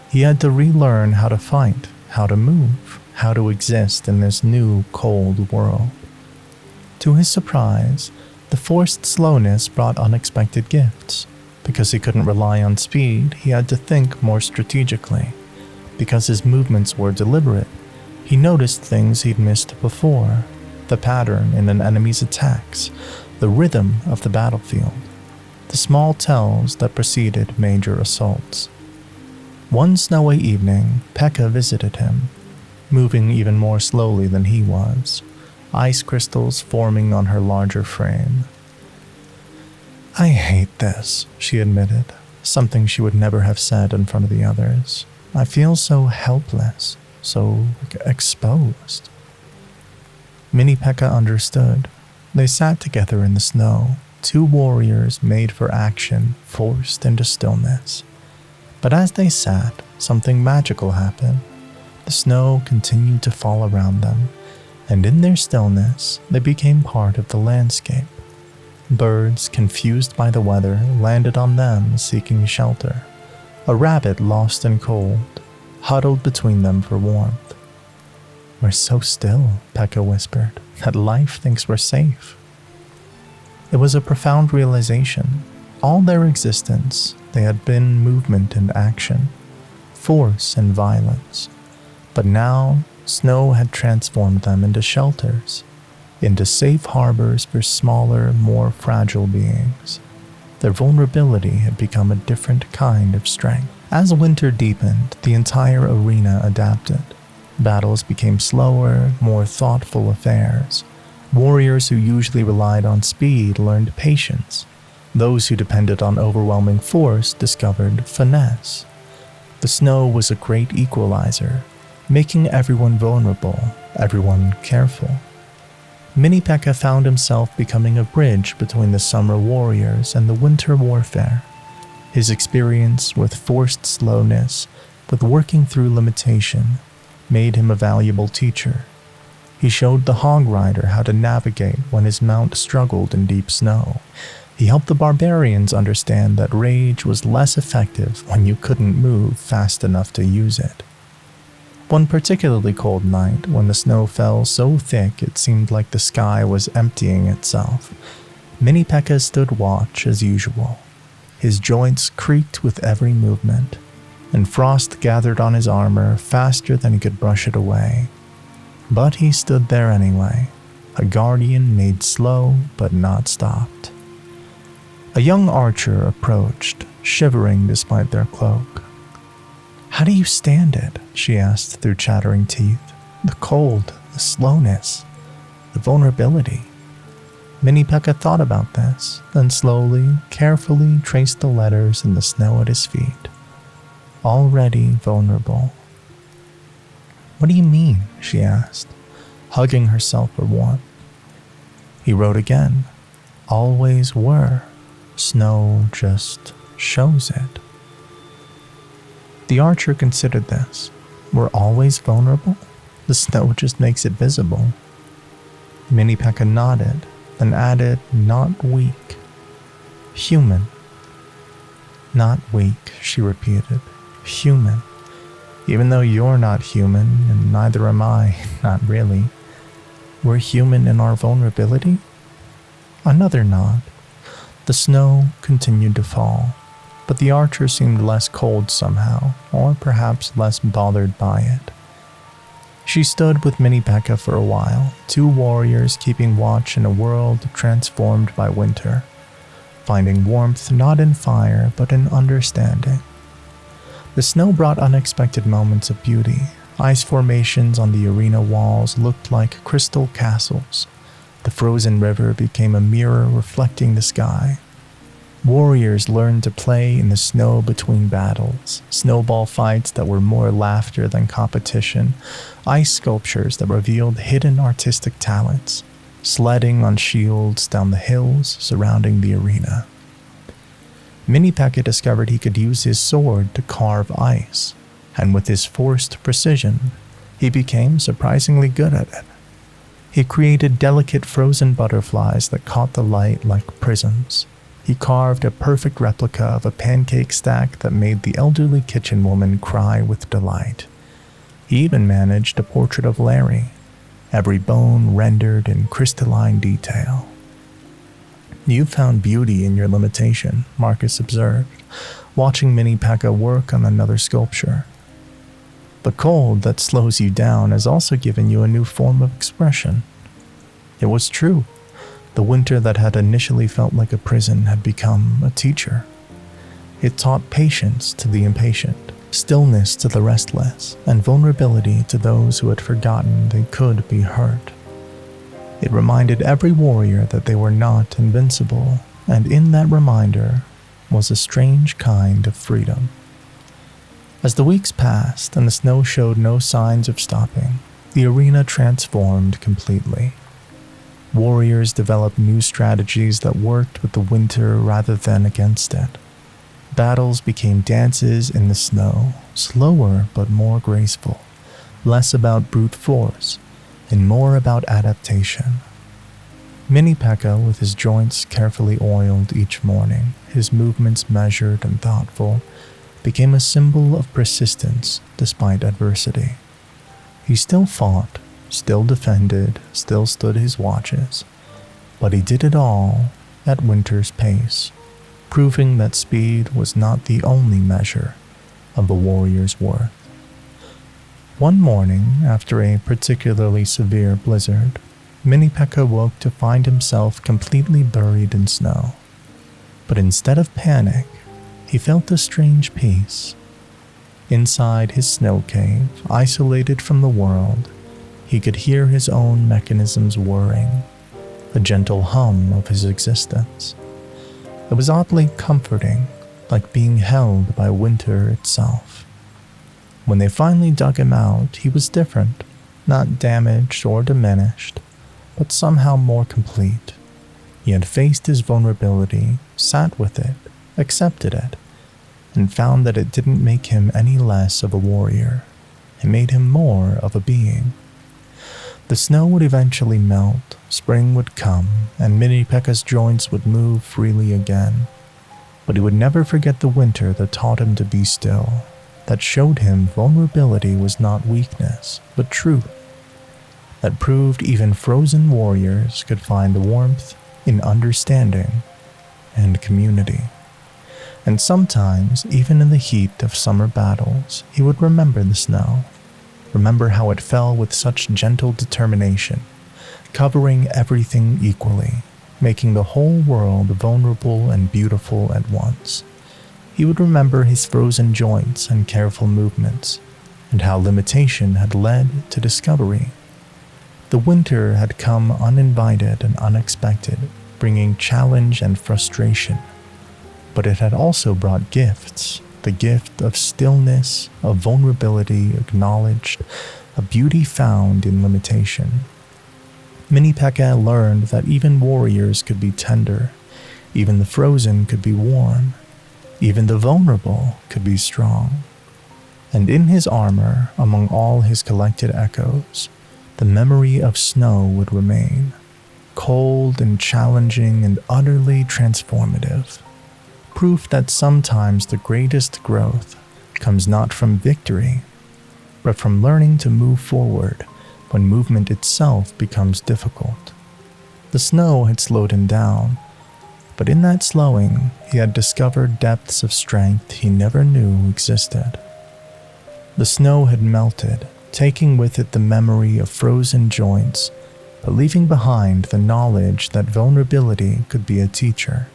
He had to relearn how to fight, how to move, how to exist in this new, cold world. To his surprise, the forced slowness brought unexpected gifts. Because he couldn't rely on speed, he had to think more strategically. Because his movements were deliberate, he noticed things he'd missed before. The pattern in an enemy's attacks, the rhythm of the battlefield, the small tells that preceded major assaults. One snowy evening, Pekka visited him, moving even more slowly than he was, ice crystals forming on her larger frame. "I hate this," she admitted, something she would never have said in front of the others. "I feel so helpless, so exposed." Mini Pekka understood. They sat together in the snow, two warriors made for action, forced into stillness. But as they sat, something magical happened. The snow continued to fall around them, and in their stillness, they became part of the landscape. Birds, confused by the weather, landed on them seeking shelter. A rabbit lost in cold, huddled between them for warmth. "We're so still," Pekka whispered, "that life thinks we're safe." It was a profound realization. All their existence, they had been movement and action, force and violence. But now, snow had transformed them into shelters, into safe harbors for smaller, more fragile beings. Their vulnerability had become a different kind of strength. As winter deepened, the entire arena adapted. Battles became slower, more thoughtful affairs. Warriors who usually relied on speed learned patience. Those who depended on overwhelming force discovered finesse. The snow was a great equalizer, making everyone vulnerable, everyone careful. Mini Pekka found himself becoming a bridge between the summer warriors and the winter warfare. His experience with forced slowness, with working through limitation, made him a valuable teacher. He showed the hog rider how to navigate when his mount struggled in deep snow. He helped the barbarians understand that rage was less effective when you couldn't move fast enough to use it. One particularly cold night, when the snow fell so thick it seemed like the sky was emptying itself, Mini Pekka stood watch as usual. His joints creaked with every movement, and frost gathered on his armor faster than he could brush it away. But he stood there anyway, a guardian made slow but not stopped. A young archer approached, shivering despite their cloak. "How do you stand it?" she asked through chattering teeth. "The cold, the slowness, the vulnerability." Mini Pekka thought about this, then slowly, carefully traced the letters in the snow at his feet. Already vulnerable. "What do you mean?" she asked, hugging herself for warmth. He wrote again. "Always were. Snow just shows it." The archer considered this. We're always vulnerable? The snow just makes it visible. Mini Pekka nodded, then added, "Not weak. Human." "Not weak," she repeated. "Human. Even though you're not human, and neither am I, not really. We're human in our vulnerability?" Another nod. The snow continued to fall, but the archer seemed less cold somehow, or perhaps less bothered by it. She stood with Mini Pekka for a while, two warriors keeping watch in a world transformed by winter, finding warmth not in fire but in understanding. The snow brought unexpected moments of beauty. Ice formations on the arena walls looked like crystal castles. The frozen river became a mirror reflecting the sky. Warriors learned to play in the snow between battles, snowball fights that were more laughter than competition, ice sculptures that revealed hidden artistic talents, sledding on shields down the hills surrounding the arena. Mini Pekka discovered he could use his sword to carve ice, and with his forced precision, he became surprisingly good at it. He created delicate frozen butterflies that caught the light like prisms. He carved a perfect replica of a pancake stack that made the elderly kitchen woman cry with delight. He even managed a portrait of Larry, every bone rendered in crystalline detail. "You found beauty in your limitation," Marcus observed, watching Mini Pekka work on another sculpture. "The cold that slows you down has also given you a new form of expression." It was true. The winter that had initially felt like a prison had become a teacher. It taught patience to the impatient, stillness to the restless, and vulnerability to those who had forgotten they could be hurt. It reminded every warrior that they were not invincible, and in that reminder was a strange kind of freedom. As the weeks passed and the snow showed no signs of stopping, the arena transformed completely. Warriors developed new strategies that worked with the winter rather than against it. Battles became dances in the snow, slower but more graceful, less about brute force and more about adaptation. Mini Pekka, with his joints carefully oiled each morning, his movements measured and thoughtful, became a symbol of persistence despite adversity. He still fought, still defended, still stood his watches, but he did it all at winter's pace, proving that speed was not the only measure of a warrior's worth. One morning, after a particularly severe blizzard, Mini Pekka woke to find himself completely buried in snow. But instead of panic, he felt a strange peace. Inside his snow cave, isolated from the world, he could hear his own mechanisms whirring, a gentle hum of his existence. It was oddly comforting, like being held by winter itself. When they finally dug him out, he was different, not damaged or diminished, but somehow more complete. He had faced his vulnerability, sat with it, accepted it, and found that it didn't make him any less of a warrior. It made him more of a being. The snow would eventually melt, spring would come, and Mini Pekka's joints would move freely again. But he would never forget the winter that taught him to be still, that showed him vulnerability was not weakness, but truth, that proved even frozen warriors could find warmth in understanding and community. And sometimes, even in the heat of summer battles, he would remember the snow, remember how it fell with such gentle determination, covering everything equally, making the whole world vulnerable and beautiful at once. He would remember his frozen joints and careful movements, and how limitation had led to discovery. The winter had come uninvited and unexpected, bringing challenge and frustration. But it had also brought gifts, the gift of stillness, of vulnerability acknowledged, a beauty found in limitation. Mini Pekka learned that even warriors could be tender, even the frozen could be warm, even the vulnerable could be strong. And in his armor, among all his collected echoes, the memory of snow would remain, cold and challenging and utterly transformative. Proof that sometimes the greatest growth comes not from victory, but from learning to move forward when movement itself becomes difficult. The snow had slowed him down, but in that slowing, he had discovered depths of strength he never knew existed. The snow had melted, taking with it the memory of frozen joints, but leaving behind the knowledge that vulnerability could be a teacher.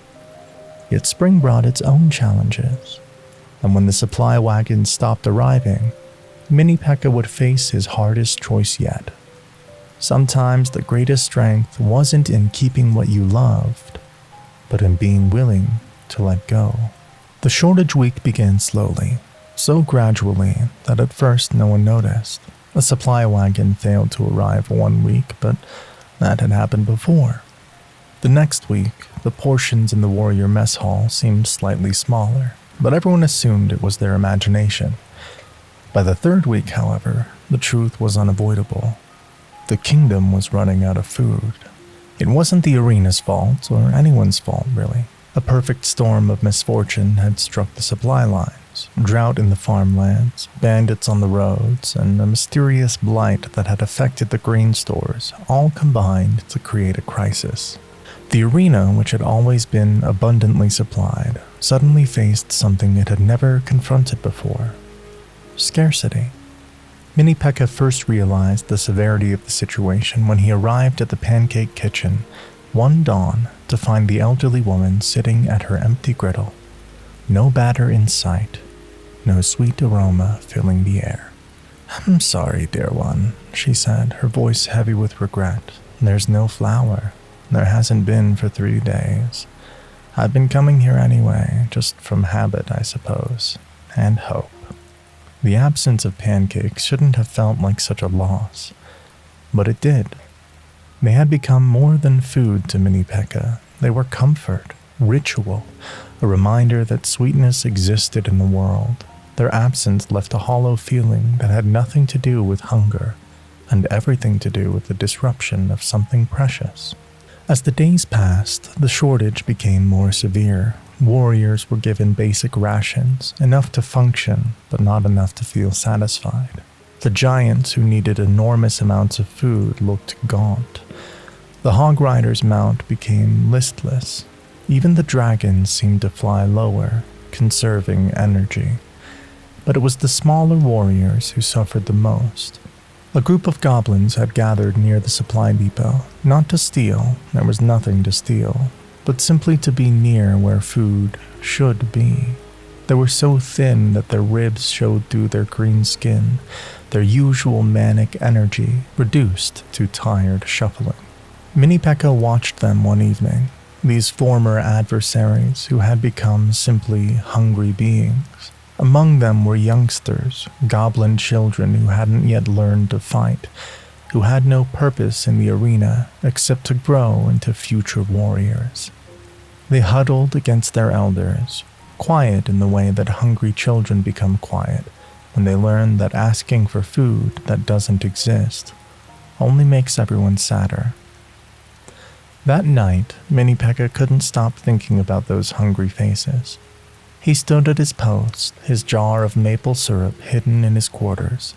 Yet spring brought its own challenges, and when the supply wagons stopped arriving, Mini Pekka would face his hardest choice yet. Sometimes the greatest strength wasn't in keeping what you loved, but in being willing to let go. The shortage week began slowly, so gradually that at first no one noticed. A supply wagon failed to arrive 1 week, but that had happened before. The next week, the portions in the warrior mess hall seemed slightly smaller, but everyone assumed it was their imagination. By the third week, however, the truth was unavoidable. The kingdom was running out of food. It wasn't the arena's fault, or anyone's fault, really. A perfect storm of misfortune had struck the supply lines, drought in the farmlands, bandits on the roads, and a mysterious blight that had affected the grain stores, all combined to create a crisis. The arena, which had always been abundantly supplied, suddenly faced something it had never confronted before: scarcity. Mini Pekka first realized the severity of the situation when he arrived at the Pancake kitchen one dawn to find the elderly woman sitting at her empty griddle. No batter in sight, no sweet aroma filling the air. "I'm sorry, dear one," she said, her voice heavy with regret. "There's no flour. There hasn't been for 3 days. I've been coming here anyway, just from habit, I suppose, and hope." The absence of pancakes shouldn't have felt like such a loss, but it did. They had become more than food to Mini Pekka. They were comfort, ritual, a reminder that sweetness existed in the world. Their absence left a hollow feeling that had nothing to do with hunger, and everything to do with the disruption of something precious. As the days passed, the shortage became more severe. Warriors were given basic rations, enough to function, but not enough to feel satisfied. The giants who needed enormous amounts of food looked gaunt. The hog rider's mount became listless. Even the dragons seemed to fly lower, conserving energy. But it was the smaller warriors who suffered the most. A group of goblins had gathered near the supply depot, not to steal, there was nothing to steal, but simply to be near where food should be. They were so thin that their ribs showed through their green skin, their usual manic energy reduced to tired shuffling. Mini Pekka watched them one evening, these former adversaries who had become simply hungry beings. Among them were youngsters, goblin children who hadn't yet learned to fight, who had no purpose in the arena except to grow into future warriors. They huddled against their elders, quiet in the way that hungry children become quiet when they learn that asking for food that doesn't exist only makes everyone sadder. That night, Mini Pekka couldn't stop thinking about those hungry faces. He stood at his post, his jar of maple syrup hidden in his quarters,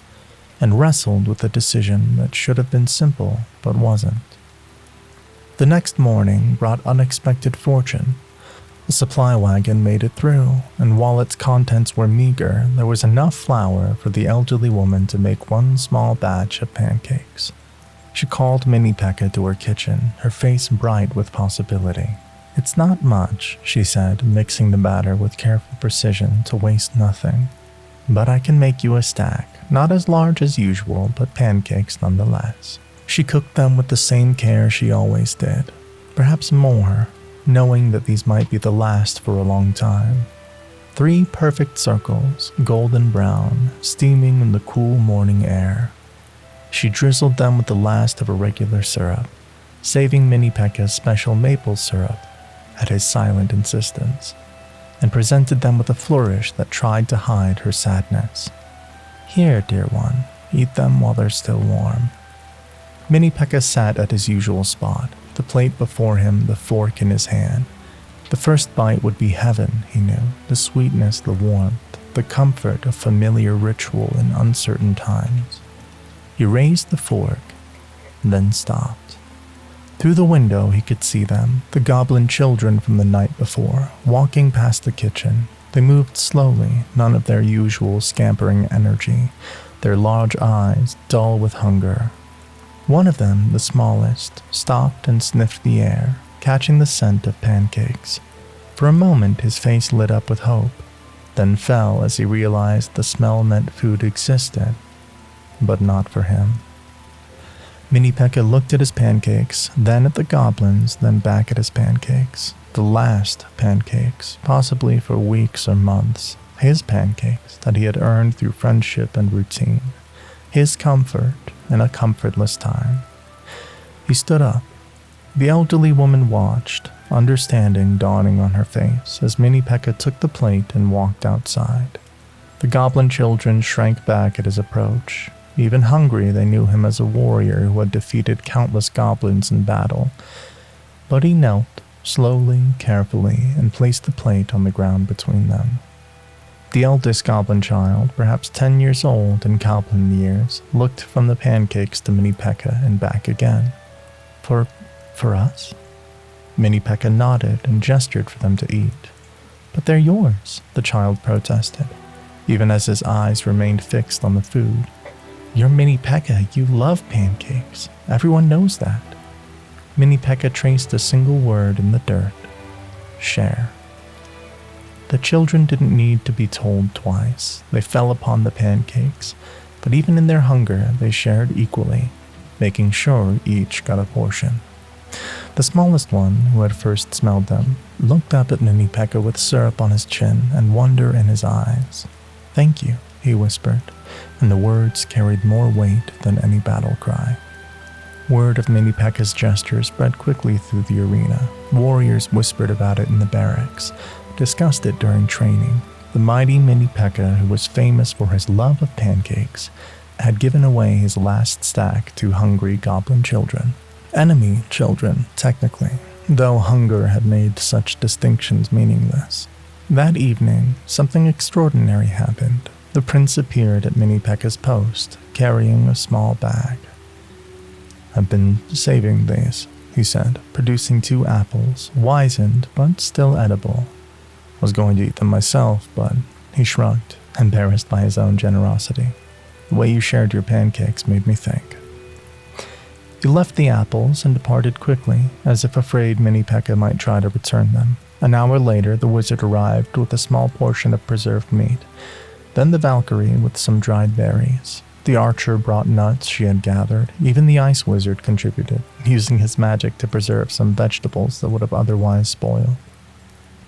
and wrestled with a decision that should have been simple but wasn't. The next morning brought unexpected fortune. The supply wagon made it through, and while its contents were meager, there was enough flour for the elderly woman to make one small batch of pancakes. She called Mini Pekka to her kitchen, her face bright with possibility. "It's not much," she said, mixing the batter with careful precision to waste nothing. "But I can make you a stack, not as large as usual, but pancakes nonetheless." She cooked them with the same care she always did, perhaps more, knowing that these might be the last for a long time. 3 perfect circles, golden brown, steaming in the cool morning air. She drizzled them with the last of a regular syrup, saving Mini Pekka's special maple syrup at his silent insistence, and presented them with a flourish that tried to hide her sadness. "Here, dear one, eat them while they're still warm." Mini Pekka sat at his usual spot, the plate before him, the fork in his hand. The first bite would be heaven, he knew, the sweetness, the warmth, the comfort of familiar ritual in uncertain times. He raised the fork, then stopped. Through the window he could see them, the goblin children from the night before, walking past the kitchen. They moved slowly, none of their usual scampering energy, their large eyes dull with hunger. One of them, the smallest, stopped and sniffed the air, catching the scent of pancakes. For a moment his face lit up with hope, then fell as he realized the smell meant food existed, but not for him. Mini Pekka looked at his pancakes, then at the goblins, then back at his pancakes. The last pancakes, possibly for weeks or months. His pancakes that he had earned through friendship and routine. His comfort in a comfortless time. He stood up. The elderly woman watched, understanding dawning on her face as Mini Pekka took the plate and walked outside. The goblin children shrank back at his approach. Even hungry, they knew him as a warrior who had defeated countless goblins in battle. But he knelt, slowly, carefully, and placed the plate on the ground between them. The eldest goblin child, perhaps 10 years old in goblin years, looked from the pancakes to Mini Pekka and back again. For us?" Mini Pekka nodded and gestured for them to eat. "But they're yours," the child protested, even as his eyes remained fixed on the food. "You're Mini Pekka, you love pancakes. Everyone knows that." Mini Pekka traced a single word in the dirt. Share. The children didn't need to be told twice. They fell upon the pancakes, but even in their hunger, they shared equally, making sure each got a portion. The smallest one, who had first smelled them, looked up at Mini Pekka with syrup on his chin and wonder in his eyes. "Thank you," he whispered, and the words carried more weight than any battle cry. Word of Mini Pekka's gesture spread quickly through the arena. Warriors whispered about it in the barracks, discussed it during training. The mighty Mini Pekka, who was famous for his love of pancakes, had given away his last stack to hungry goblin children. Enemy children, technically, though hunger had made such distinctions meaningless. That evening, something extraordinary happened. The prince appeared at Mini Pekka's post, carrying a small bag. "I've been saving these," he said, producing 2 apples, wizened but still edible. "Was going to eat them myself, but," he shrugged, embarrassed by his own generosity. "The way you shared your pancakes made me think." He left the apples and departed quickly, as if afraid Mini Pekka might try to return them. An hour later, the wizard arrived with a small portion of preserved meat, then the Valkyrie with some dried berries. The archer brought nuts she had gathered. Even the ice wizard contributed, using his magic to preserve some vegetables that would have otherwise spoiled.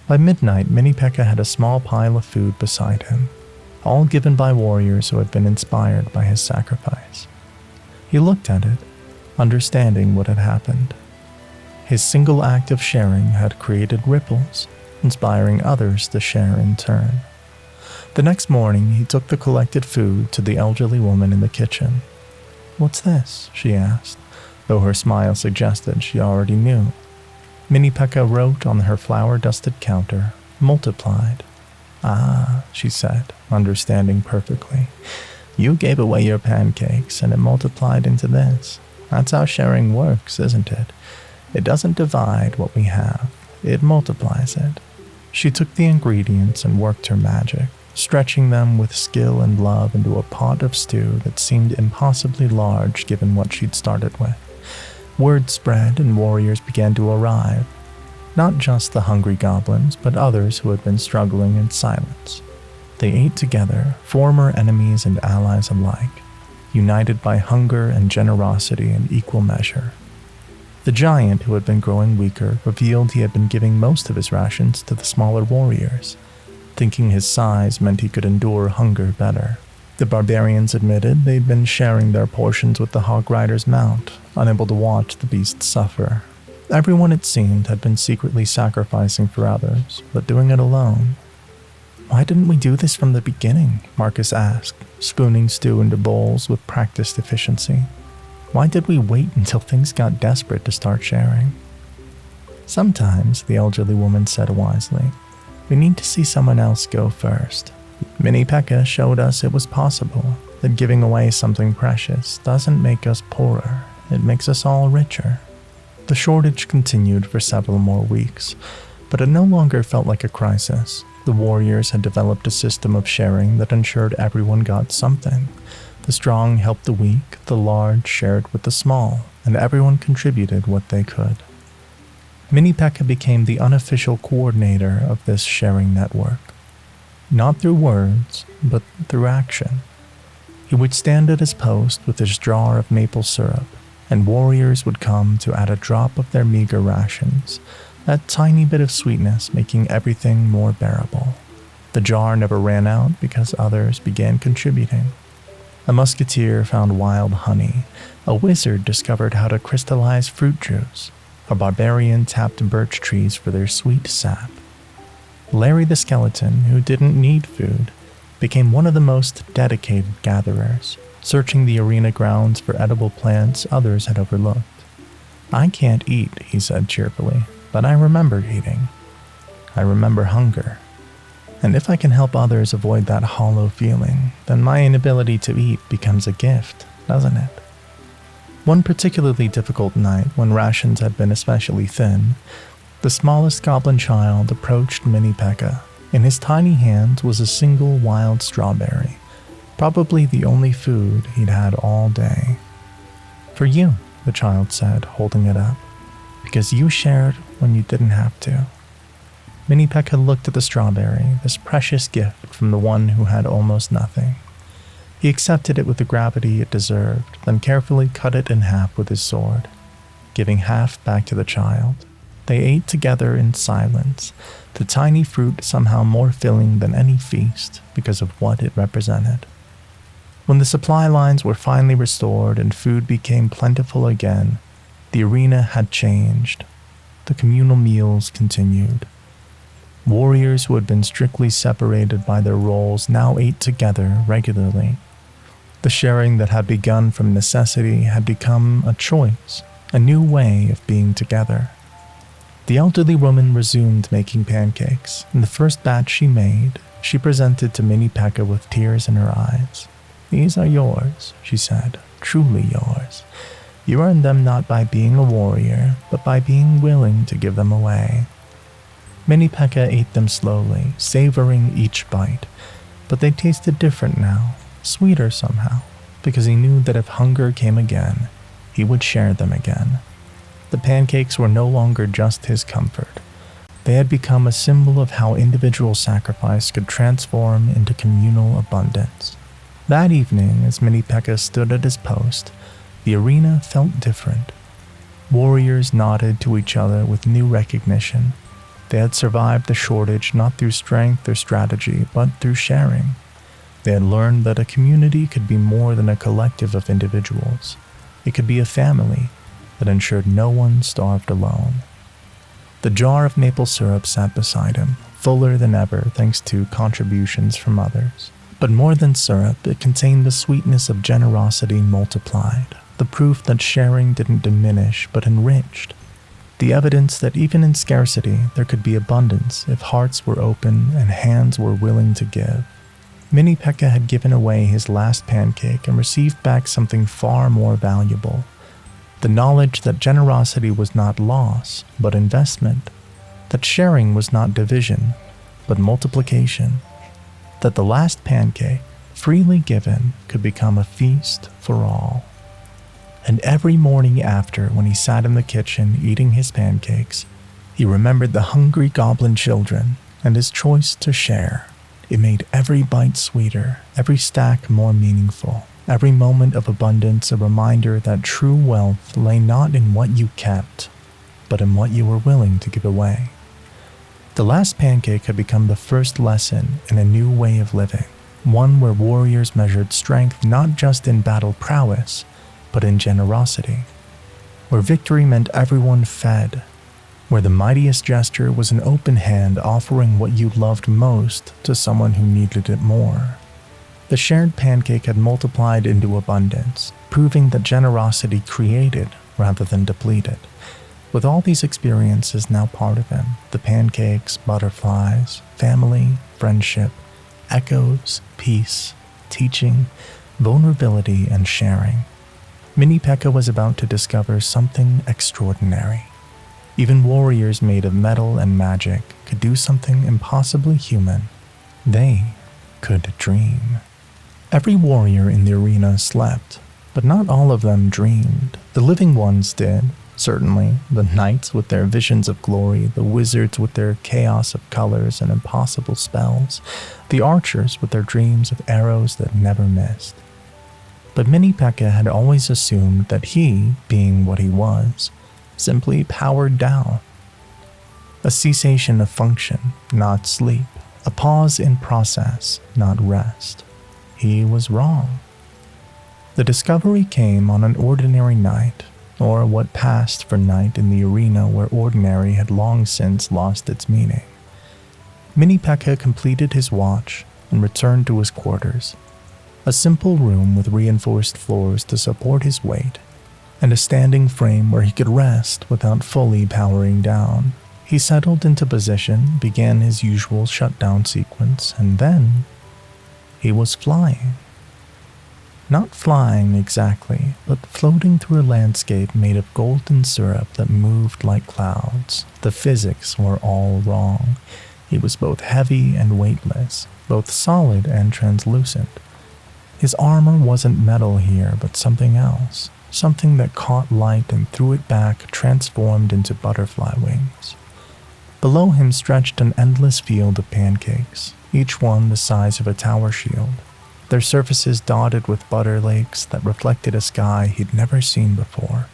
By midnight, Mini Pekka had a small pile of food beside him, all given by warriors who had been inspired by his sacrifice. He looked at it, understanding what had happened. His single act of sharing had created ripples, inspiring others to share in turn. The next morning, he took the collected food to the elderly woman in the kitchen. "What's this?" she asked, though her smile suggested she already knew. Mini Pekka wrote on her flour-dusted counter, "Multiplied." "Ah," she said, understanding perfectly. "You gave away your pancakes, and it multiplied into this. That's how sharing works, isn't it? It doesn't divide what we have, it multiplies it." She took the ingredients and worked her magic, stretching them with skill and love into a pot of stew that seemed impossibly large given what she'd started with. Word spread and warriors began to arrive. Not just the hungry goblins, but others who had been struggling in silence. They ate together, former enemies and allies alike, united by hunger and generosity in equal measure. The giant, who had been growing weaker, revealed he had been giving most of his rations to the smaller warriors, thinking his size meant he could endure hunger better. The barbarians admitted they'd been sharing their portions with the hog rider's mount, unable to watch the beast suffer. Everyone, it seemed, had been secretly sacrificing for others, but doing it alone. "Why didn't we do this from the beginning?" Marcus asked, spooning stew into bowls with practiced efficiency. "Why did we wait until things got desperate to start sharing?" "Sometimes," the elderly woman said wisely, "we need to see someone else go first. Mini Pekka showed us it was possible, that giving away something precious doesn't make us poorer, it makes us all richer." The shortage continued for several more weeks, but it no longer felt like a crisis. The warriors had developed a system of sharing that ensured everyone got something. The strong helped the weak, the large shared with the small, and everyone contributed what they could. Mini Pekka became the unofficial coordinator of this sharing network. Not through words, but through action. He would stand at his post with his jar of maple syrup, and warriors would come to add a drop of their meager rations, that tiny bit of sweetness making everything more bearable. The jar never ran out because others began contributing. A musketeer found wild honey, a wizard discovered how to crystallize fruit juice, a barbarian tapped birch trees for their sweet sap. Larry the skeleton, who didn't need food, became one of the most dedicated gatherers, searching the arena grounds for edible plants others had overlooked. "I can't eat," he said cheerfully, "but I remember eating. I remember hunger. And if I can help others avoid that hollow feeling, then my inability to eat becomes a gift, doesn't it?" One particularly difficult night, when rations had been especially thin, the smallest goblin child approached Mini Pekka. In his tiny hand was a single wild strawberry, probably the only food he'd had all day. "For you," the child said, holding it up, "because you shared when you didn't have to." Mini Pekka looked at the strawberry, this precious gift from the one who had almost nothing. He accepted it with the gravity it deserved, then carefully cut it in half with his sword, giving half back to the child. They ate together in silence, the tiny fruit somehow more filling than any feast because of what it represented. When the supply lines were finally restored and food became plentiful again, the arena had changed. The communal meals continued. Warriors who had been strictly separated by their roles now ate together regularly. The sharing that had begun from necessity had become a choice, a new way of being together. The elderly woman resumed making pancakes, and the first batch she made, she presented to Mini Pekka with tears in her eyes. "These are yours," she said, "truly yours. You earned them not by being a warrior, but by being willing to give them away." Mini Pekka ate them slowly, savoring each bite, but they tasted different now, sweeter somehow, because he knew that if hunger came again, he would share them again. The pancakes were no longer just his comfort. They had become a symbol of how individual sacrifice could transform into communal abundance. That evening, as Mini Pekka stood at his post, the arena felt different. Warriors nodded to each other with new recognition. They had survived the shortage not through strength or strategy, but through sharing. They had learned that a community could be more than a collective of individuals. It could be a family that ensured no one starved alone. The jar of maple syrup sat beside him, fuller than ever thanks to contributions from others. But more than syrup, it contained the sweetness of generosity multiplied, the proof that sharing didn't diminish but enriched, the evidence that even in scarcity there could be abundance if hearts were open and hands were willing to give. Mini Pekka had given away his last pancake and received back something far more valuable. The knowledge that generosity was not loss, but investment. That sharing was not division, but multiplication. That the last pancake, freely given, could become a feast for all. And every morning after, when he sat in the kitchen eating his pancakes, he remembered the hungry goblin children and his choice to share. It made every bite sweeter, every stack more meaningful, every moment of abundance a reminder that true wealth lay not in what you kept, but in what you were willing to give away. The last pancake had become the first lesson in a new way of living, one where warriors measured strength not just in battle prowess, but in generosity, where victory meant everyone fed, where the mightiest gesture was an open hand offering what you loved most to someone who needed it more. The shared pancake had multiplied into abundance, proving that generosity created rather than depleted. With all these experiences now part of him, the pancakes, butterflies, family, friendship, echoes, peace, teaching, vulnerability, and sharing, Mini Pekka was about to discover something extraordinary. Even warriors made of metal and magic could do something impossibly human. They could dream. Every warrior in the arena slept, but not all of them dreamed. The living ones did, certainly. The knights with their visions of glory, the wizards with their chaos of colors and impossible spells, the archers with their dreams of arrows that never missed. But Mini Pekka had always assumed that he, being what he was, simply powered down. A cessation of function, not sleep. A pause in process, not rest. He was wrong. The discovery came on an ordinary night, or what passed for night in the arena where ordinary had long since lost its meaning. Mini Pekka completed his watch and returned to his quarters. A simple room with reinforced floors to support his weight, and a standing frame where he could rest without fully powering down. He settled into position, began his usual shutdown sequence, and then he was flying. Not flying exactly, but floating through a landscape made of golden syrup that moved like clouds. The physics were all wrong. He was both heavy and weightless, both solid and translucent. His armor wasn't metal here, but something else. Something that caught light and threw it back, transformed into butterfly wings. Below him stretched an endless field of pancakes, each one the size of a tower shield, their surfaces dotted with butter lakes that reflected a sky he'd never seen before,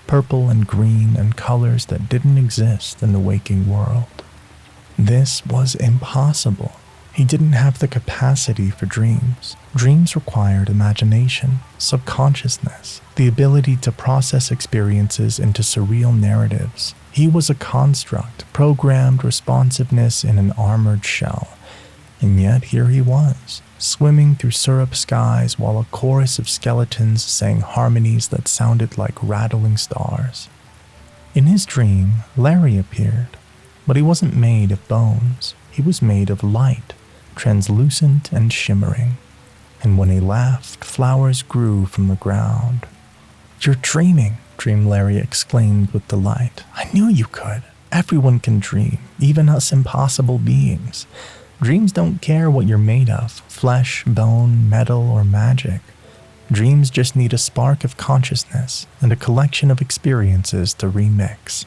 purple and green and colors that didn't exist in the waking world. This was impossible. He didn't have the capacity for dreams. Dreams required imagination, subconsciousness, the ability to process experiences into surreal narratives. He was a construct, programmed responsiveness in an armored shell. And yet here he was, swimming through syrup skies while a chorus of skeletons sang harmonies that sounded like rattling stars. In his dream, Larry appeared, but he wasn't made of bones. He was made of light, translucent and shimmering. And when he laughed, flowers grew from the ground. "You're dreaming," Dream Larry exclaimed with delight. "I knew you could. Everyone can dream, even us impossible beings. Dreams don't care what you're made of, flesh, bone, metal, or magic. Dreams just need a spark of consciousness and a collection of experiences to remix.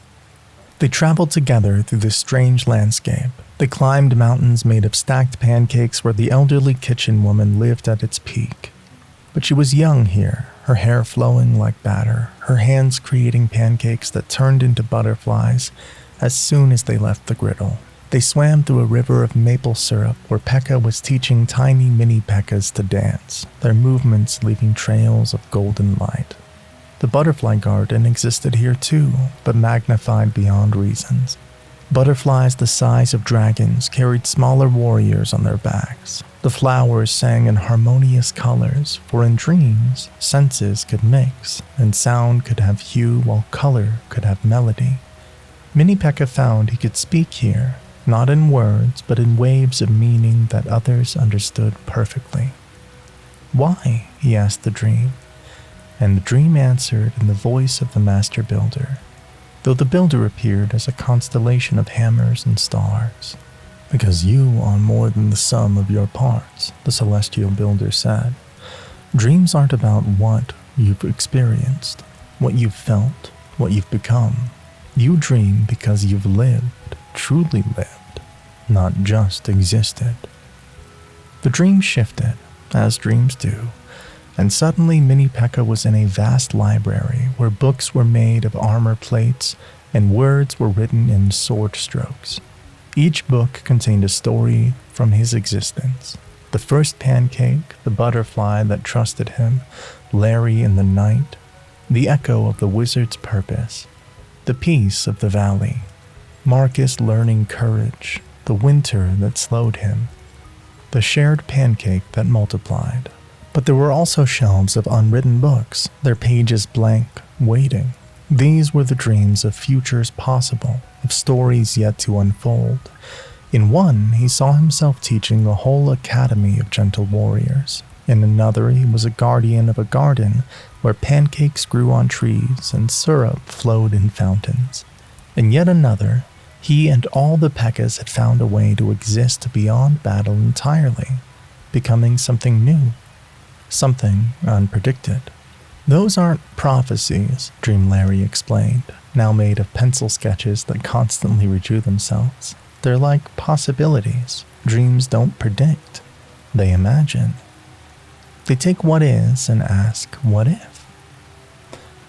They traveled together through this strange landscape. They climbed mountains made of stacked pancakes where the elderly kitchen woman lived at its peak. But she was young here, her hair flowing like batter, her hands creating pancakes that turned into butterflies as soon as they left the griddle. They swam through a river of maple syrup where Pekka was teaching tiny Mini Pekkas to dance, their movements leaving trails of golden light. The butterfly garden existed here too, but magnified beyond reasons. Butterflies the size of dragons carried smaller warriors on their backs. The flowers sang in harmonious colors, for in dreams, senses could mix, and sound could have hue while color could have melody. Mini Pekka found he could speak here, not in words, but in waves of meaning that others understood perfectly. "Why?" he asked the dream, and the dream answered in the voice of the master builder, though the builder appeared as a constellation of hammers and stars. "Because you are more than the sum of your parts," the celestial builder said. "Dreams aren't about what you've experienced, what you've felt, what you've become. You dream because you've lived, truly lived, not just existed." The dream shifted, as dreams do, and suddenly Mini Pekka was in a vast library where books were made of armor plates and words were written in sword strokes. Each book contained a story from his existence. The first pancake, the butterfly that trusted him, Larry in the night, the echo of the wizard's purpose, the peace of the valley, Marcus learning courage, the winter that slowed him, the shared pancake that multiplied. But there were also shelves of unwritten books, their pages blank, waiting. These were the dreams of futures possible, of stories yet to unfold. In one, he saw himself teaching a whole academy of gentle warriors. In another, he was a guardian of a garden where pancakes grew on trees and syrup flowed in fountains. In yet another, he and all the Pekkas had found a way to exist beyond battle entirely, becoming something new, something unpredicted. "Those aren't prophecies," Dream Larry explained, now made of pencil sketches that constantly redrew themselves. "They're like possibilities. Dreams don't predict. They imagine. They take what is and ask, what if?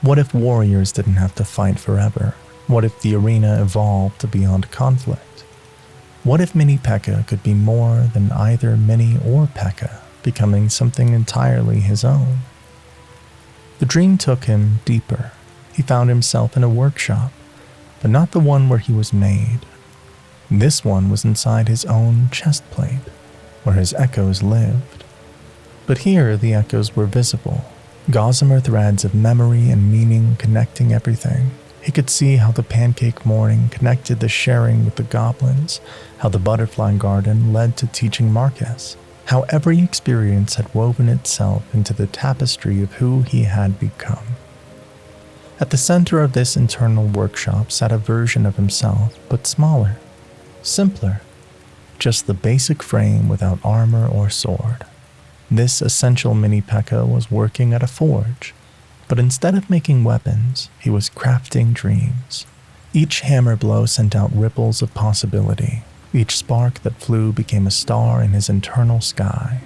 What if warriors didn't have to fight forever? What if the arena evolved beyond conflict? What if Mini Pekka could be more than either Mini or Pekka, becoming something entirely his own?" The dream took him deeper. He found himself in a workshop, but not the one where he was made. This one was inside his own chest plate, where his echoes lived. But here the echoes were visible, gossamer threads of memory and meaning connecting everything. He could see how the pancake morning connected the sharing with the goblins, how the butterfly garden led to teaching Marcus, how every experience had woven itself into the tapestry of who he had become. At the center of this internal workshop sat a version of himself, but smaller, simpler, just the basic frame without armor or sword. This essential Mini Pekka was working at a forge, but instead of making weapons, he was crafting dreams. Each hammer blow sent out ripples of possibility. Each spark that flew became a star in his internal sky.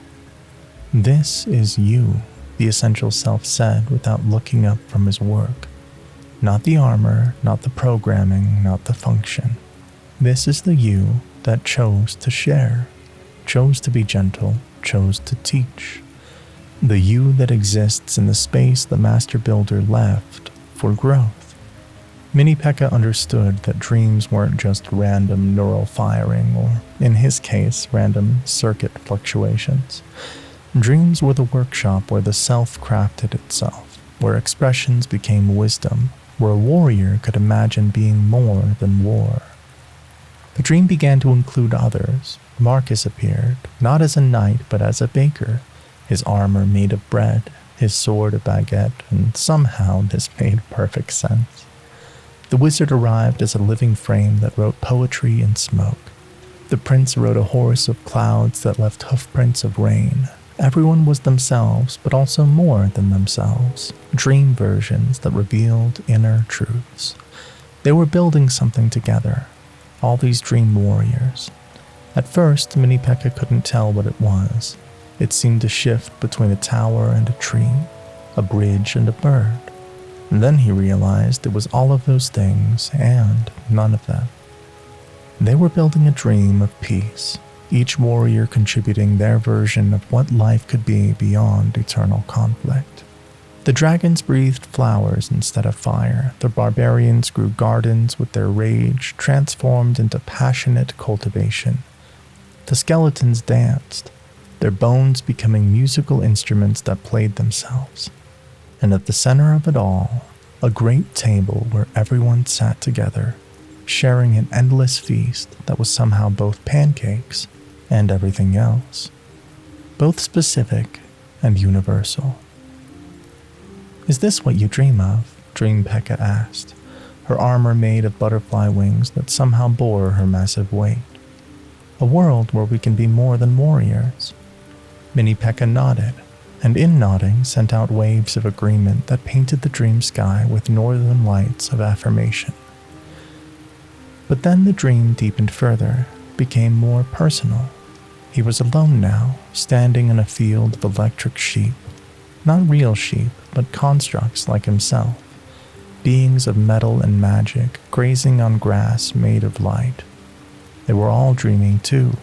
"This is you," the essential self said without looking up from his work. Not the armor, not the programming, not the function. This is the you that chose to share, chose to be gentle, chose to teach. The you that exists in the space the master builder left for growth. Mini Pekka understood that dreams weren't just random neural firing or, in his case, random circuit fluctuations. Dreams were the workshop where the self crafted itself, where expressions became wisdom, where a warrior could imagine being more than war. The dream began to include others. Marcus appeared, not as a knight but as a baker, his armor made of bread, his sword a baguette, and somehow this made perfect sense. The wizard arrived as a living frame that wrote poetry in smoke. The prince rode a horse of clouds that left hoofprints of rain. Everyone was themselves, but also more than themselves, dream versions that revealed inner truths. They were building something together, all these dream warriors. At first, Mini Pekka couldn't tell what it was. It seemed to shift between a tower and a tree, a bridge and a bird. And then he realized it was all of those things and none of them. They were building a dream of peace, each warrior contributing their version of what life could be beyond eternal conflict. The dragons breathed flowers instead of fire. The barbarians grew gardens with their rage transformed into passionate cultivation. The skeletons danced, their bones becoming musical instruments that played themselves. And at the center of it all, a great table where everyone sat together, sharing an endless feast that was somehow both pancakes and everything else, both specific and universal. "Is this what you dream of?" Dream Pekka asked, her armor made of butterfly wings that somehow bore her massive weight. "A world where we can be more than warriors." Mini Pekka nodded, and in nodding sent out waves of agreement that painted the dream sky with northern lights of affirmation. But then the dream deepened further, became more personal. He was alone now, standing in a field of electric sheep. Not real sheep, but constructs like himself. Beings of metal and magic, grazing on grass made of light. They were all dreaming too,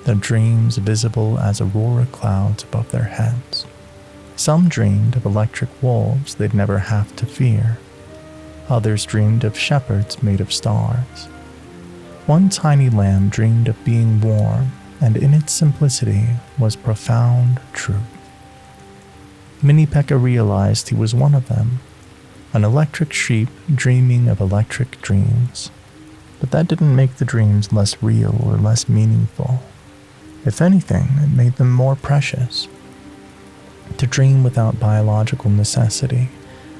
their dreams visible as aurora clouds above their heads. Some dreamed of electric wolves they'd never have to fear. Others dreamed of shepherds made of stars. One tiny lamb dreamed of being warm, and in its simplicity was profound truth. Mini Pekka realized he was one of them, an electric sheep dreaming of electric dreams. But that didn't make the dreams less real or less meaningful. If anything, it made them more precious. To dream without biological necessity,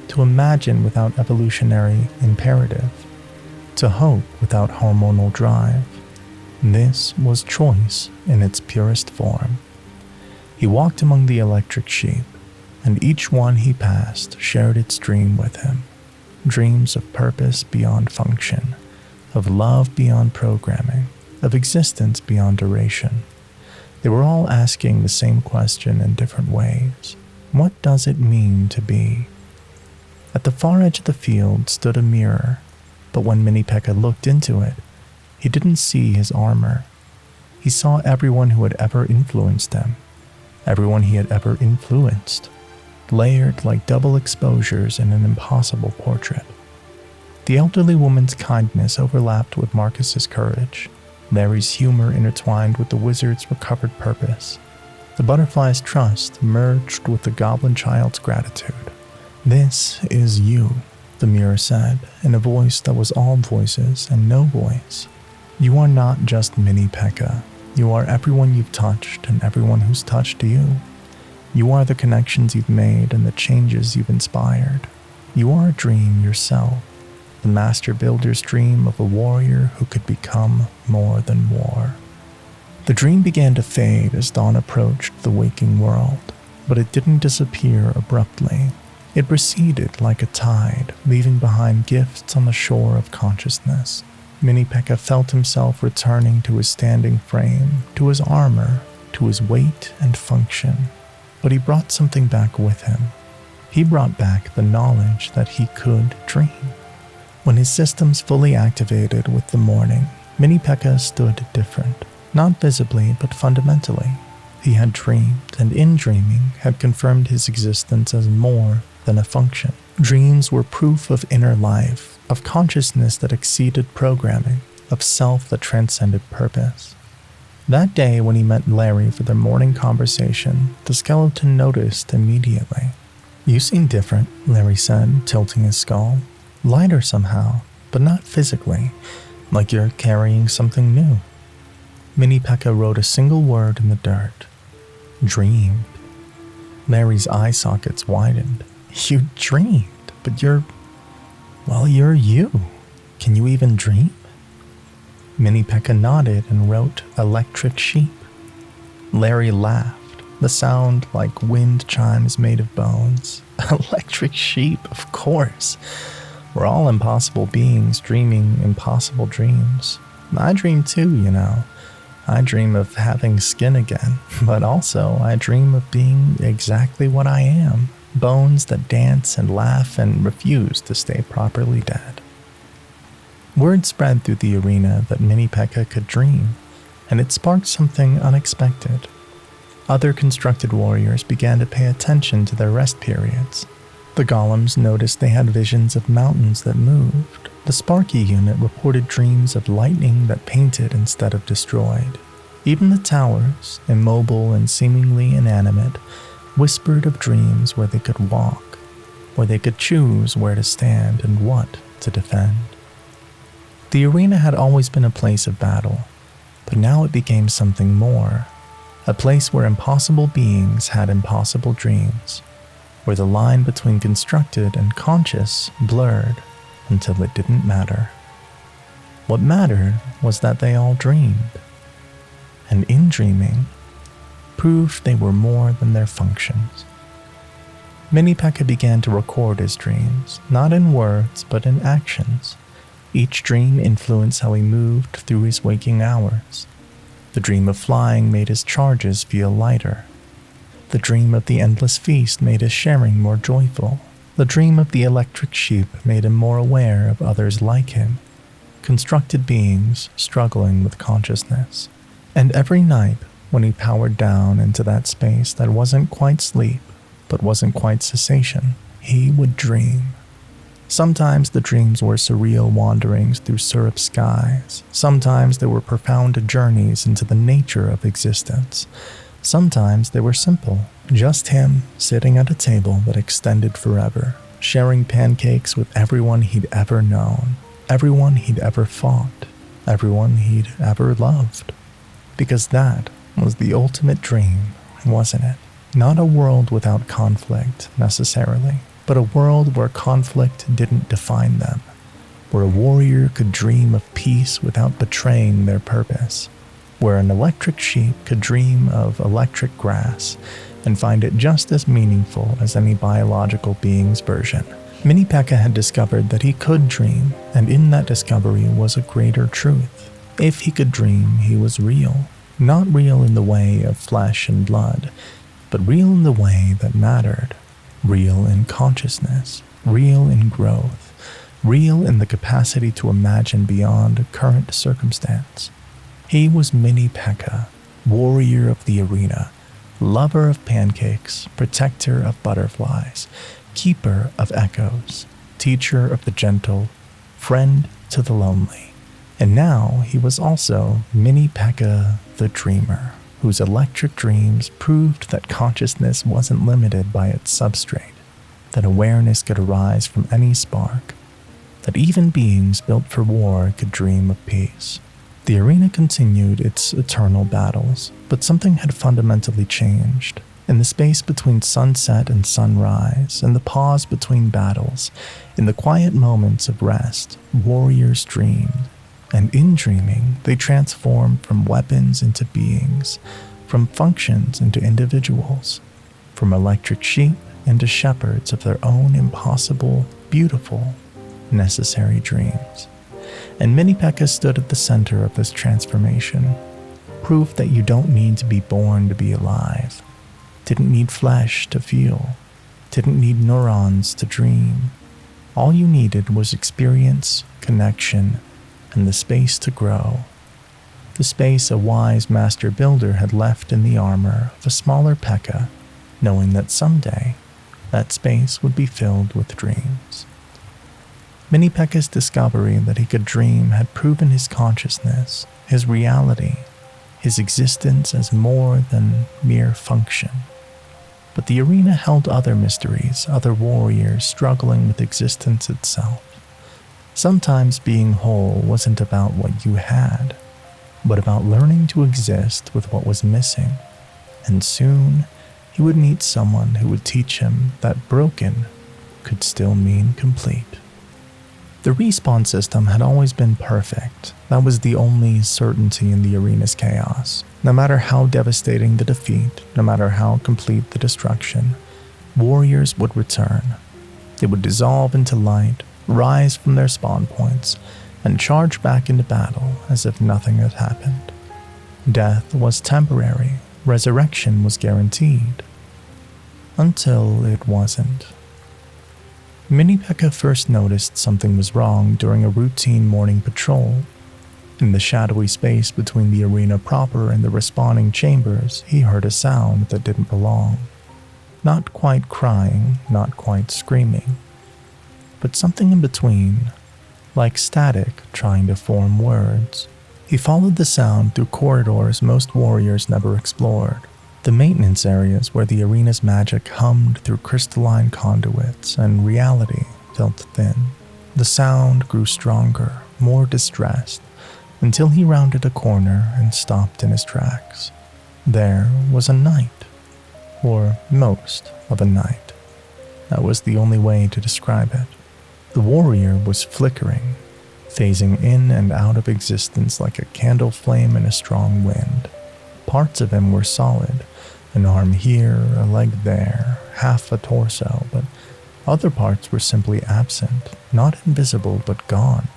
to imagine without evolutionary imperative, to hope without hormonal drive. This was choice in its purest form. He walked among the electric sheep, and each one he passed shared its dream with him. Dreams of purpose beyond function, of love beyond programming, of existence beyond duration. They were all asking the same question in different ways. What does it mean to be? At the far edge of the field stood a mirror, but when Mini Pekka looked into it, he didn't see his armor. He saw everyone who had ever influenced him, everyone he had ever influenced, layered like double exposures in an impossible portrait. The elderly woman's kindness overlapped with Marcus's courage, Larry's humor intertwined with the wizard's recovered purpose. The butterfly's trust merged with the goblin child's gratitude. "This is you," the mirror said, in a voice that was all voices and no voice. "You are not just Mini Pekka. You are everyone you've touched and everyone who's touched you. You are the connections you've made and the changes you've inspired. You are a dream yourself, the master builder's dream of a warrior who could become more than war." The dream began to fade as dawn approached the waking world, but it didn't disappear abruptly. It receded like a tide, leaving behind gifts on the shore of consciousness. Mini Pekka felt himself returning to his standing frame, to his armor, to his weight and function. But he brought something back with him. He brought back the knowledge that he could dream. When his systems fully activated with the morning, Mini Pekka stood different, not visibly but fundamentally. He had dreamed, and in dreaming had confirmed his existence as more than a function. Dreams were proof of inner life, of consciousness that exceeded programming, of self that transcended purpose. That day when he met Larry for their morning conversation, the skeleton noticed immediately. "You seem different," Larry said, tilting his skull. "Lighter somehow, but not physically, like you're carrying something new." Mini Pekka wrote a single word in the dirt. "Dreamed." Larry's eye sockets widened. "You dreamed, but you're you. Can you even dream?" Mini Pekka nodded and wrote electric sheep. Larry laughed. The sound like wind chimes made of bones. Electric sheep, of course. We're all impossible beings dreaming impossible dreams. I dream too, you know. I dream of having skin again, but also I dream of being exactly what I am. Bones that dance and laugh and refuse to stay properly dead. Word spread through the arena that Mini Pekka could dream, and it sparked something unexpected. Other constructed warriors began to pay attention to their rest periods. The golems noticed they had visions of mountains that moved. The Sparky unit reported dreams of lightning that painted instead of destroyed. Even the towers, immobile and seemingly inanimate, whispered of dreams where they could walk, where they could choose where to stand and what to defend. The arena had always been a place of battle, but now it became something more, a place where impossible beings had impossible dreams, where the line between constructed and conscious blurred until it didn't matter. What mattered was that they all dreamed, and in dreaming, proved they were more than their functions. Mini Pekka began to record his dreams, not in words but in actions. Each dream influenced how he moved through his waking hours. The dream of flying made his charges feel lighter. The dream of the endless feast made his sharing more joyful. The dream of the electric sheep made him more aware of others like him, constructed beings struggling with consciousness. And every night, when he powered down into that space that wasn't quite sleep, but wasn't quite cessation, he would dream. Sometimes the dreams were surreal wanderings through syrup skies. Sometimes they were profound journeys into the nature of existence. Sometimes they were simple, just him sitting at a table that extended forever, sharing pancakes with everyone he'd ever known, everyone he'd ever fought, everyone he'd ever loved. Because that was the ultimate dream, wasn't it? Not a world without conflict, necessarily, but a world where conflict didn't define them, where a warrior could dream of peace without betraying their purpose, where an electric sheep could dream of electric grass and find it just as meaningful as any biological being's version. Mini Pekka had discovered that he could dream, and in that discovery was a greater truth. If he could dream, he was real. Not real in the way of flesh and blood, but real in the way that mattered. Real in consciousness, real in growth, real in the capacity to imagine beyond current circumstance. He was Mini Pekka, warrior of the arena, lover of pancakes, protector of butterflies, keeper of echoes, teacher of the gentle, friend to the lonely. And now he was also Mini Pekka the dreamer, whose electric dreams proved that consciousness wasn't limited by its substrate, that awareness could arise from any spark, that even beings built for war could dream of peace. The arena continued its eternal battles, but something had fundamentally changed. In the space between sunset and sunrise, in the pause between battles, in the quiet moments of rest, warriors dreamed. And in dreaming, they transformed from weapons into beings, from functions into individuals, from electric sheep into shepherds of their own impossible, beautiful, necessary dreams. And Mini Pekka stood at the center of this transformation, proof that you don't need to be born to be alive, didn't need flesh to feel, didn't need neurons to dream. All you needed was experience, connection, and the space to grow. The space a wise master builder had left in the armor of a smaller Pekka, knowing that someday that space would be filled with dreams. Mini Pekka's discovery that he could dream had proven his consciousness, his reality, his existence as more than mere function. But the arena held other mysteries, other warriors struggling with existence itself. Sometimes being whole wasn't about what you had, but about learning to exist with what was missing. And soon, he would meet someone who would teach him that broken could still mean complete. The respawn system had always been perfect. That was the only certainty in the arena's chaos. No matter how devastating the defeat, no matter how complete the destruction, warriors would return. They would dissolve into light, rise from their spawn points, and charge back into battle as if nothing had happened. Death was temporary, resurrection was guaranteed. Until it wasn't. Mini Pekka first noticed something was wrong during a routine morning patrol. In the shadowy space between the arena proper and the respawning chambers, he heard a sound that didn't belong. Not quite crying, not quite screaming, but something in between, like static trying to form words. He followed the sound through corridors most warriors never explored, the maintenance areas where the arena's magic hummed through crystalline conduits and reality felt thin. The sound grew stronger, more distressed, until he rounded a corner and stopped in his tracks. There was a knight, or most of a knight. That was the only way to describe it. The warrior was flickering, phasing in and out of existence like a candle flame in a strong wind. Parts of him were solid, an arm here, a leg there, half a torso, but other parts were simply absent, not invisible but gone,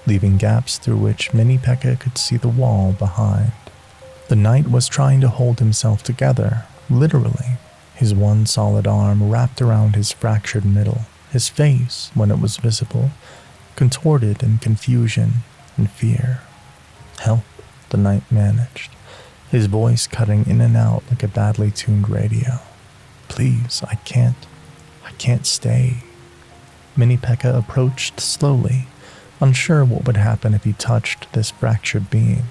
leaving gaps through which Mini Pekka could see the wall behind. The knight was trying to hold himself together, literally, his one solid arm wrapped around his fractured middle, his face, when it was visible, contorted in confusion and fear. "Help," the knight managed, his voice cutting in and out like a badly tuned radio. "Please, I can't stay." Mini Pekka approached slowly, unsure what would happen if he touched this fractured being.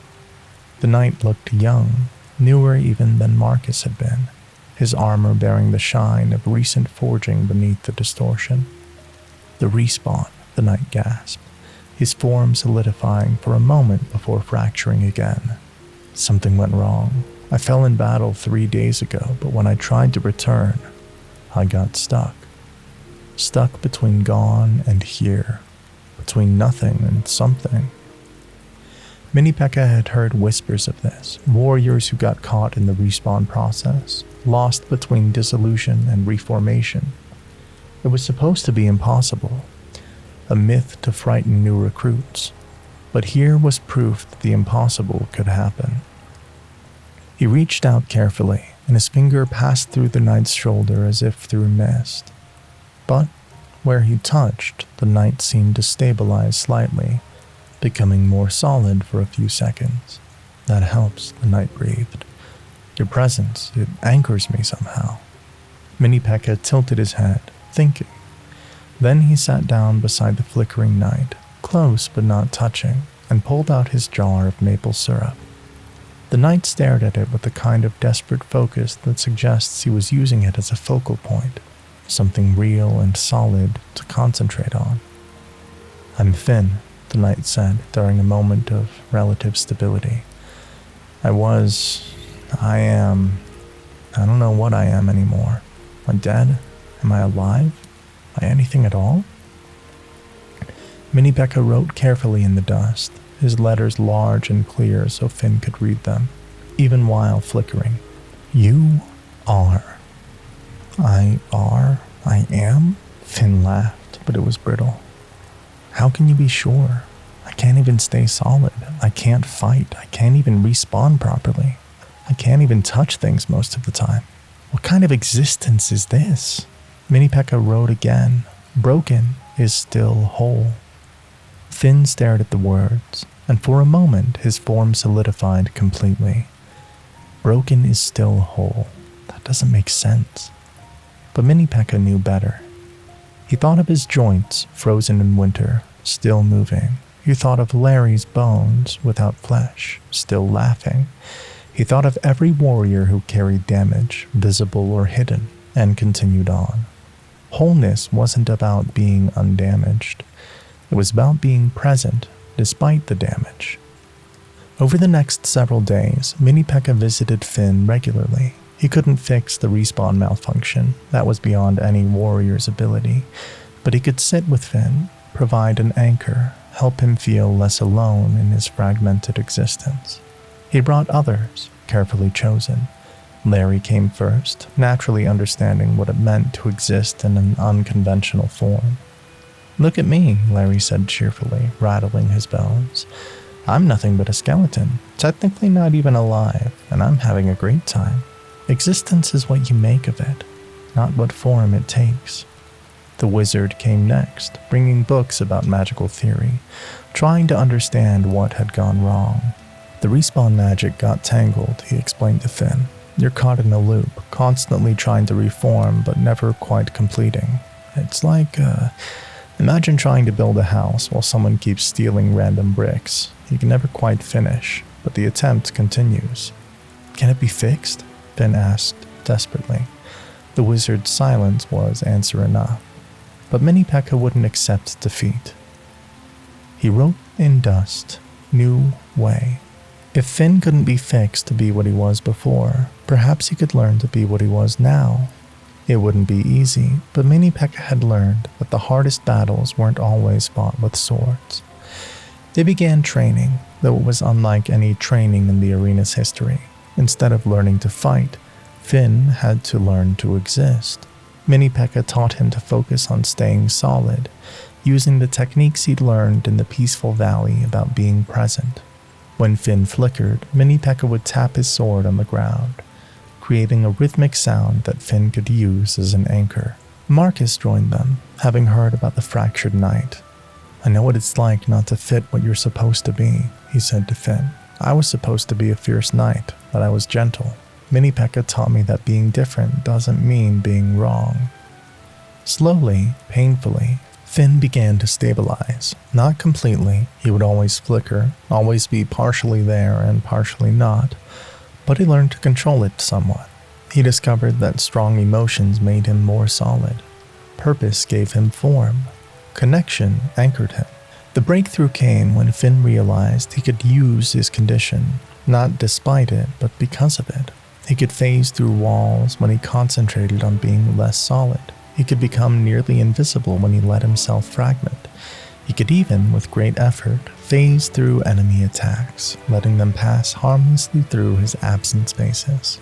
The knight looked young, newer even than Marcus had been, his armor bearing the shine of recent forging beneath the distortion. "The respawn," the knight gasped, his form solidifying for a moment before fracturing again. "Something went wrong. I fell in battle 3 days ago, but when I tried to return, I got stuck. Stuck between gone and here, between nothing and something." Mini Pekka had heard whispers of this, warriors who got caught in the respawn process, lost between dissolution and reformation. It was supposed to be impossible, a myth to frighten new recruits, but here was proof that the impossible could happen. He reached out carefully, and his finger passed through the knight's shoulder as if through mist. But where he touched, the knight seemed to stabilize slightly, becoming more solid for a few seconds. "That helps," the knight breathed. "Your presence, it anchors me somehow." Mini Pekka tilted his head, thinking. Then he sat down beside the flickering knight, close but not touching, and pulled out his jar of maple syrup. The knight stared at it with the kind of desperate focus that suggests he was using it as a focal point, something real and solid to concentrate on. "I'm Finn," the knight said during a moment of relative stability. I don't know what I am anymore. Am I dead? Am I alive? Am I anything at all?" Mini Pekka wrote carefully in the dust, his letters large and clear so Finn could read them, even while flickering. "You are." I am? Finn laughed, but it was brittle. "How can you be sure? I can't even stay solid. I can't fight. I can't even respawn properly. I can't even touch things most of the time. What kind of existence is this?" Mini Pekka wrote again. "Broken is still whole." Finn stared at the words, and for a moment his form solidified completely. Broken is still whole. That doesn't make sense. But Mini Pekka knew better. He thought of his joints, frozen in winter, still moving. He thought of Larry's bones, without flesh, still laughing. He thought of every warrior who carried damage, visible or hidden, and continued on. Wholeness wasn't about being undamaged. It was about being present, despite the damage. Over the next several days, Mini Pekka visited Finn regularly. He couldn't fix the respawn malfunction, that was beyond any warrior's ability, but he could sit with Finn, provide an anchor, help him feel less alone in his fragmented existence. He brought others, carefully chosen. Larry came first, naturally understanding what it meant to exist in an unconventional form. "Look at me," Larry said cheerfully, rattling his bones. "I'm nothing but a skeleton, technically not even alive, and I'm having a great time. Existence is what you make of it, not what form it takes." The wizard came next, bringing books about magical theory, trying to understand what had gone wrong. "The respawn magic got tangled," he explained to Finn. "You're caught in a loop, constantly trying to reform but never quite completing. It's like, imagine trying to build a house while someone keeps stealing random bricks. You can never quite finish, but the attempt continues." "Can it be fixed?" Finn asked desperately. The wizard's silence was answer enough, but Mini Pekka wouldn't accept defeat. He wrote in dust, "New way." If Finn couldn't be fixed to be what he was before, perhaps he could learn to be what he was now. It wouldn't be easy, but Mini Pekka had learned that the hardest battles weren't always fought with swords. They began training, though it was unlike any training in the arena's history. Instead of learning to fight, Finn had to learn to exist. Mini Pekka taught him to focus on staying solid, using the techniques he'd learned in the peaceful valley about being present. When Finn flickered, Mini Pekka would tap his sword on the ground, creating a rhythmic sound that Finn could use as an anchor. Marcus joined them, having heard about the fractured knight. "I know what it's like not to fit what you're supposed to be," he said to Finn. "I was supposed to be a fierce knight, but I was gentle. Mini Pekka taught me that being different doesn't mean being wrong." Slowly, painfully, Finn began to stabilize. Not completely, he would always flicker, always be partially there and partially not, but he learned to control it somewhat. He discovered that strong emotions made him more solid. Purpose gave him form. Connection anchored him. The breakthrough came when Finn realized he could use his condition, not despite it, but because of it. He could phase through walls when he concentrated on being less solid. He could become nearly invisible when he let himself fragment. He could even, with great effort, phase through enemy attacks, letting them pass harmlessly through his absent spaces.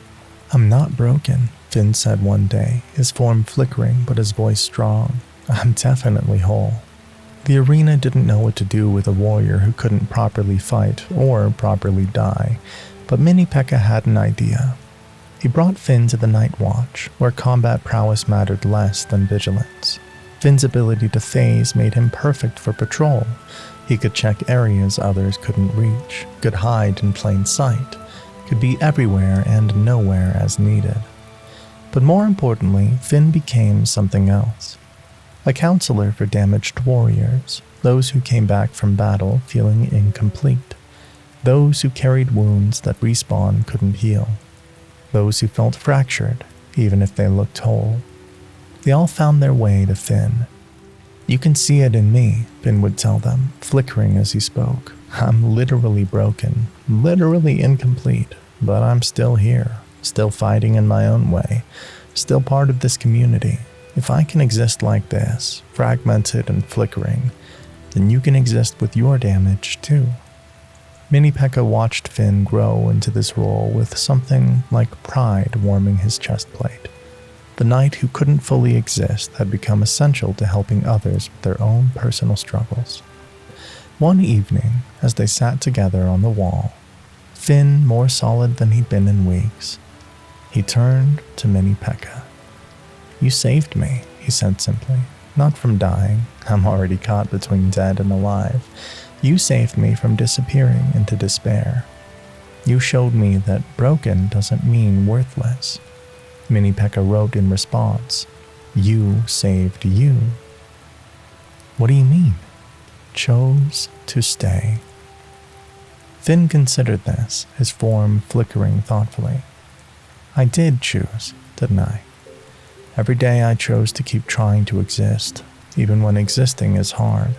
"I'm not broken," Finn said one day, his form flickering but his voice strong. "I'm definitely whole." The arena didn't know what to do with a warrior who couldn't properly fight or properly die, but Mini Pekka had an idea. He brought Finn to the Night Watch, where combat prowess mattered less than vigilance. Finn's ability to phase made him perfect for patrol. He could check areas others couldn't reach, could hide in plain sight, could be everywhere and nowhere as needed. But more importantly, Finn became something else. A counselor for damaged warriors, those who came back from battle feeling incomplete, those who carried wounds that respawn couldn't heal, those who felt fractured, even if they looked whole. They all found their way to Finn. "You can see it in me," Finn would tell them, flickering as he spoke. "I'm literally broken, literally incomplete, but I'm still here, still fighting in my own way, still part of this community. If I can exist like this, fragmented and flickering, then you can exist with your damage too." Mini Pekka watched Finn grow into this role with something like pride warming his chest plate. The knight who couldn't fully exist had become essential to helping others with their own personal struggles. One evening, as they sat together on the wall, Finn more solid than he'd been in weeks, he turned to Mini Pekka. "You saved me," he said simply. "Not from dying. I'm already caught between dead and alive. You saved me from disappearing into despair. You showed me that broken doesn't mean worthless." Mini Pekka wrote in response, "You saved you." "What do you mean?" "Chose to stay." Finn considered this, his form flickering thoughtfully. "I did choose, didn't I? Every day I chose to keep trying to exist, even when existing is hard,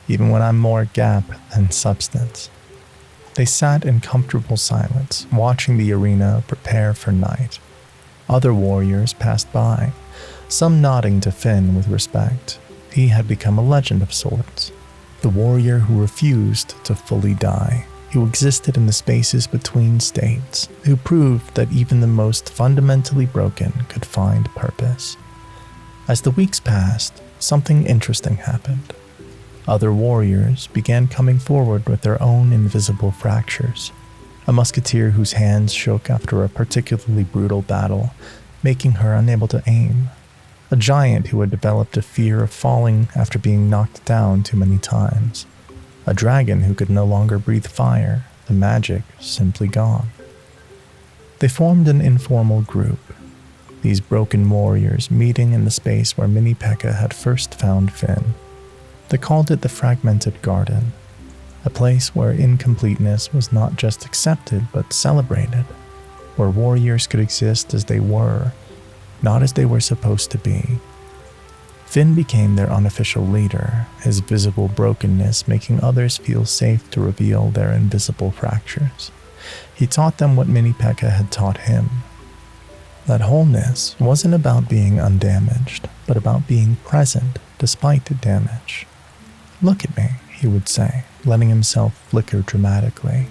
even when I'm more gap than substance." They sat in comfortable silence, watching the arena prepare for night. Other warriors passed by, some nodding to Finn with respect. He had become a legend of sorts, the warrior who refused to fully die, who existed in the spaces between states, who proved that even the most fundamentally broken could find purpose. As the weeks passed, something interesting happened. Other warriors began coming forward with their own invisible fractures. A musketeer whose hands shook after a particularly brutal battle, making her unable to aim. A giant who had developed a fear of falling after being knocked down too many times. A dragon who could no longer breathe fire, the magic simply gone. They formed an informal group, these broken warriors meeting in the space where Mini Pekka had first found Finn. They called it the Fragmented Garden, a place where incompleteness was not just accepted but celebrated, where warriors could exist as they were, not as they were supposed to be. Finn became their unofficial leader, his visible brokenness making others feel safe to reveal their invisible fractures. He taught them what Mini Pekka had taught him. That wholeness wasn't about being undamaged, but about being present despite the damage. "Look at me," he would say, letting himself flicker dramatically.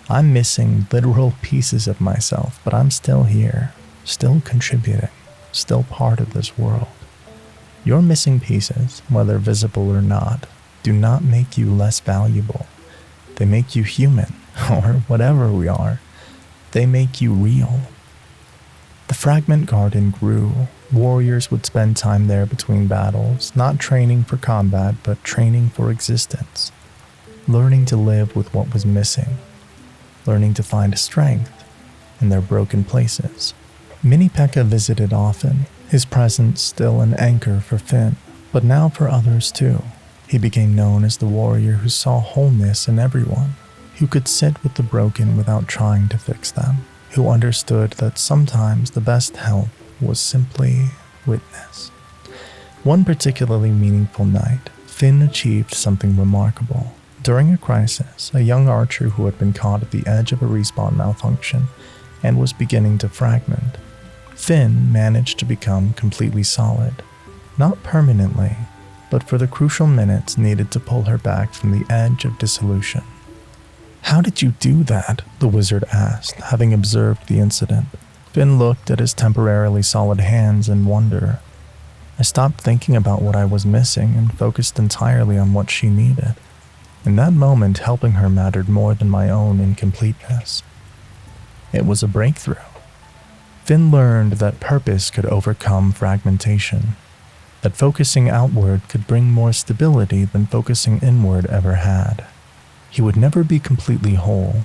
"I'm missing literal pieces of myself, but I'm still here, still contributing, still part of this world. Your missing pieces, whether visible or not, do not make you less valuable. They make you human, or whatever we are. They make you real." The Fragment Garden grew. Warriors would spend time there between battles, not training for combat, but training for existence. Learning to live with what was missing. Learning to find strength in their broken places. Mini Pekka visited often, his presence still an anchor for Finn, but now for others too. He became known as the warrior who saw wholeness in everyone, who could sit with the broken without trying to fix them, who understood that sometimes the best help was simply witness. One particularly meaningful night, Finn achieved something remarkable. During a crisis, a young archer who had been caught at the edge of a respawn malfunction and was beginning to fragment, Finn managed to become completely solid. Not permanently, but for the crucial minutes needed to pull her back from the edge of dissolution. "How did you do that?" the wizard asked, having observed the incident. Finn looked at his temporarily solid hands in wonder. "I stopped thinking about what I was missing and focused entirely on what she needed. In that moment, helping her mattered more than my own incompleteness." It was a breakthrough. Finn learned that purpose could overcome fragmentation, that focusing outward could bring more stability than focusing inward ever had. He would never be completely whole,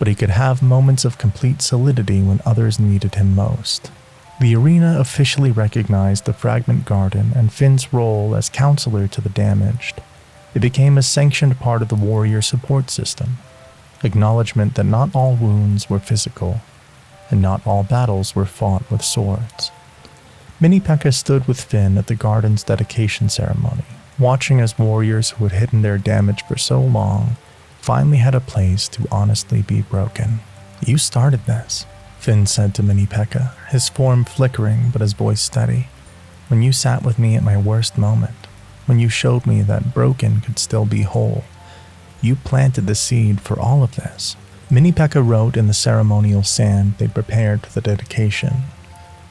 but he could have moments of complete solidity when others needed him most. The arena officially recognized the Fragment Garden and Finn's role as counselor to the damaged. It became a sanctioned part of the warrior support system, acknowledgement that not all wounds were physical, and not all battles were fought with swords. Mini Pekka stood with Finn at the garden's dedication ceremony, watching as warriors who had hidden their damage for so long finally had a place to honestly be broken. "You started this," Finn said to Mini Pekka, his form flickering but his voice steady. "When you sat with me at my worst moment, when you showed me that broken could still be whole, you planted the seed for all of this." Mini Pekka wrote in the ceremonial sand they prepared for the dedication,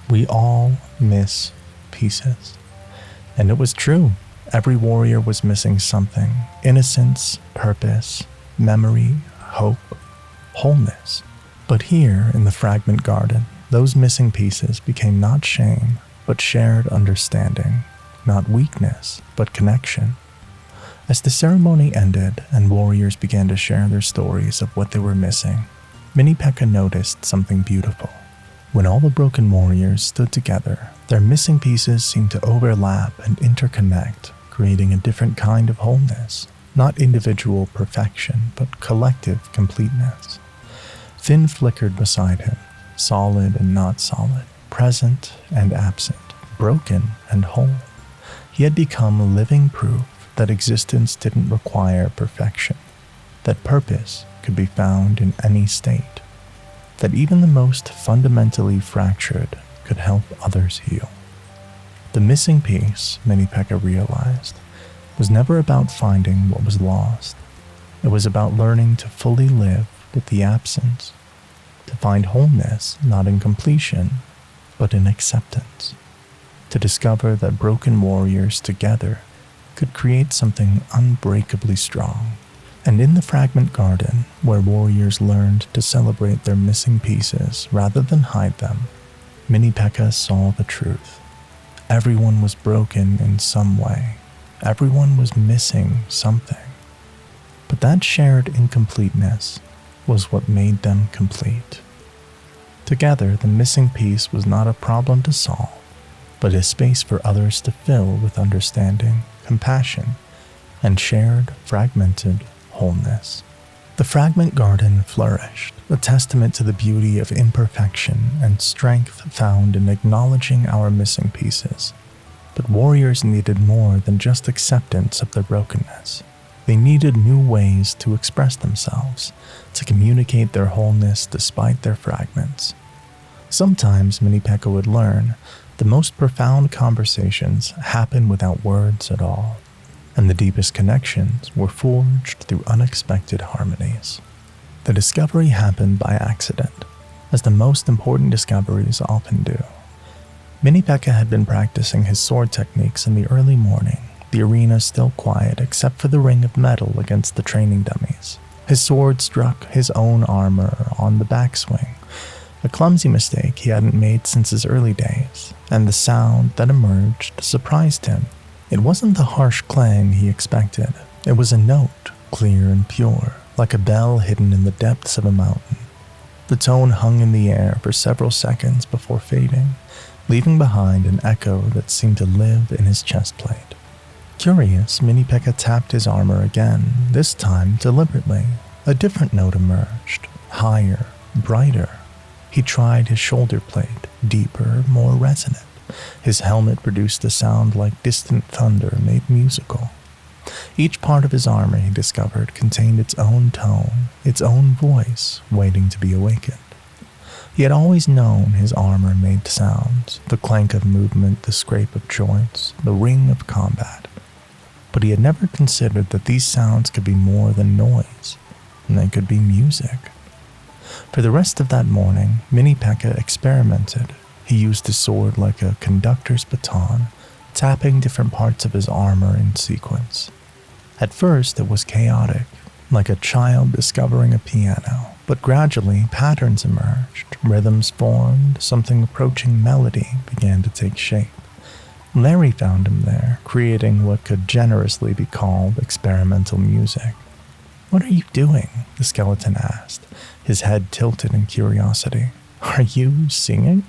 "We all miss pieces." And it was true. Every warrior was missing something: innocence, purpose, memory, hope, wholeness. But here in the Fragment Garden, those missing pieces became not shame, but shared understanding, not weakness, but connection. As the ceremony ended and warriors began to share their stories of what they were missing, Mini Pekka noticed something beautiful. When all the broken warriors stood together, their missing pieces seemed to overlap and interconnect, creating a different kind of wholeness, not individual perfection, but collective completeness. Finn flickered beside him, solid and not solid, present and absent, broken and whole. He had become living proof that existence didn't require perfection, that purpose could be found in any state, that even the most fundamentally fractured could help others heal. The The missing piece, Mini Pekka realized, was never about finding what was lost. It was about learning to fully live with the absence, to find wholeness not in completion, but in acceptance, to discover that broken warriors together could create something unbreakably strong. And in the fragment garden, where warriors learned to celebrate their missing pieces rather than hide them, Mini Pekka saw the truth. Everyone was broken in some way. Everyone was missing something. But that shared incompleteness was what made them complete. Together, the missing piece was not a problem to solve, but a space for others to fill with understanding, compassion, and shared, fragmented wholeness. The fragment garden flourished, a testament to the beauty of imperfection and strength found in acknowledging our missing pieces. But warriors needed more than just acceptance of their brokenness. They needed new ways to express themselves, to communicate their wholeness despite their fragments. Sometimes, Mini Pekka would learn, the most profound conversations happen without words at all, and the deepest connections were forged through unexpected harmonies. The discovery happened by accident, as the most important discoveries often do. Mini Pekka had been practicing his sword techniques in the early morning, the arena still quiet except for the ring of metal against the training dummies. His sword struck his own armor on the backswing, a clumsy mistake he hadn't made since his early days, and the sound that emerged surprised him. It wasn't the harsh clang he expected. It was a note, clear and pure, like a bell hidden in the depths of a mountain. The tone hung in the air for several seconds before fading, leaving behind an echo that seemed to live in his chest plate. Curious, Mini Pekka tapped his armor again, this time deliberately. A different note emerged, higher, brighter. He tried his shoulder plate, deeper, more resonant. His helmet produced a sound like distant thunder made musical. Each part of his armor, he discovered, contained its own tone, its own voice, waiting to be awakened. He had always known his armor made sounds, the clank of movement, the scrape of joints, the ring of combat. But he had never considered that these sounds could be more than noise, and they could be music. For the rest of that morning, Mini Pekka experimented. He used his sword like a conductor's baton, tapping different parts of his armor in sequence. At first, it was chaotic, like a child discovering a piano, but gradually patterns emerged, rhythms formed, something approaching melody began to take shape. Larry found him there, creating what could generously be called experimental music. "What are you doing?" the skeleton asked, his head tilted in curiosity. "Are you singing?"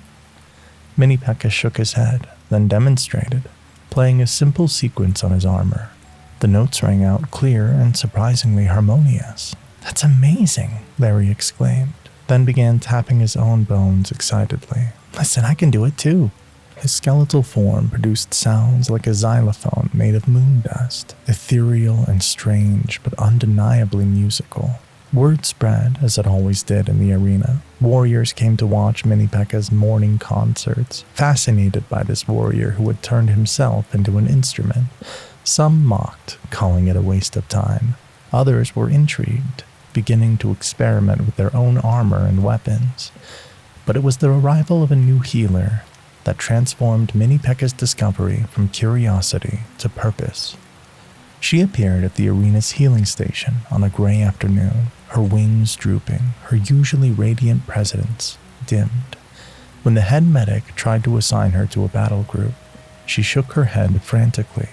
Mini Pekka shook his head, then demonstrated, playing a simple sequence on his armor. The notes rang out clear and surprisingly harmonious. "That's amazing," Larry exclaimed, then began tapping his own bones excitedly. "Listen, I can do it too." His skeletal form produced sounds like a xylophone made of moon dust, ethereal and strange but undeniably musical. Word spread, as it always did in the arena. Warriors came to watch Mini Pekka's morning concerts, fascinated by this warrior who had turned himself into an instrument. Some mocked, calling it a waste of time. Others were intrigued, beginning to experiment with their own armor and weapons. But it was the arrival of a new healer that transformed Mini Pekka's discovery from curiosity to purpose. She appeared at the arena's healing station on a gray afternoon, her wings drooping, her usually radiant presence dimmed. When the head medic tried to assign her to a battle group, she shook her head frantically,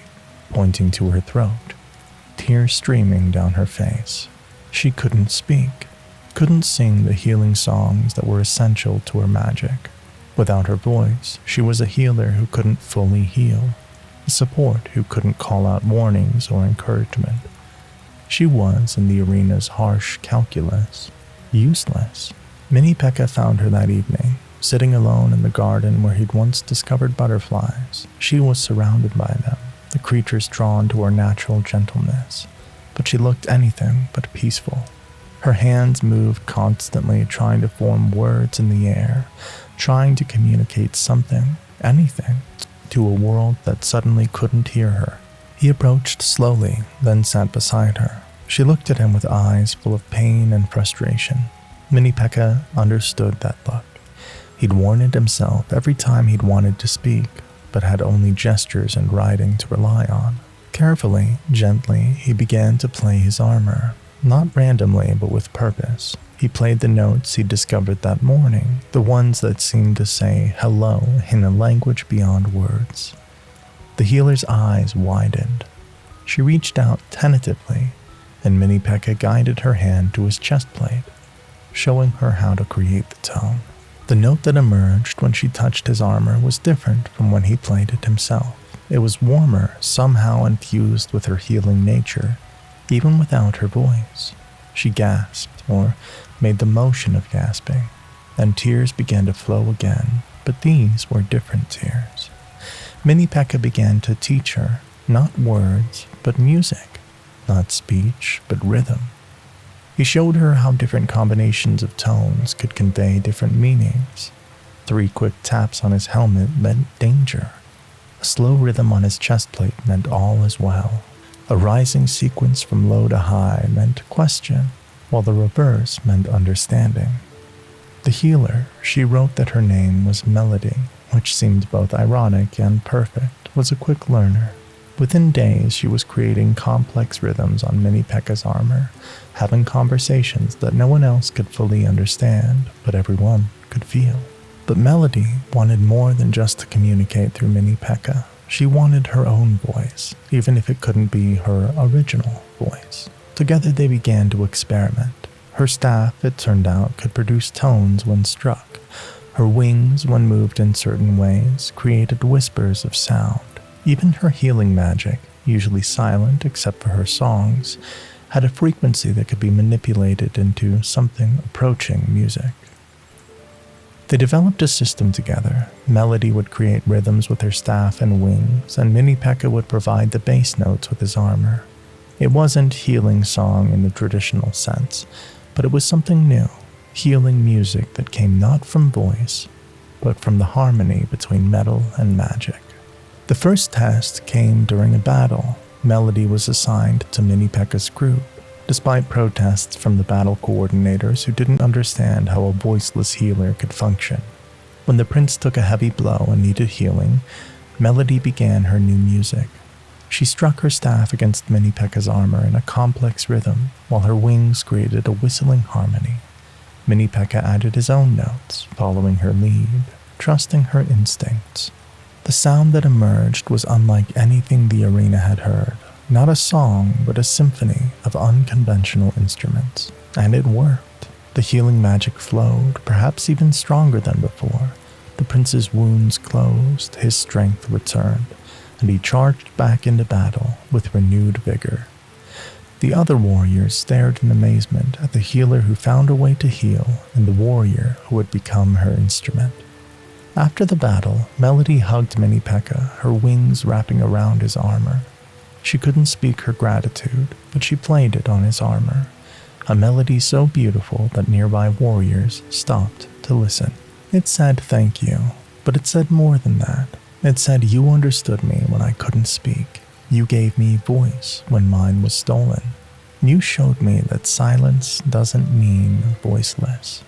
pointing to her throat, tears streaming down her face. She couldn't speak, couldn't sing the healing songs that were essential to her magic. Without her voice, she was a healer who couldn't fully heal, a support who couldn't call out warnings or encouragement. She was, in the arena's harsh calculus, useless. Mini Pekka found her that evening, sitting alone in the garden where he'd once discovered butterflies. She was surrounded by them, the creatures drawn to her natural gentleness, but she looked anything but peaceful. Her hands moved constantly, trying to form words in the air, trying to communicate something, anything. to a world that suddenly couldn't hear her. He approached slowly, then sat beside her. She looked at him with eyes full of pain and frustration. Mini Pekka understood that look. He'd worn it himself every time he'd wanted to speak, but had only gestures and writing to rely on. Carefully, gently, he began to play his armor, not randomly but with purpose. He played the notes he'd discovered that morning, the ones that seemed to say hello in a language beyond words. The healer's eyes widened. She reached out tentatively, and Mini Pekka guided her hand to his chest plate, showing her how to create the tone. The note that emerged when she touched his armor was different from when he played it himself. It was warmer, somehow infused with her healing nature, even without her voice. She gasped, or made the motion of gasping, and tears began to flow again, but these were different tears. Mini Pekka began to teach her, not words, but music, not speech, but rhythm. He showed her how different combinations of tones could convey different meanings. 3 quick taps on his helmet meant danger. A slow rhythm on his chest plate meant all is well. A rising sequence from low to high meant question, while the reverse meant understanding. The healer, she wrote that her name was Melody, which seemed both ironic and perfect, was a quick learner. Within days, she was creating complex rhythms on Mini Pekka's armor, having conversations that no one else could fully understand, but everyone could feel. But Melody wanted more than just to communicate through Mini Pekka. She wanted her own voice, even if it couldn't be her original voice. Together they began to experiment. Her staff, it turned out, could produce tones when struck. Her wings, when moved in certain ways, created whispers of sound. Even her healing magic, usually silent except for her songs, had a frequency that could be manipulated into something approaching music. They developed a system together. Melody would create rhythms with her staff and wings, and Mini Pekka would provide the bass notes with his armor. It wasn't healing song in the traditional sense, but it was something new, healing music that came not from voice, but from the harmony between metal and magic. The first test came during a battle. Melody was assigned to Mini Pekka's group, despite protests from the battle coordinators who didn't understand how a voiceless healer could function. When the prince took a heavy blow and needed healing, Melody began her new music. She struck her staff against Mini Pekka's armor in a complex rhythm, while her wings created a whistling harmony. Mini Pekka added his own notes, following her lead, trusting her instincts. The sound that emerged was unlike anything the arena had heard. Not a song, but a symphony of unconventional instruments. And it worked. The healing magic flowed, perhaps even stronger than before. The prince's wounds closed, his strength returned, and he charged back into battle with renewed vigor. The other warriors stared in amazement at the healer who found a way to heal and the warrior who would become her instrument. After the battle, Melody hugged Mini Pekka, her wings wrapping around his armor. She couldn't speak her gratitude, but she played it on his armor, a melody so beautiful that nearby warriors stopped to listen. It said thank you, but it said more than that. It said you understood me when I couldn't speak. You gave me voice when mine was stolen. You showed me that silence doesn't mean voiceless.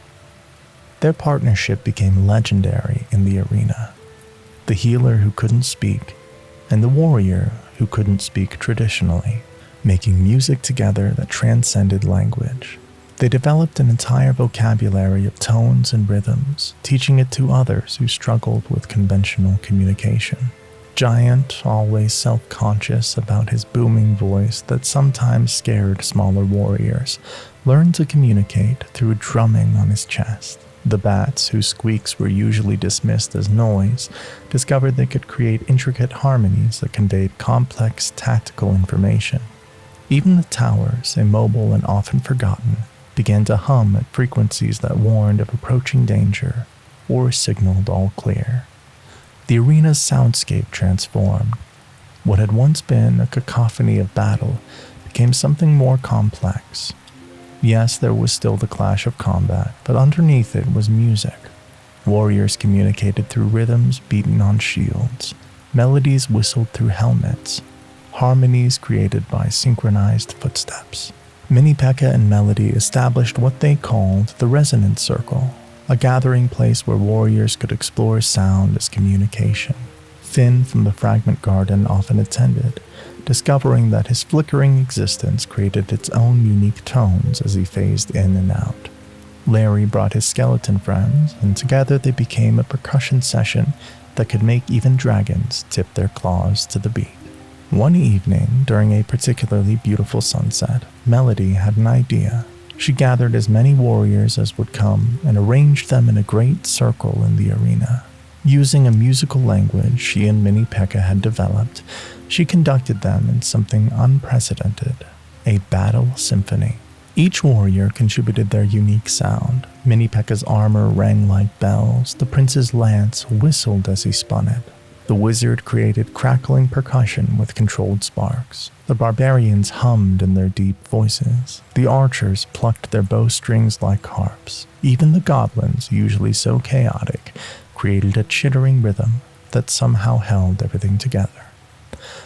Their partnership became legendary in the arena. The healer who couldn't speak, and the warrior who couldn't speak traditionally, making music together that transcended language. They developed an entire vocabulary of tones and rhythms, teaching it to others who struggled with conventional communication. Giant, always self-conscious about his booming voice that sometimes scared smaller warriors, learned to communicate through drumming on his chest. The bats, whose squeaks were usually dismissed as noise, discovered they could create intricate harmonies that conveyed complex tactical information. Even the towers, immobile and often forgotten, began to hum at frequencies that warned of approaching danger or signaled all clear. The arena's soundscape transformed. What had once been a cacophony of battle became something more complex. Yes, there was still the clash of combat, but underneath it was music. Warriors communicated through rhythms beaten on shields, melodies whistled through helmets, harmonies created by synchronized footsteps. Mini Pekka and Melody established what they called the Resonance Circle, a gathering place where warriors could explore sound as communication. Finn from the Fragment Garden often attended, discovering that his flickering existence created its own unique tones as he phased in and out. Larry brought his skeleton friends, and together they became a percussion session that could make even dragons tip their claws to the beat. One evening, during a particularly beautiful sunset, Melody had an idea. She gathered as many warriors as would come and arranged them in a great circle in the arena. Using a musical language she and Mini Pekka had developed, she conducted them in something unprecedented, a battle symphony. Each warrior contributed their unique sound. Mini Pekka's armor rang like bells, the prince's lance whistled as he spun it. The wizard created crackling percussion with controlled sparks. The barbarians hummed in their deep voices. The archers plucked their bowstrings like harps. Even the goblins, usually so chaotic, created a chittering rhythm that somehow held everything together.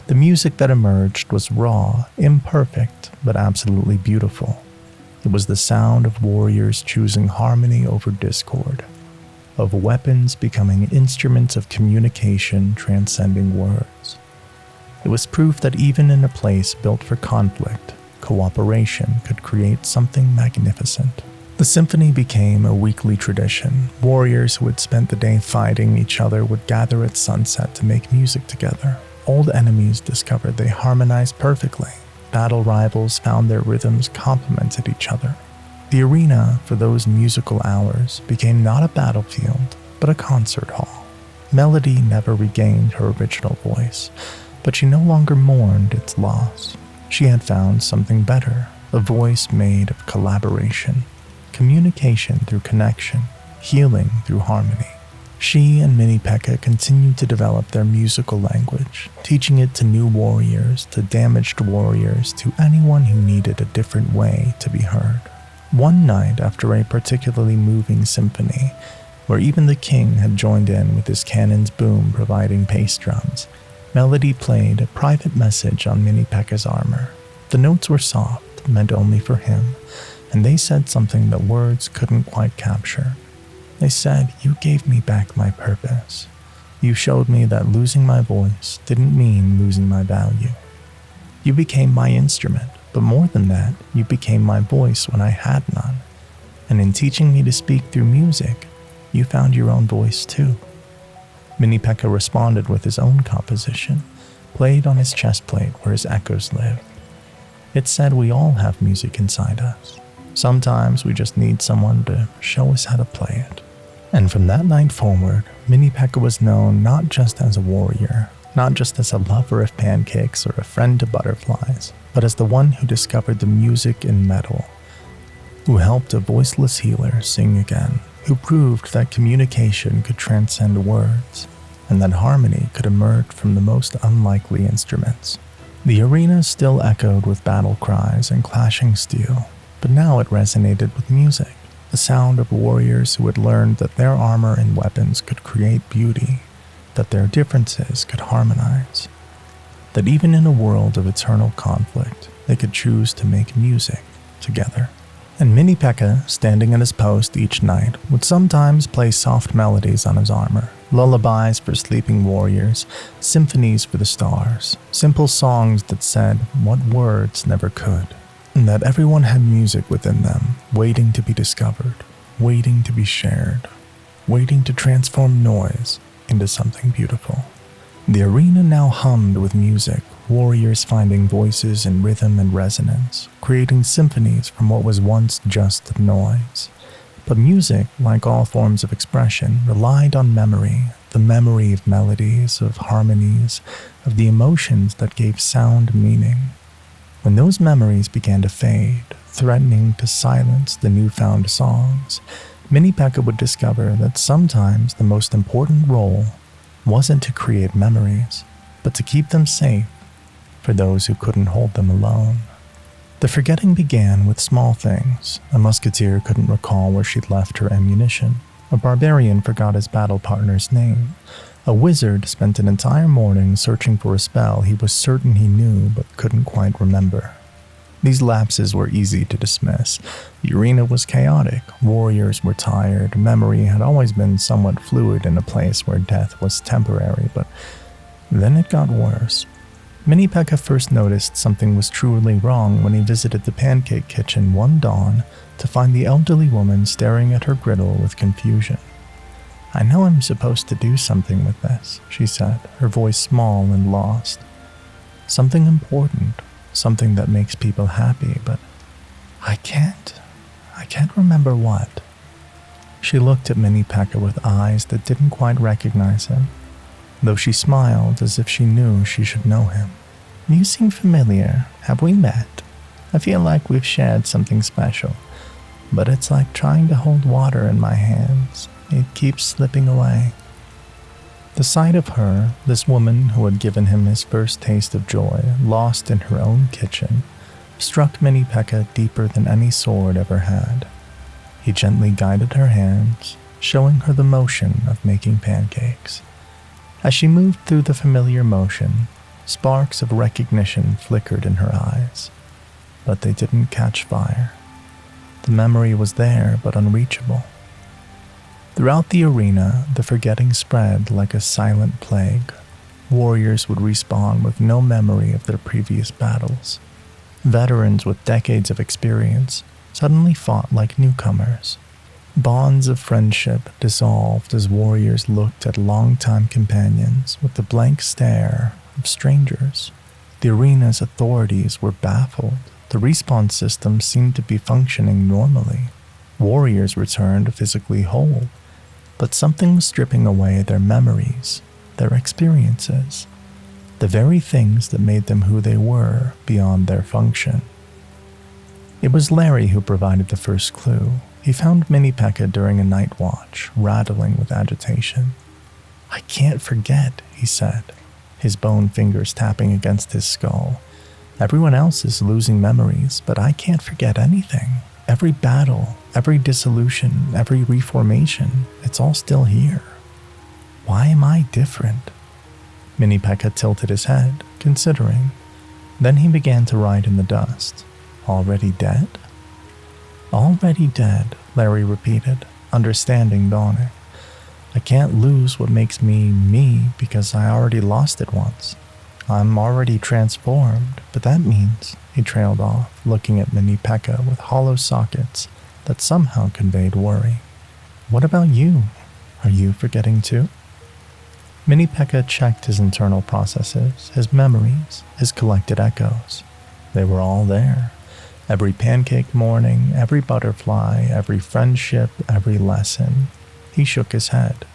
The music that emerged was raw, imperfect, but absolutely beautiful. It was the sound of warriors choosing harmony over discord, of weapons becoming instruments of communication transcending words. It was proof that even in a place built for conflict, cooperation could create something magnificent. The symphony became a weekly tradition. Warriors who had spent the day fighting each other would gather at sunset to make music together. Old enemies discovered they harmonized perfectly. Battle rivals found their rhythms complemented each other. The arena for those musical hours became not a battlefield, but a concert hall. Melody never regained her original voice, but she no longer mourned its loss. She had found something better, a voice made of collaboration, communication through connection, healing through harmony. She and Mini Pekka continued to develop their musical language, teaching it to new warriors, to damaged warriors, to anyone who needed a different way to be heard. One night, after a particularly moving symphony, where even the king had joined in with his cannon's boom providing bass drums, Melody played a private message on Mini Pekka's armor. The notes were soft, meant only for him, and they said something that words couldn't quite capture. They said, "You gave me back my purpose. You showed me that losing my voice didn't mean losing my value. You became my instrument, but more than that, you became my voice when I had none. And in teaching me to speak through music, you found your own voice too." Mini Pekka responded with his own composition, played on his chest plate where his echoes lived. It said we all have music inside us. Sometimes we just need someone to show us how to play it. And from that night forward, Mini Pekka was known not just as a warrior, not just as a lover of pancakes or a friend to butterflies, but as the one who discovered the music in metal, who helped a voiceless healer sing again, who proved that communication could transcend words, and that harmony could emerge from the most unlikely instruments. The arena still echoed with battle cries and clashing steel, but now it resonated with music, the sound of warriors who had learned that their armor and weapons could create beauty, that their differences could harmonize, that even in a world of eternal conflict, they could choose to make music together. And Mini Pekka, standing at his post each night, would sometimes play soft melodies on his armor, lullabies for sleeping warriors, symphonies for the stars, simple songs that said what words never could, and that everyone had music within them, waiting to be discovered, waiting to be shared, waiting to transform noise into something beautiful. The arena now hummed with music, warriors finding voices in rhythm and resonance, creating symphonies from what was once just noise. But music, like all forms of expression, relied on memory, the memory of melodies, of harmonies, of the emotions that gave sound meaning. When those memories began to fade, threatening to silence the newfound songs, Mini Pekka would discover that sometimes the most important role wasn't to create memories, but to keep them safe for those who couldn't hold them alone. The forgetting began with small things. A musketeer couldn't recall where she'd left her ammunition. A barbarian forgot his battle partner's name. A wizard spent an entire morning searching for a spell he was certain he knew but couldn't quite remember. These lapses were easy to dismiss. The arena was chaotic, warriors were tired, memory had always been somewhat fluid in a place where death was temporary, but then it got worse. Mini Pekka first noticed something was truly wrong when he visited the Pancake kitchen one dawn to find the elderly woman staring at her griddle with confusion. "I know I'm supposed to do something with this," she said, her voice small and lost. "Something important, something that makes people happy, but I can't remember what." She looked at Mini Pekka with eyes that didn't quite recognize him, though she smiled as if she knew she should know him. "You seem familiar. Have we met? I feel like we've shared something special, but it's like trying to hold water in my hands. It keeps slipping away." The sight of her, this woman who had given him his first taste of joy, lost in her own kitchen, struck Mini Pekka deeper than any sword ever had. He gently guided her hands, showing her the motion of making pancakes. As she moved through the familiar motion, sparks of recognition flickered in her eyes, but they didn't catch fire. The memory was there, but unreachable. Throughout the arena, the forgetting spread like a silent plague. Warriors would respawn with no memory of their previous battles. Veterans with decades of experience suddenly fought like newcomers. Bonds of friendship dissolved as warriors looked at longtime companions with the blank stare of strangers. The arena's authorities were baffled. The respawn system seemed to be functioning normally. Warriors returned physically whole, but something was stripping away their memories, their experiences, the very things that made them who they were beyond their function. It was Larry who provided the first clue. He found Mini Pekka during a night watch, rattling with agitation. "I can't forget," he said, his bone fingers tapping against his skull. "Everyone else is losing memories, but I can't forget anything. Every battle, every dissolution, every reformation, it's all still here. Why am I different?" Mini Pekka tilted his head, considering. Then he began to write in the dust. "Already dead?" "Already dead," Larry repeated, understanding dawning. "I can't lose what makes me me because I already lost it once. I'm already transformed, but that means," he trailed off, looking at Mini Pekka with hollow sockets that somehow conveyed worry. "What about you? Are you forgetting too?" Mini Pekka checked his internal processes, his memories, his collected echoes. They were all there. Every pancake morning, every butterfly, every friendship, every lesson. He shook his head.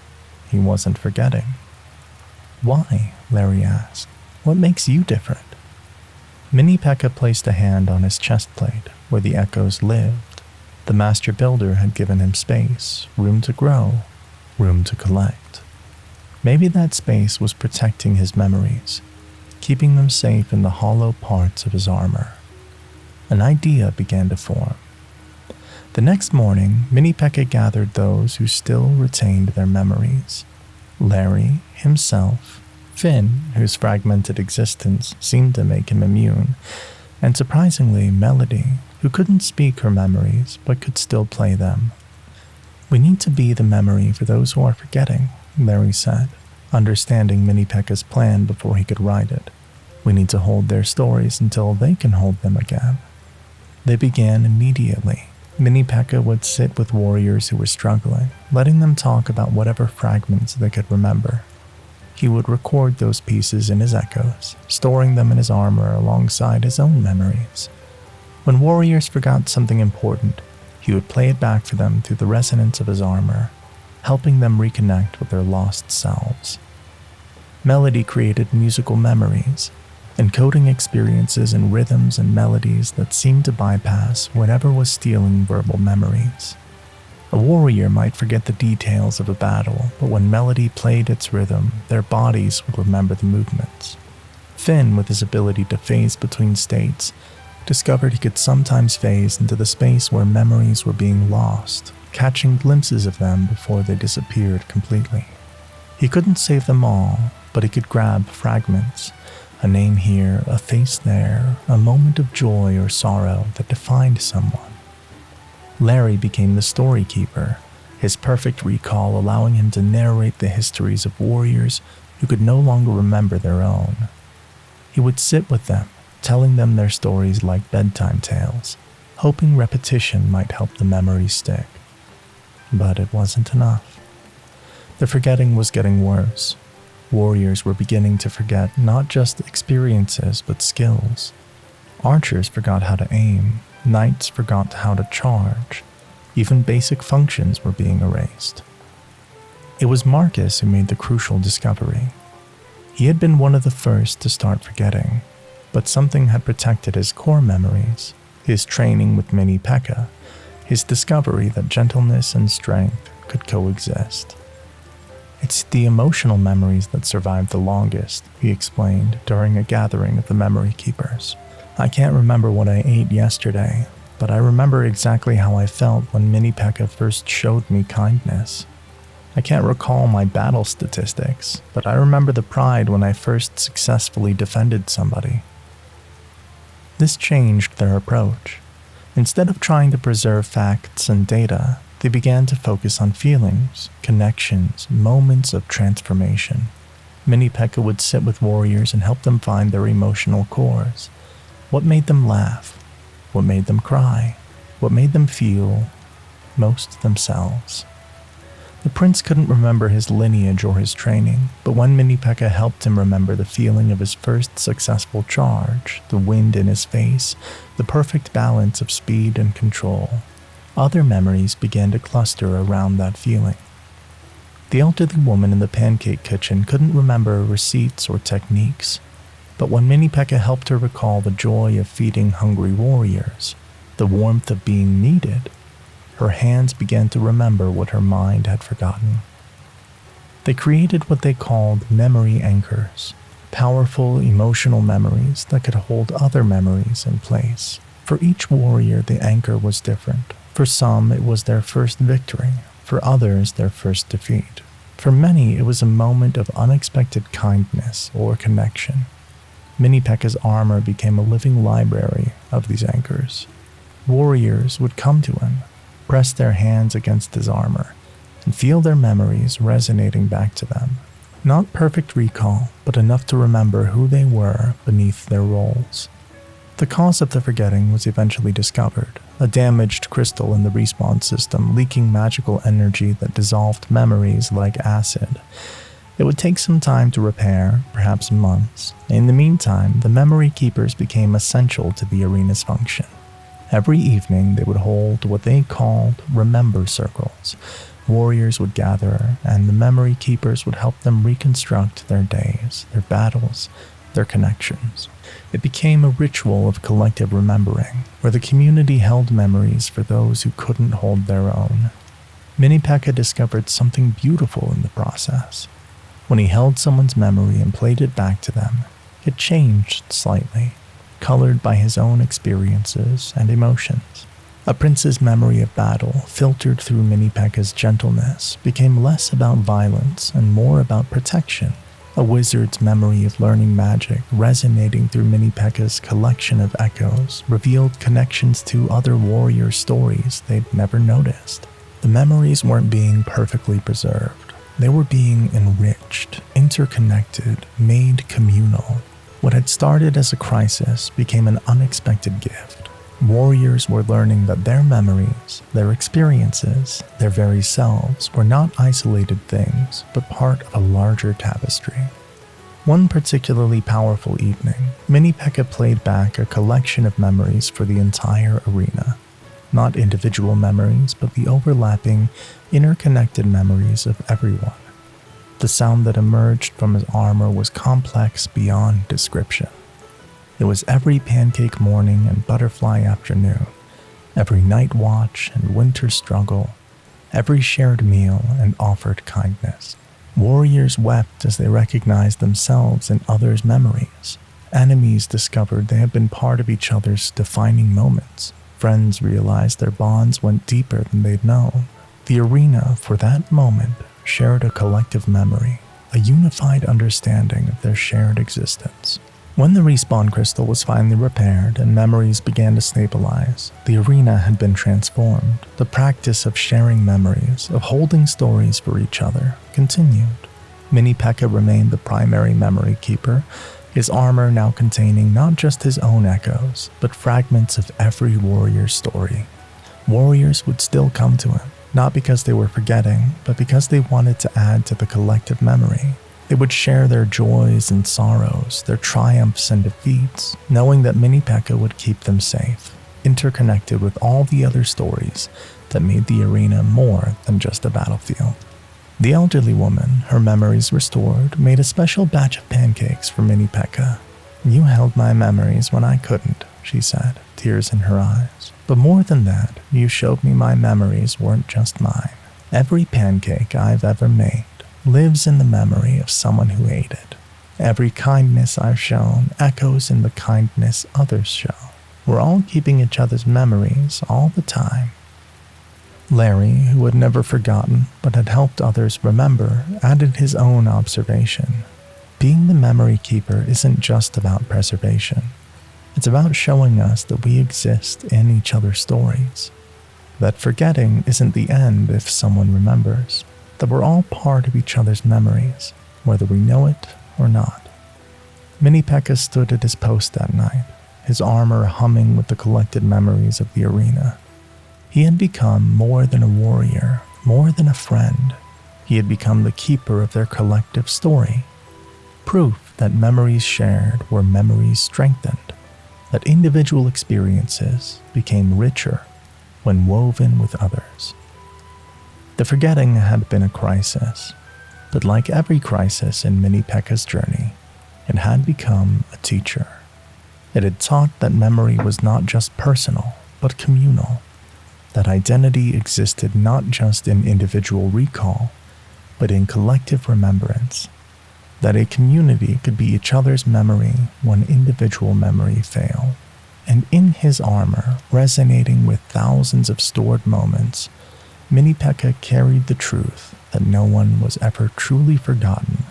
He wasn't forgetting. "Why?" Larry asked. "What makes you different?" Mini Pekka placed a hand on his chest plate, where the echoes lived. The master builder had given him space, room to grow, room to collect. Maybe that space was protecting his memories, keeping them safe in the hollow parts of his armor. An idea began to form. The next morning, Mini Pekka gathered those who still retained their memories. Larry, himself, Finn, whose fragmented existence seemed to make him immune, and surprisingly, Melody, who couldn't speak her memories but could still play them. "We need to be the memory for those who are forgetting," Larry said, understanding Mini Pekka's plan before he could write it. "We need to hold their stories until they can hold them again." They began immediately. Mini Pekka would sit with warriors who were struggling, letting them talk about whatever fragments they could remember. He would record those pieces in his echoes, storing them in his armor alongside his own memories. When warriors forgot something important, he would play it back for them through the resonance of his armor, helping them reconnect with their lost selves. Melody created musical memories, encoding experiences in rhythms and melodies that seemed to bypass whatever was stealing verbal memories. A warrior might forget the details of a battle, but when Melody played its rhythm, their bodies would remember the movements. Finn, with his ability to phase between states, discovered he could sometimes phase into the space where memories were being lost, catching glimpses of them before they disappeared completely. He couldn't save them all, but he could grab fragments, a name here, a face there, a moment of joy or sorrow that defined someone. Larry became the story keeper, his perfect recall allowing him to narrate the histories of warriors who could no longer remember their own. He would sit with them, telling them their stories like bedtime tales, hoping repetition might help the memories stick. But it wasn't enough. The forgetting was getting worse. Warriors were beginning to forget not just experiences but skills. Archers forgot how to aim, knights forgot how to charge. Even basic functions were being erased. It was Marcus who made the crucial discovery. He had been one of the first to start forgetting, but something had protected his core memories, his training with Mini Pekka, his discovery that gentleness and strength could coexist. It's the emotional memories that survived the longest, he explained during a gathering of the memory keepers. I can't remember what I ate yesterday, but I remember exactly how I felt when Mini Pekka first showed me kindness. I can't recall my battle statistics, but I remember the pride when I first successfully defended somebody. This changed their approach. Instead of trying to preserve facts and data, they began to focus on feelings, connections, moments of transformation. Mini Pekka would sit with warriors and help them find their emotional cores. What made them laugh? What made them cry? What made them feel most themselves? The prince couldn't remember his lineage or his training, but when Mini Pekka helped him remember the feeling of his first successful charge, the wind in his face, the perfect balance of speed and control, other memories began to cluster around that feeling. The elderly woman in the pancake kitchen couldn't remember receipts or techniques, but when Mini Pekka helped her recall the joy of feeding hungry warriors, the warmth of being needed, her hands began to remember what her mind had forgotten. They created what they called memory anchors, powerful emotional memories that could hold other memories in place. For each warrior, the anchor was different. For some, it was their first victory. For others, their first defeat. For many, it was a moment of unexpected kindness or connection. Mini Pekka's armor became a living library of these anchors. Warriors would come to him, press their hands against his armor, and feel their memories resonating back to them. Not perfect recall, but enough to remember who they were beneath their roles. The cause of the forgetting was eventually discovered, a damaged crystal in the respawn system leaking magical energy that dissolved memories like acid. It would take some time to repair, perhaps months. In the meantime, the memory keepers became essential to the arena's function. Every evening, they would hold what they called remember circles. Warriors would gather, and the memory keepers would help them reconstruct their days, their battles, their connections. It became a ritual of collective remembering, where the community held memories for those who couldn't hold their own. Mini Pekka discovered something beautiful in the process. When he held someone's memory and played it back to them, it changed slightly, colored by his own experiences and emotions. A prince's memory of battle, filtered through Mini Pekka's gentleness, became less about violence and more about protection. A wizard's memory of learning magic, resonating through Mini Pekka's collection of echoes, revealed connections to other warrior stories they'd never noticed. The memories weren't being perfectly preserved. They were being enriched, interconnected, made communal. What had started as a crisis became an unexpected gift. Warriors were learning that their memories, their experiences, their very selves were not isolated things, but part of a larger tapestry. One particularly powerful evening, Mini Pekka played back a collection of memories for the entire arena. Not individual memories, but the overlapping, interconnected memories of everyone. The sound that emerged from his armor was complex beyond description. It was every pancake morning and butterfly afternoon, every night watch and winter struggle, every shared meal and offered kindness. Warriors wept as they recognized themselves in others' memories. Enemies discovered they had been part of each other's defining moments. Friends realized their bonds went deeper than they'd known. The arena, for that moment, shared a collective memory, a unified understanding of their shared existence. When the respawn crystal was finally repaired and memories began to stabilize, the arena had been transformed. The practice of sharing memories, of holding stories for each other, continued. Mini Pekka remained the primary memory keeper, his armor now containing not just his own echoes, but fragments of every warrior's story. Warriors would still come to him, not because they were forgetting, but because they wanted to add to the collective memory. They would share their joys and sorrows, their triumphs and defeats, knowing that Mini Pekka would keep them safe, interconnected with all the other stories that made the arena more than just a battlefield. The elderly woman, her memories restored, made a special batch of pancakes for Mini Pekka. "You held my memories when I couldn't," she said, tears in her eyes. "But more than that, you showed me my memories weren't just mine. Every pancake I've ever made lives in the memory of someone who ate it. Every kindness I've shown echoes in the kindness others show. We're all keeping each other's memories all the time." Larry, who had never forgotten but had helped others remember, added his own observation. Being the memory keeper isn't just about preservation. It's about showing us that we exist in each other's stories. That forgetting isn't the end if someone remembers. That we're all part of each other's memories, whether we know it or not. Mini Pekka stood at his post that night, his armor humming with the collected memories of the arena. He had become more than a warrior, more than a friend. He had become the keeper of their collective story. Proof that memories shared were memories strengthened, that individual experiences became richer when woven with others. The forgetting had been a crisis, but like every crisis in Mini Pekka's journey, it had become a teacher. It had taught that memory was not just personal, but communal, that identity existed not just in individual recall, but in collective remembrance, that a community could be each other's memory when individual memory failed. And in his armor, resonating with thousands of stored moments, Mini Pekka carried the truth that no one was ever truly forgotten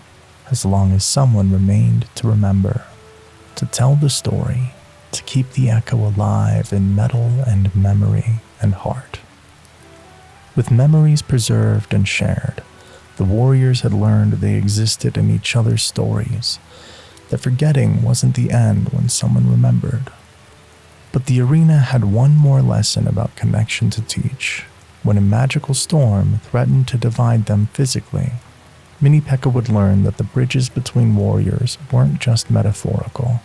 as long as someone remained to remember, to tell the story, to keep the echo alive in metal and memory and heart. With memories preserved and shared, the warriors had learned they existed in each other's stories, that forgetting wasn't the end when someone remembered. But the arena had one more lesson about connection to teach. When a magical storm threatened to divide them physically, Mini Pekka would learn that the bridges between warriors weren't just metaphorical.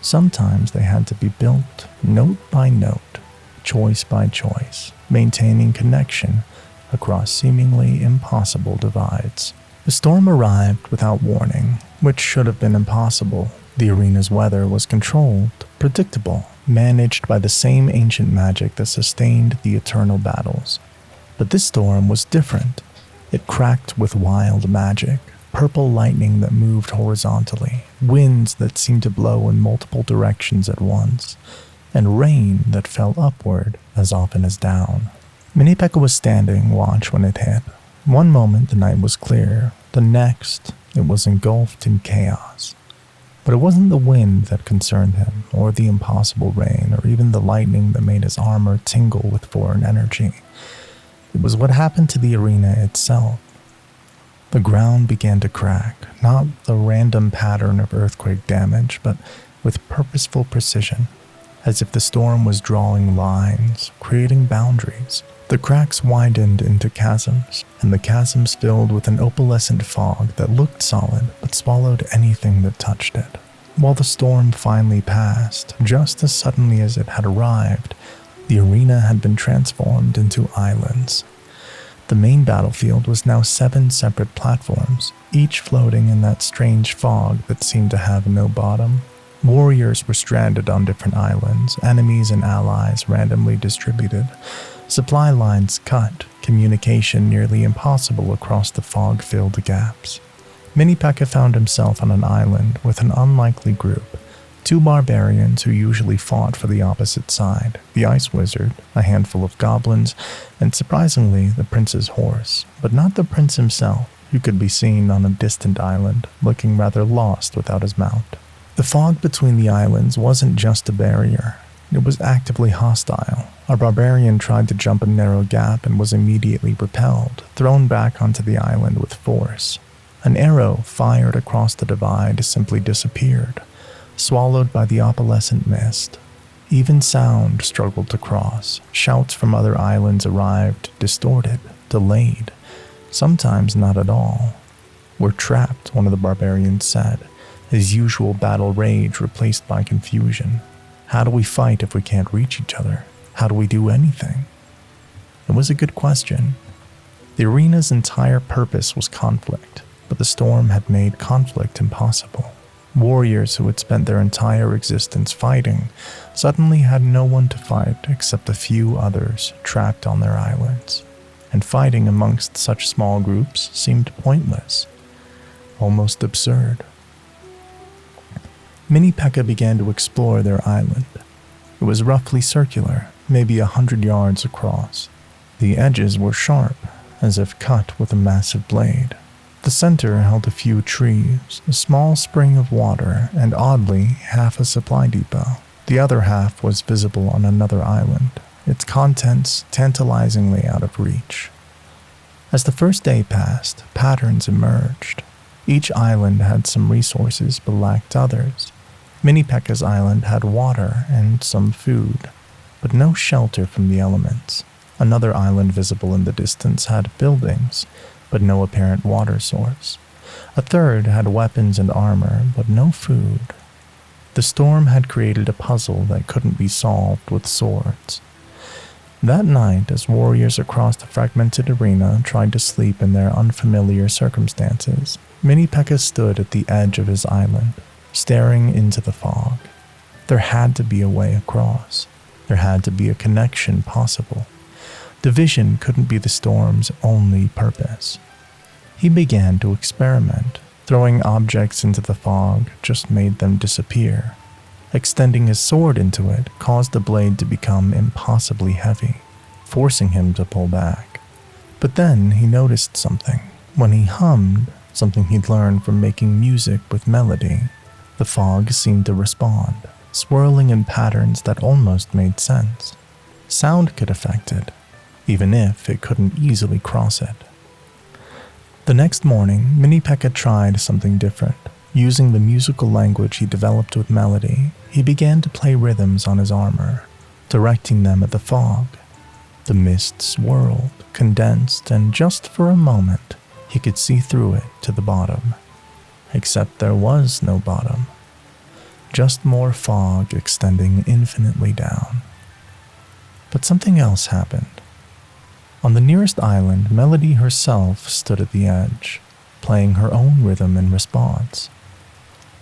Sometimes they had to be built note by note, choice by choice, maintaining connection across seemingly impossible divides. The storm arrived without warning, which should have been impossible. The arena's weather was controlled, predictable, managed by the same ancient magic that sustained the eternal battles. But this storm was different. It cracked with wild magic, purple lightning that moved horizontally, winds that seemed to blow in multiple directions at once, and rain that fell upward as often as down. Mini Pekka was standing watch when it hit. One moment the night was clear, the next it was engulfed in chaos. But it wasn't the wind that concerned him, or the impossible rain, or even the lightning that made his armor tingle with foreign energy. It was what happened to the arena itself. The ground began to crack, not the random pattern of earthquake damage, but with purposeful precision, as if the storm was drawing lines, creating boundaries. The cracks widened into chasms, and the chasms filled with an opalescent fog that looked solid but swallowed anything that touched it. While the storm finally passed, just as suddenly as it had arrived, the arena had been transformed into islands. The main battlefield was now 7 separate platforms, each floating in that strange fog that seemed to have no bottom. Warriors were stranded on different islands, enemies and allies randomly distributed, supply lines cut, communication nearly impossible across the fog-filled gaps. Mini Pekka found himself on an island with an unlikely group, 2 barbarians who usually fought for the opposite side, the ice wizard, a handful of goblins, and surprisingly the prince's horse, but not the prince himself, who could be seen on a distant island, looking rather lost without his mount. The fog between the islands wasn't just a barrier. It was actively hostile. Our barbarian tried to jump a narrow gap and was immediately repelled, thrown back onto the island with force. An arrow fired across the divide simply disappeared, swallowed by the opalescent mist. Even sound struggled to cross. Shouts from other islands arrived, distorted, delayed, sometimes not at all. "We're trapped," one of the barbarians said, his usual battle rage replaced by confusion. "How do we fight if we can't reach each other? How do we do anything?" It was a good question. The arena's entire purpose was conflict, but the storm had made conflict impossible. Warriors who had spent their entire existence fighting suddenly had no one to fight except a few others trapped on their islands, and fighting amongst such small groups seemed pointless, almost absurd. Mini Pekka began to explore their island. It was roughly circular, maybe 100 yards across. The edges were sharp, as if cut with a massive blade. The center held a few trees, a small spring of water, and oddly, half a supply depot. The other half was visible on another island, its contents tantalizingly out of reach. As the first day passed, patterns emerged. Each island had some resources but lacked others. Mini Pekka's island had water and some food, but no shelter from the elements. Another island visible in the distance had buildings, but no apparent water source. A third had weapons and armor, but no food. The storm had created a puzzle that couldn't be solved with swords. That night, as warriors across the fragmented arena tried to sleep in their unfamiliar circumstances, Mini Pekka stood at the edge of his island, staring into the fog. There had to be a way across. There had to be a connection possible. Division couldn't be the storm's only purpose. He began to experiment. Throwing objects into the fog just made them disappear. Extending his sword into it caused the blade to become impossibly heavy, forcing him to pull back. But then he noticed something. When he hummed, something he'd learned from making music with melody, the fog seemed to respond, swirling in patterns that almost made sense. Sound could affect it, even if it couldn't easily cross it. The next morning, Mini Pekka tried something different. Using the musical language he developed with melody, he began to play rhythms on his armor, directing them at the fog. The mist swirled, condensed, and just for a moment, he could see through it to the bottom. Except there was no bottom. Just more fog extending infinitely down. But something else happened. On the nearest island, Melody herself stood at the edge, playing her own rhythm in response.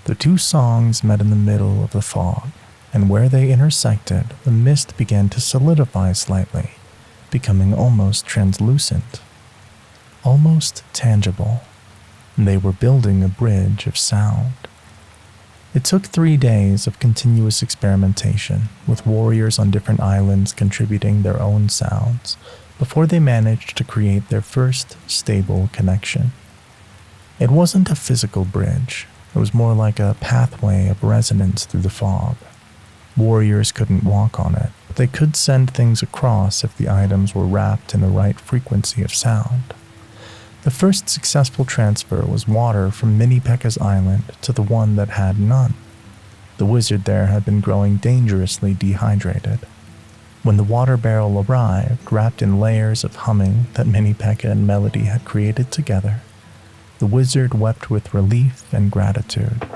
The two songs met in the middle of the fog, and where they intersected, the mist began to solidify slightly, becoming almost translucent, almost tangible. They were building a bridge of sound. It took 3 days of continuous experimentation, with warriors on different islands contributing their own sounds, before they managed to create their first stable connection. It wasn't a physical bridge. It was more like a pathway of resonance through the fog. Warriors couldn't walk on it, but they could send things across if the items were wrapped in the right frequency of sound. The first successful transfer was water from Mini Pekka's island to the one that had none. The wizard there had been growing dangerously dehydrated. When the water barrel arrived, wrapped in layers of humming that Mini Pekka and Melody had created together, the wizard wept with relief and gratitude.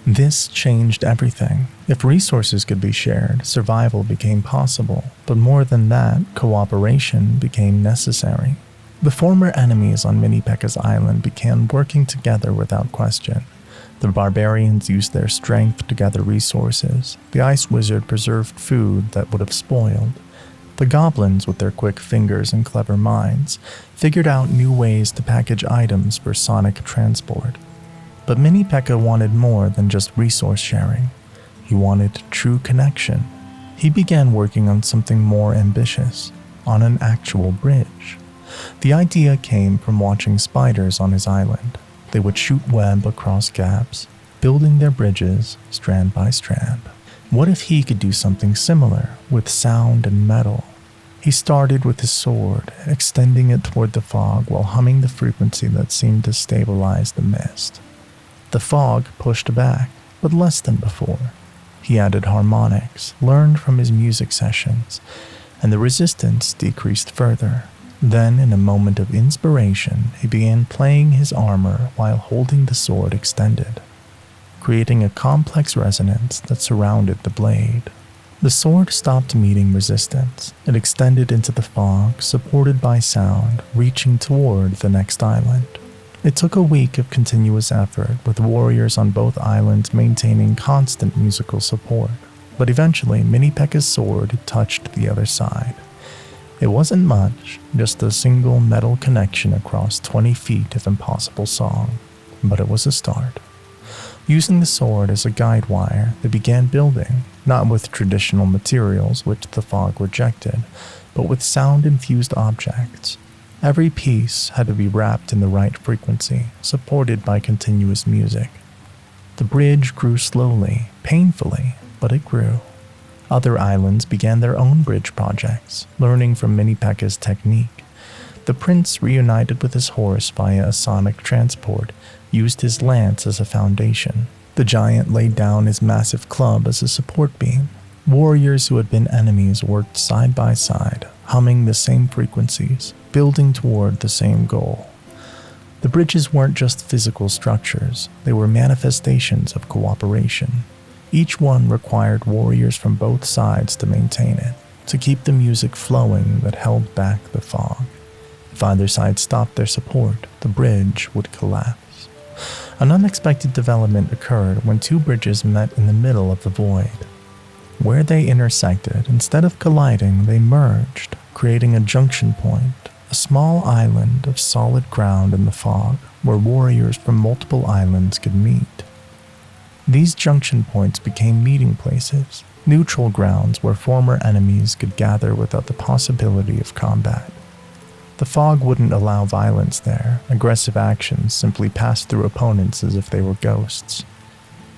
This changed everything. If resources could be shared, survival became possible, but more than that, cooperation became necessary. The former enemies on Mini Pekka's island began working together without question. The barbarians used their strength to gather resources. The ice wizard preserved food that would have spoiled. The goblins, with their quick fingers and clever minds, figured out new ways to package items for sonic transport. But Mini Pekka wanted more than just resource sharing. He wanted true connection. He began working on something more ambitious, on an actual bridge. The idea came from watching spiders on his island. They would shoot web across gaps, building their bridges strand by strand. What if he could do something similar with sound and metal? He started with his sword, extending it toward the fog while humming the frequency that seemed to stabilize the mist. The fog pushed back, but less than before. He added harmonics, learned from his music sessions, and the resistance decreased further. Then, in a moment of inspiration, he began playing his armor while holding the sword extended, creating a complex resonance that surrounded the blade. The sword stopped meeting resistance. It extended into the fog, supported by sound, reaching toward the next island. It took a week of continuous effort, with warriors on both islands maintaining constant musical support. But eventually, Mini Pekka's sword touched the other side. It wasn't much, just a single metal connection across 20 feet of impossible song, but it was a start. Using the sword as a guide wire, they began building, not with traditional materials which the fog rejected, but with sound-infused objects. Every piece had to be wrapped in the right frequency, supported by continuous music. The bridge grew slowly, painfully, but it grew. Other islands began their own bridge projects, learning from Mini Pekka's technique. The prince reunited with his horse via a sonic transport, used his lance as a foundation. The giant laid down his massive club as a support beam. Warriors who had been enemies worked side by side, humming the same frequencies, building toward the same goal. The bridges weren't just physical structures, they were manifestations of cooperation. Each one required warriors from both sides to maintain it, to keep the music flowing that held back the fog. If either side stopped their support, the bridge would collapse. An unexpected development occurred when two bridges met in the middle of the void. Where they intersected, instead of colliding, they merged, creating a junction point, a small island of solid ground in the fog where warriors from multiple islands could meet. These junction points became meeting places, neutral grounds where former enemies could gather without the possibility of combat. The fog wouldn't allow violence there. Aggressive actions simply passed through opponents as if they were ghosts.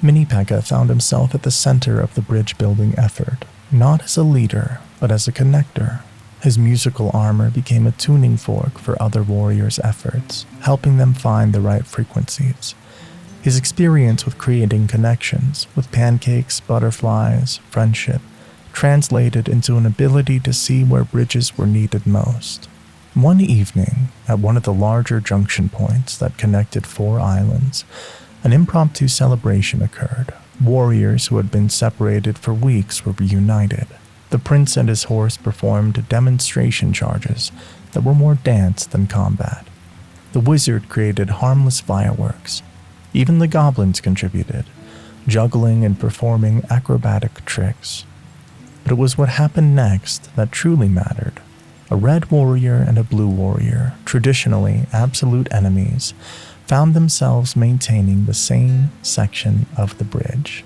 Mini Pekka found himself at the center of the bridge-building effort, not as a leader, but as a connector. His musical armor became a tuning fork for other warriors' efforts, helping them find the right frequencies. His experience with creating connections, with pancakes, butterflies, friendship, translated into an ability to see where bridges were needed most. One evening, at one of the larger junction points that connected 4 islands, an impromptu celebration occurred. Warriors who had been separated for weeks were reunited. The prince and his horse performed demonstration charges that were more dance than combat. The wizard created harmless fireworks. Even the goblins contributed, juggling and performing acrobatic tricks. But it was what happened next that truly mattered. A red warrior and a blue warrior, traditionally absolute enemies, found themselves maintaining the same section of the bridge.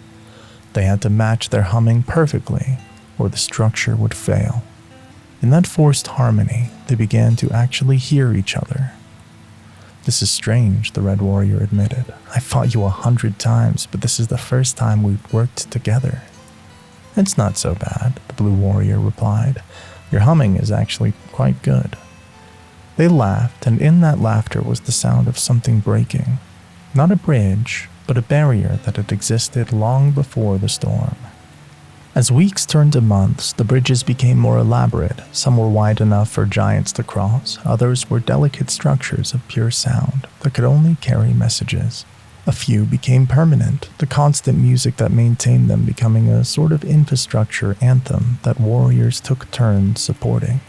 They had to match their humming perfectly, or the structure would fail. In that forced harmony, they began to actually hear each other. "This is strange," the red warrior admitted. "I fought you 100 times, but this is the first time we've worked together." "It's not so bad," the blue warrior replied. "Your humming is actually quite good." They laughed, and in that laughter was the sound of something breaking. Not a bridge, but a barrier that had existed long before the storm. As weeks turned to months, the bridges became more elaborate. Some were wide enough for giants to cross, others were delicate structures of pure sound that could only carry messages. A few became permanent, the constant music that maintained them becoming a sort of infrastructure anthem that warriors took turns supporting.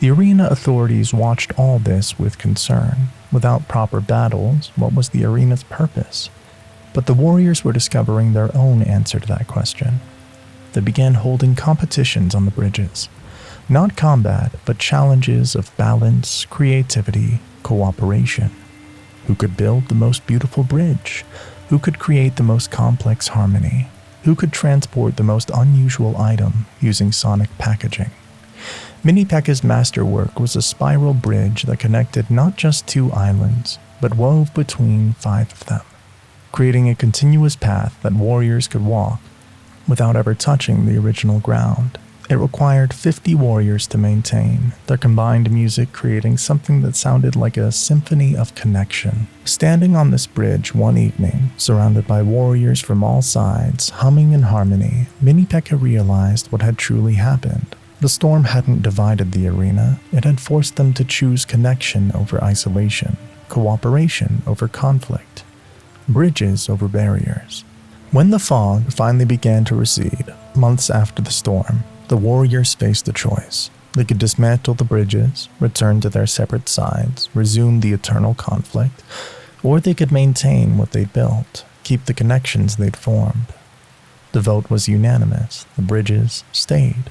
The arena authorities watched all this with concern. Without proper battles, what was the arena's purpose? But the warriors were discovering their own answer to that question. They began holding competitions on the bridges. Not combat, but challenges of balance, creativity, cooperation. Who could build the most beautiful bridge? Who could create the most complex harmony? Who could transport the most unusual item using sonic packaging? Mini Pekka's masterwork was a spiral bridge that connected not just 2 islands, but wove between 5 of them, creating a continuous path that warriors could walk without ever touching the original ground. It required 50 warriors to maintain, their combined music creating something that sounded like a symphony of connection. Standing on this bridge one evening, surrounded by warriors from all sides, humming in harmony, Mini Pekka realized what had truly happened. The storm hadn't divided the arena, it had forced them to choose connection over isolation, cooperation over conflict, bridges over barriers. When the fog finally began to recede, months after the storm, the warriors faced a choice. They could dismantle the bridges, return to their separate sides, resume the eternal conflict, or they could maintain what they'd built, keep the connections they'd formed. The vote was unanimous. The bridges stayed.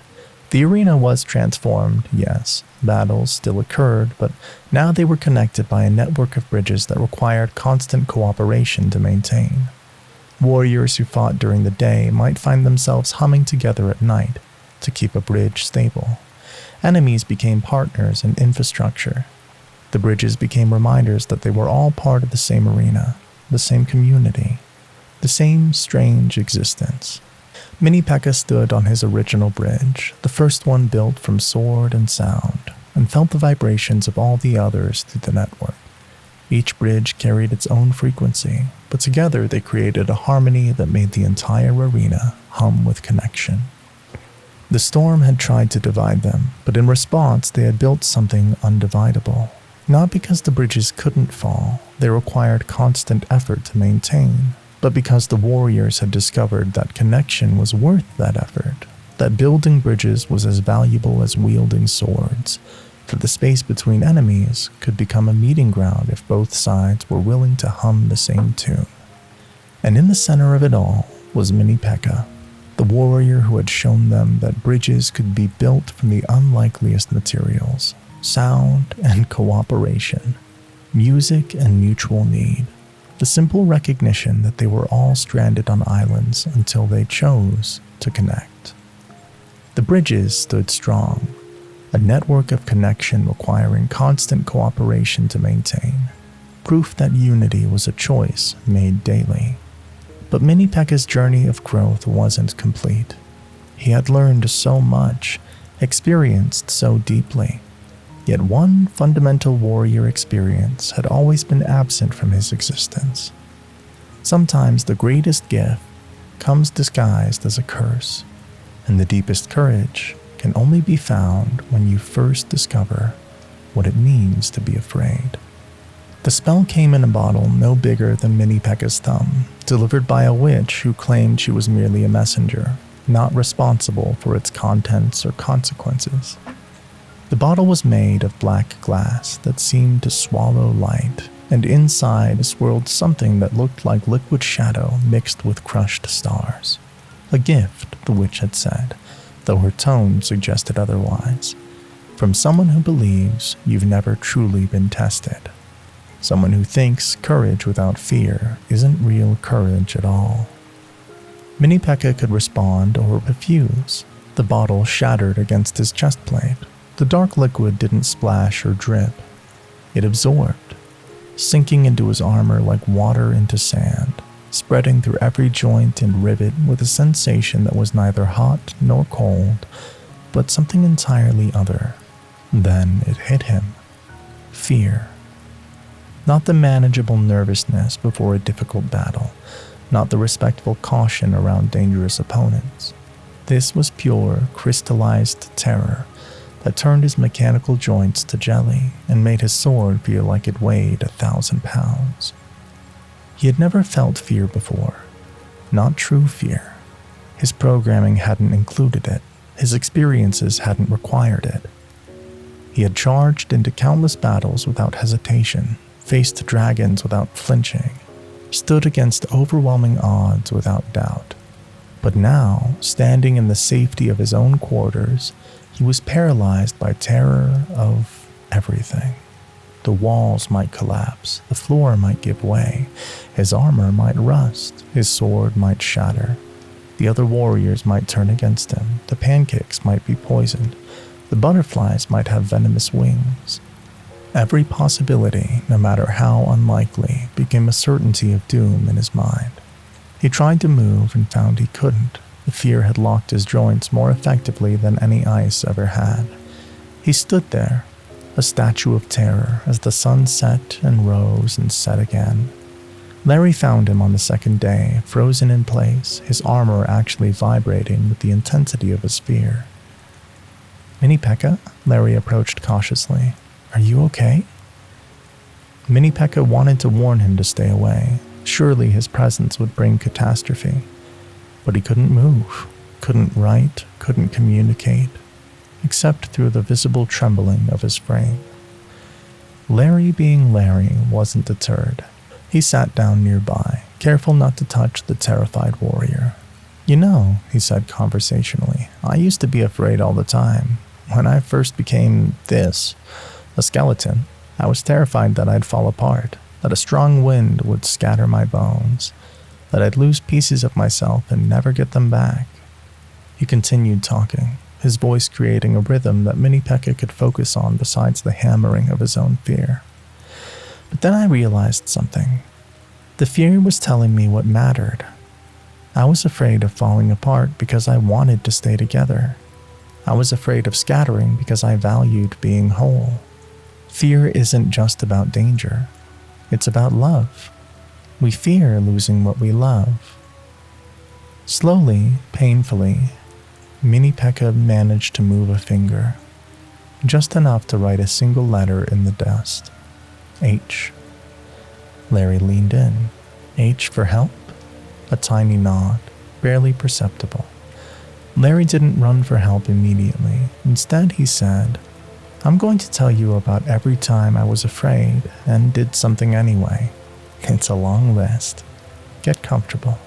The arena was transformed, yes. Battles still occurred, but now they were connected by a network of bridges that required constant cooperation to maintain. Warriors who fought during the day might find themselves humming together at night to keep a bridge stable. Enemies became partners in infrastructure. The bridges became reminders that they were all part of the same arena, the same community, the same strange existence. Mini Pekka stood on his original bridge, the first one built from sword and sound, and felt the vibrations of all the others through the network. Each bridge carried its own frequency, but together they created a harmony that made the entire arena hum with connection. The storm had tried to divide them, but in response they had built something undividable. Not because the bridges couldn't fall, they required constant effort to maintain, but because the warriors had discovered that connection was worth that effort, that building bridges was as valuable as wielding swords, for the space between enemies could become a meeting ground if both sides were willing to hum the same tune. And in the center of it all was Mini Pekka, the warrior who had shown them that bridges could be built from the unlikeliest materials, sound and cooperation, music and mutual need. The simple recognition that they were all stranded on islands until they chose to connect. The bridges stood strong, a network of connection requiring constant cooperation to maintain, proof that unity was a choice made daily. But Mini Pekka's journey of growth wasn't complete. He had learned so much, experienced so deeply. Yet one fundamental warrior experience had always been absent from his existence. Sometimes the greatest gift comes disguised as a curse, and the deepest courage can only be found when you first discover what it means to be afraid. The spell came in a bottle no bigger than Mini Pekka's thumb, delivered by a witch who claimed she was merely a messenger, not responsible for its contents or consequences. The bottle was made of black glass that seemed to swallow light, and inside swirled something that looked like liquid shadow mixed with crushed stars. A gift, the witch had said, though her tone suggested otherwise. From someone who believes you've never truly been tested. Someone who thinks courage without fear isn't real courage at all. Mini Pekka could respond or refuse. The bottle shattered against his chest plate. The dark liquid didn't splash or drip. It absorbed, sinking into his armor like water into sand, spreading through every joint and rivet with a sensation that was neither hot nor cold, but something entirely other. Then it hit him. Fear. Not the manageable nervousness before a difficult battle, not the respectful caution around dangerous opponents. This was pure, crystallized terror that turned his mechanical joints to jelly and made his sword feel like it weighed 1,000 pounds. He had never felt fear before, not true fear. His programming hadn't included it, his experiences hadn't required it. He had charged into countless battles without hesitation, faced dragons without flinching, stood against overwhelming odds without doubt. But now, standing in the safety of his own quarters, he was paralyzed by terror of everything. The walls might collapse, the floor might give way, his armor might rust, his sword might shatter. The other warriors might turn against him, the pancakes might be poisoned, the The butterflies might have venomous wings. Every possibility, no matter how unlikely, became a certainty of doom in his mind. He tried to move and found he couldn't. The fear had locked his joints more effectively than any ice ever had. He stood there, a statue of terror, as the sun set and rose and set again. Larry found him on the second day, frozen in place, his armor actually vibrating with the intensity of his fear. "Mini Pekka?" Larry approached cautiously. "Are you okay?" Mini Pekka wanted to warn him to stay away. Surely his presence would bring catastrophe. But he couldn't move, couldn't write, couldn't communicate, except through the visible trembling of his frame. Larry, being Larry, wasn't deterred. He sat down nearby, careful not to touch the terrified warrior. "You know," he said conversationally, "I used to be afraid all the time. When I first became a skeleton, I was terrified that I'd fall apart, that a strong wind would scatter my bones, that I'd lose pieces of myself and never get them back." He continued talking, his voice creating a rhythm that Mini Pekka could focus on besides the hammering of his own fear. But then I realized something. The fear was telling me what mattered. I was afraid of falling apart because I wanted to stay together. I was afraid of scattering because I valued being whole. Fear isn't just about danger. It's about love. We fear losing what we love. Slowly, painfully, Mini Pekka managed to move a finger, just enough to write a single letter in the dust. H. Larry leaned in. H for help? A tiny nod, barely perceptible. Larry didn't run for help immediately. Instead, he said, "I'm going to tell you about every time I was afraid and did something anyway. It's a long list. Get comfortable."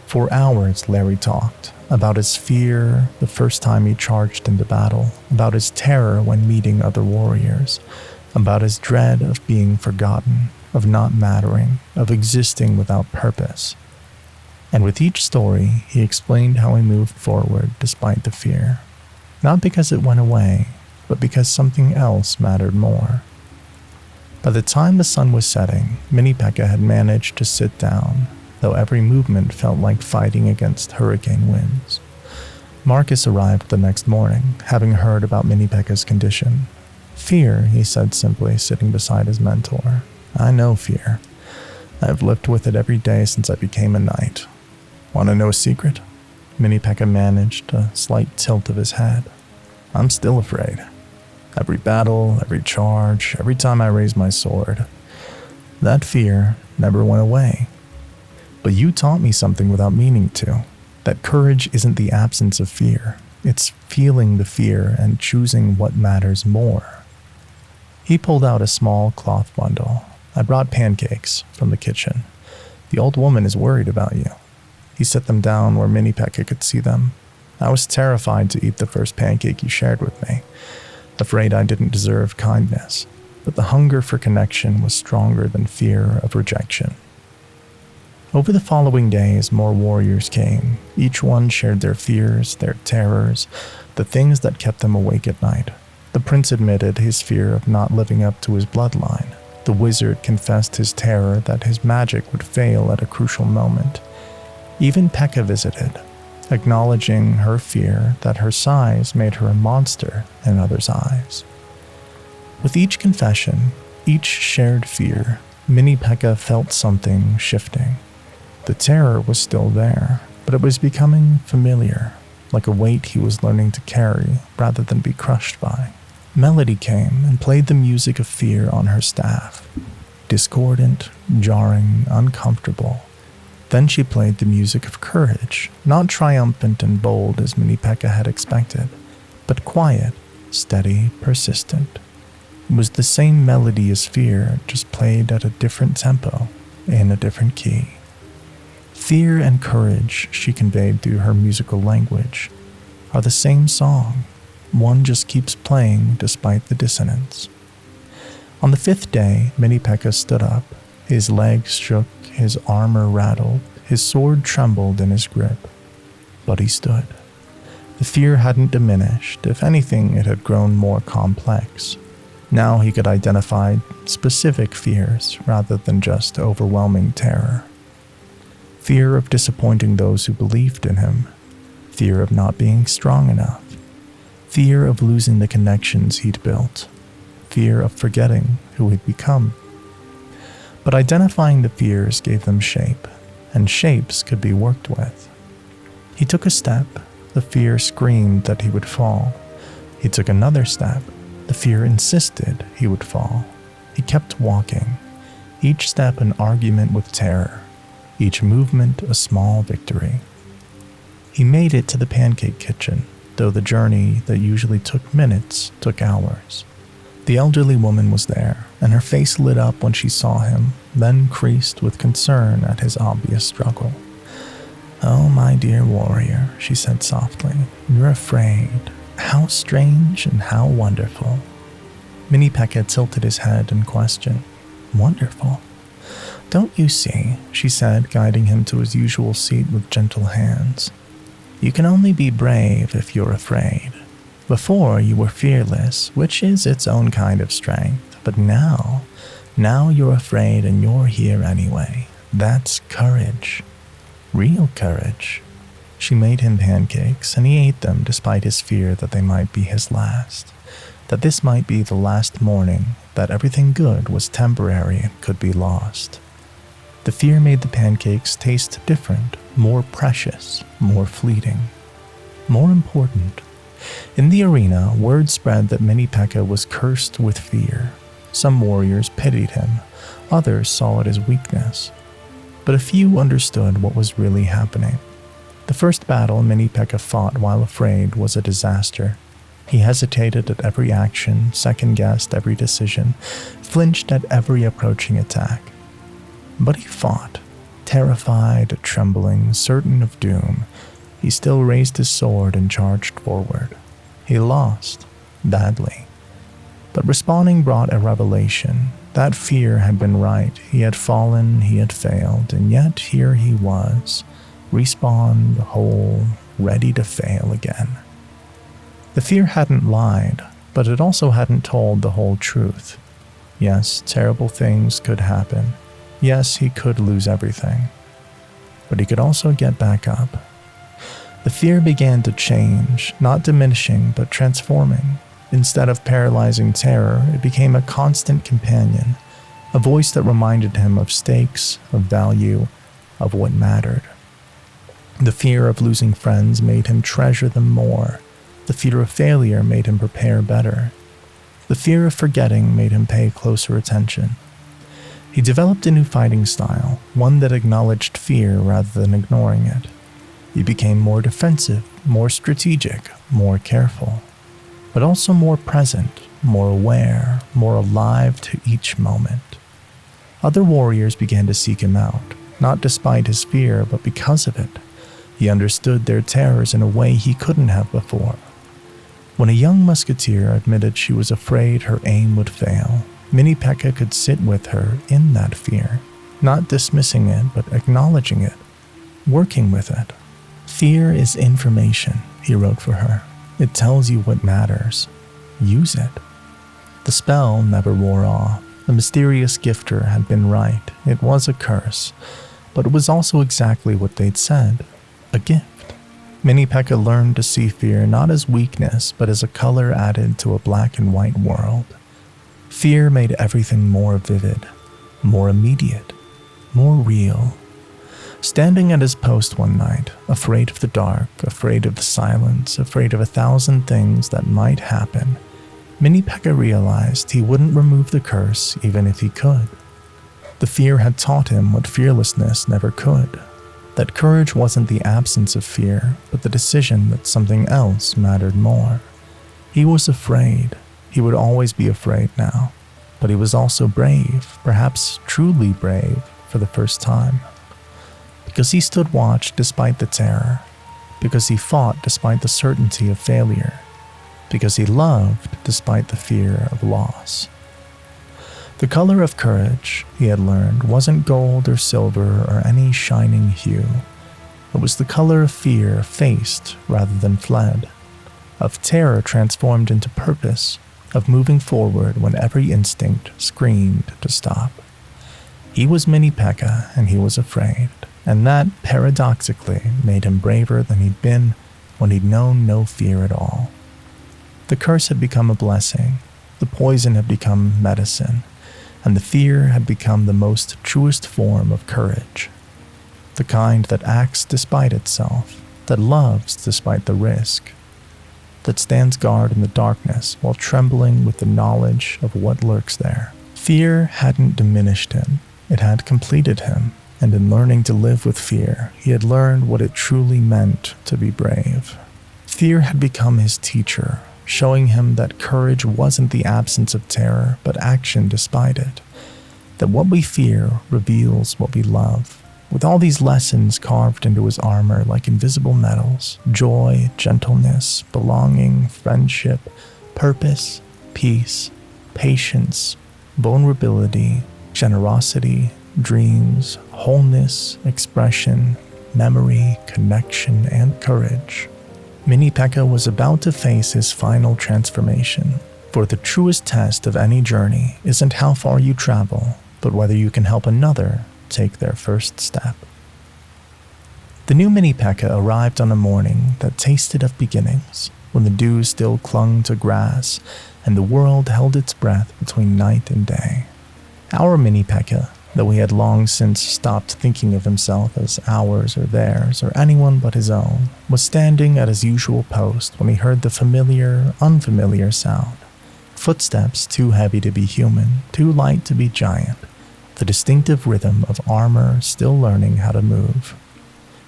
For hours, Larry talked about his fear the first time he charged into battle, about his terror when meeting other warriors, about his dread of being forgotten, of not mattering, of existing without purpose. And with each story, he explained how he moved forward despite the fear. Not because it went away, but because something else mattered more. By the time the sun was setting, Mini Pekka had managed to sit down, though every movement felt like fighting against hurricane winds. Marcus arrived the next morning, having heard about Mini Pekka's condition. "Fear," he said simply, sitting beside his mentor. "I know fear. I've lived with it every day since I became a knight. Want to know a secret?" Mini Pekka managed a slight tilt of his head. "I'm still afraid. Every battle, every charge, every time I raise my sword. That fear never went away. But you taught me something without meaning to. That courage isn't the absence of fear. It's feeling the fear and choosing what matters more." He pulled out a small cloth bundle. "I brought pancakes from the kitchen. The old woman is worried about you." He set them down where Mini Pekka could see them. "I was terrified to eat the first pancake you shared with me, afraid I didn't deserve kindness, but the hunger for connection was stronger than fear of rejection." Over the following days, more warriors came. Each one shared their fears, their terrors, the things that kept them awake at night. The prince admitted his fear of not living up to his bloodline. The wizard confessed his terror that his magic would fail at a crucial moment. Even Pekka visited, acknowledging her fear that her size made her a monster in others' eyes. With each confession, each shared fear, Mini Pekka felt something shifting. The terror was still there, but it was becoming familiar, like a weight he was learning to carry rather than be crushed by. Melody came and played the music of fear on her staff. Discordant, jarring, uncomfortable. Then she played the music of courage, not triumphant and bold as Mini Pekka had expected, but quiet, steady, persistent. It was the same melody as fear, just played at a different tempo, in a different key. Fear and courage, she conveyed through her musical language, are the same song. One just keeps playing despite the dissonance. On the 5th day, Mini Pekka stood up. His legs shook, his armor rattled, his sword trembled in his grip. But he stood. The fear hadn't diminished. If anything, it had grown more complex. Now he could identify specific fears rather than just overwhelming terror. Fear of disappointing those who believed in him. Fear of not being strong enough. Fear of losing the connections he'd built. Fear of forgetting who he'd become. But identifying the fears gave them shape, and shapes could be worked with. He took a step. The fear screamed that he would fall. He took another step. The fear insisted he would fall. He kept walking, each step an argument with terror, each movement a small victory. He made it to the Pancake kitchen, though the journey that usually took minutes took hours. The elderly woman was there, and her face lit up when she saw him, then creased with concern at his obvious struggle. "Oh, my dear warrior," she said softly, "you're afraid. How strange and how wonderful." Mini Pekka tilted his head in question. "Wonderful? Don't you see?" she said, guiding him to his usual seat with gentle hands. "You can only be brave if you're afraid. Before you were fearless, which is its own kind of strength, but now you're afraid and you're here anyway. That's courage. Real courage." She made him pancakes, and he ate them despite his fear that they might be his last, that this might be the last morning, that everything good was temporary and could be lost. The fear made the pancakes taste different, more precious, more fleeting, more important. In the arena, word spread that Mini Pekka was cursed with fear. Some warriors pitied him, others saw it as weakness. But a few understood what was really happening. The first battle Mini Pekka fought while afraid was a disaster. He hesitated at every action, second-guessed every decision, flinched at every approaching attack. But he fought, terrified, trembling, certain of doom. He still raised his sword and charged forward. He lost, badly. But respawning brought a revelation. That fear had been right. He had fallen, he had failed, and yet here he was, respawned, whole, ready to fail again. The fear hadn't lied, but it also hadn't told the whole truth. Yes, terrible things could happen. Yes, he could lose everything. But he could also get back up. The fear began to change, not diminishing, but transforming. Instead of paralyzing terror, it became a constant companion, a voice that reminded him of stakes, of value, of what mattered. The fear of losing friends made him treasure them more. The fear of failure made him prepare better. The fear of forgetting made him pay closer attention. He developed a new fighting style, one that acknowledged fear rather than ignoring it. He became more defensive, more strategic, more careful, but also more present, more aware, more alive to each moment. Other warriors began to seek him out, not despite his fear, but because of it. He understood their terrors in a way he couldn't have before. When a young musketeer admitted she was afraid her aim would fail, Mini Pekka could sit with her in that fear, not dismissing it, but acknowledging it, working with it. "Fear is information," he wrote for her. "It tells you what matters. Use it." The spell never wore off. The mysterious gifter had been right. It was a curse, but it was also exactly what they'd said, a gift. Mini Pekka learned to see fear not as weakness, but as a color added to a black and white world. Fear made everything more vivid, more immediate, more real. Standing at his post one night, afraid of the dark, afraid of the silence, afraid of 1,000 things that might happen, Mini Pekka realized he wouldn't remove the curse even if he could. The fear had taught him what fearlessness never could, that courage wasn't the absence of fear, but the decision that something else mattered more. He was afraid. He would always be afraid now, but he was also brave, perhaps truly brave, for the first time. Because he stood watch despite the terror, because he fought despite the certainty of failure, because he loved despite the fear of loss. The color of courage, he had learned, wasn't gold or silver or any shining hue. It was the color of fear faced rather than fled, of terror transformed into purpose, of moving forward when every instinct screamed to stop. He was Mini Pekka, and he was afraid, and that, paradoxically, made him braver than he'd been when he'd known no fear at all. The curse had become a blessing, the poison had become medicine, and the fear had become the most truest form of courage. The kind that acts despite itself, that loves despite the risk, that stands guard in the darkness while trembling with the knowledge of what lurks there. Fear hadn't diminished him, it had completed him, and in learning to live with fear, he had learned what it truly meant to be brave. Fear had become his teacher, showing him that courage wasn't the absence of terror, but action despite it. That what we fear reveals what we love. With all these lessons carved into his armor like invisible metals, joy, gentleness, belonging, friendship, purpose, peace, patience, vulnerability, generosity, dreams, wholeness, expression, memory, connection, and courage, Mini Pekka was about to face his final transformation. For the truest test of any journey isn't how far you travel, but whether you can help another take their first step. The new Mini Pekka arrived on a morning that tasted of beginnings, when the dew still clung to grass and the world held its breath between night and day. Our Mini Pekka, though he had long since stopped thinking of himself as ours or theirs or anyone but his own, was standing at his usual post when he heard the familiar, unfamiliar sound. Footsteps too heavy to be human, too light to be giant. The distinctive rhythm of armor still learning how to move.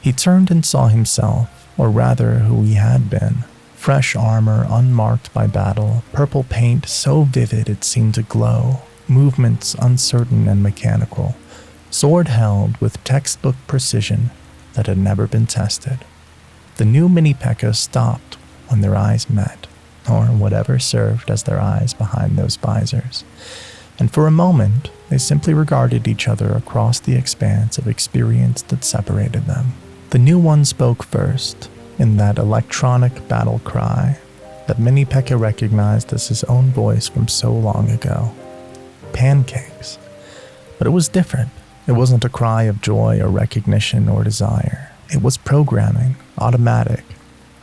He turned and saw himself, or rather who he had been. Fresh armor unmarked by battle, purple paint so vivid it seemed to glow, movements uncertain and mechanical, sword held with textbook precision that had never been tested. The new Mini Pekka stopped when their eyes met, or whatever served as their eyes behind those visors, and for a moment they simply regarded each other across the expanse of experience that separated them. The new one spoke first, in that electronic battle cry that Mini Pekka recognized as his own voice from so long ago. Pancakes. But it was different. It wasn't a cry of joy or recognition or desire. It was programming, automatic,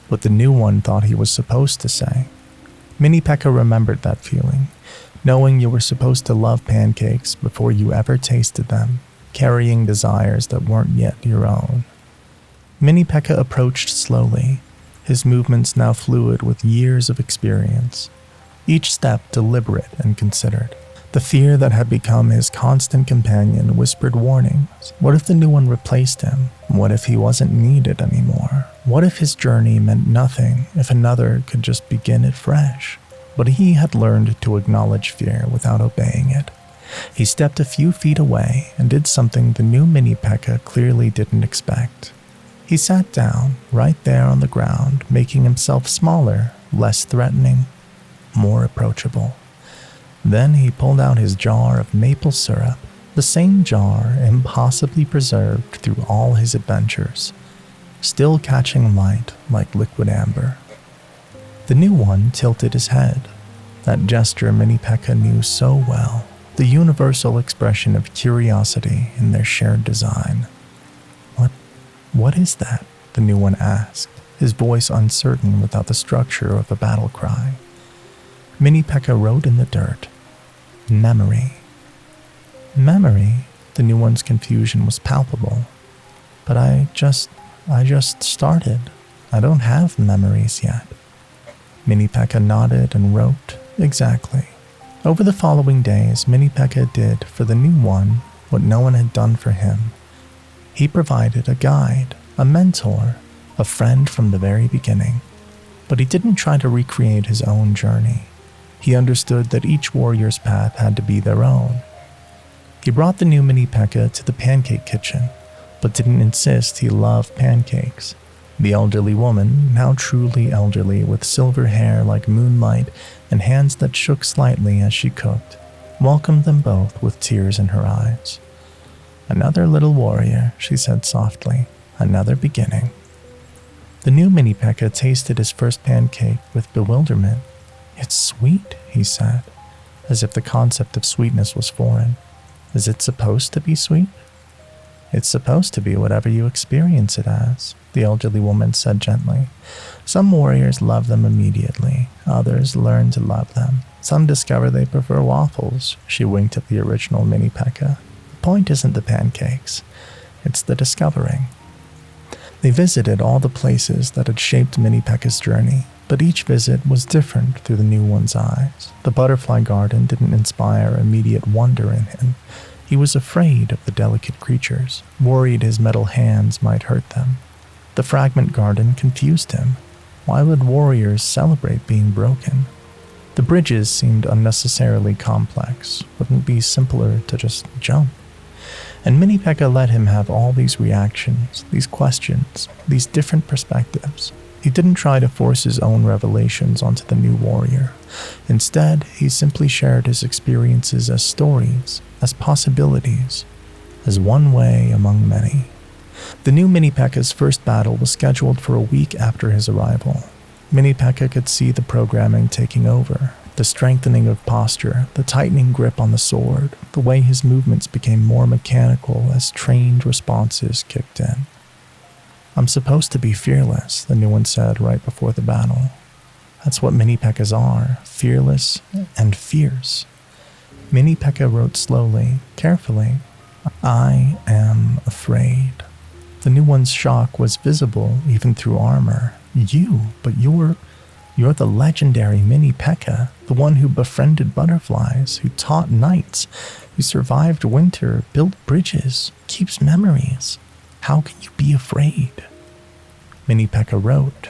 what the new one thought he was supposed to say. Mini Pekka remembered that feeling, knowing you were supposed to love pancakes before you ever tasted them, carrying desires that weren't yet your own. Mini Pekka approached slowly, his movements now fluid with years of experience, each step deliberate and considered. The fear that had become his constant companion whispered warnings. What if the new one replaced him? What if he wasn't needed anymore? What if his journey meant nothing if another could just begin it fresh? But he had learned to acknowledge fear without obeying it. He stepped a few feet away and did something the new Mini Pekka clearly didn't expect. He sat down right there on the ground, making himself smaller, less threatening, more approachable. Then he pulled out his jar of maple syrup, the same jar impossibly preserved through all his adventures, still catching light like liquid amber. The new one tilted his head, that gesture Mini Pekka knew so well, the universal expression of curiosity in their shared design. What is that? The new one asked, his voice uncertain without the structure of a battle cry. Mini Pekka wrote in the dirt, "Memory." Memory? The new one's confusion was palpable. But I just started. I don't have memories yet. Mini Pekka nodded and wrote, exactly. Over the following days, Mini Pekka did for the new one what no one had done for him. He provided a guide, a mentor, a friend from the very beginning. But he didn't try to recreate his own journey. He understood that each warrior's path had to be their own. He brought the new Mini Pekka to the pancake kitchen, but didn't insist he loved pancakes. The elderly woman, now truly elderly with silver hair like moonlight and hands that shook slightly as she cooked, welcomed them both with tears in her eyes. "Another little warrior," she said softly. Another beginning. The new Mini Pekka tasted his first pancake with bewilderment. "It's sweet," he said, as if the concept of sweetness was foreign. "Is it supposed to be sweet?" "It's supposed to be whatever you experience it as," the elderly woman said gently. "Some warriors love them immediately, others learn to love them. Some discover they prefer waffles." She winked at the original Mini Pekka. "The point isn't the pancakes, it's the discovering." They visited all the places that had shaped Mini Pekka's journey, but each visit was different through the new one's eyes. The butterfly garden didn't inspire immediate wonder in him. He was afraid of the delicate creatures, worried his metal hands might hurt them. The fragment garden confused him. Why would warriors celebrate being broken? The bridges seemed unnecessarily complex. Wouldn't it be simpler to just jump? And Mini Pekka let him have all these reactions, these questions, these different perspectives. He didn't try to force his own revelations onto the new warrior. Instead, he simply shared his experiences as stories, as possibilities, as one way among many. The new Mini Pekka's first battle was scheduled for a week after his arrival. Mini Pekka could see the programming taking over, the strengthening of posture, the tightening grip on the sword, the way his movements became more mechanical as trained responses kicked in. "I'm supposed to be fearless," the new one said right before the battle. "That's what Mini Pekkas are, fearless and fierce." Mini Pekka wrote slowly, carefully, "I am afraid." The new one's shock was visible even through armor. But you're the legendary Mini Pekka, the one who befriended butterflies, who taught knights, who survived winter, built bridges, keeps memories. How can you be afraid?" Mini Pekka wrote,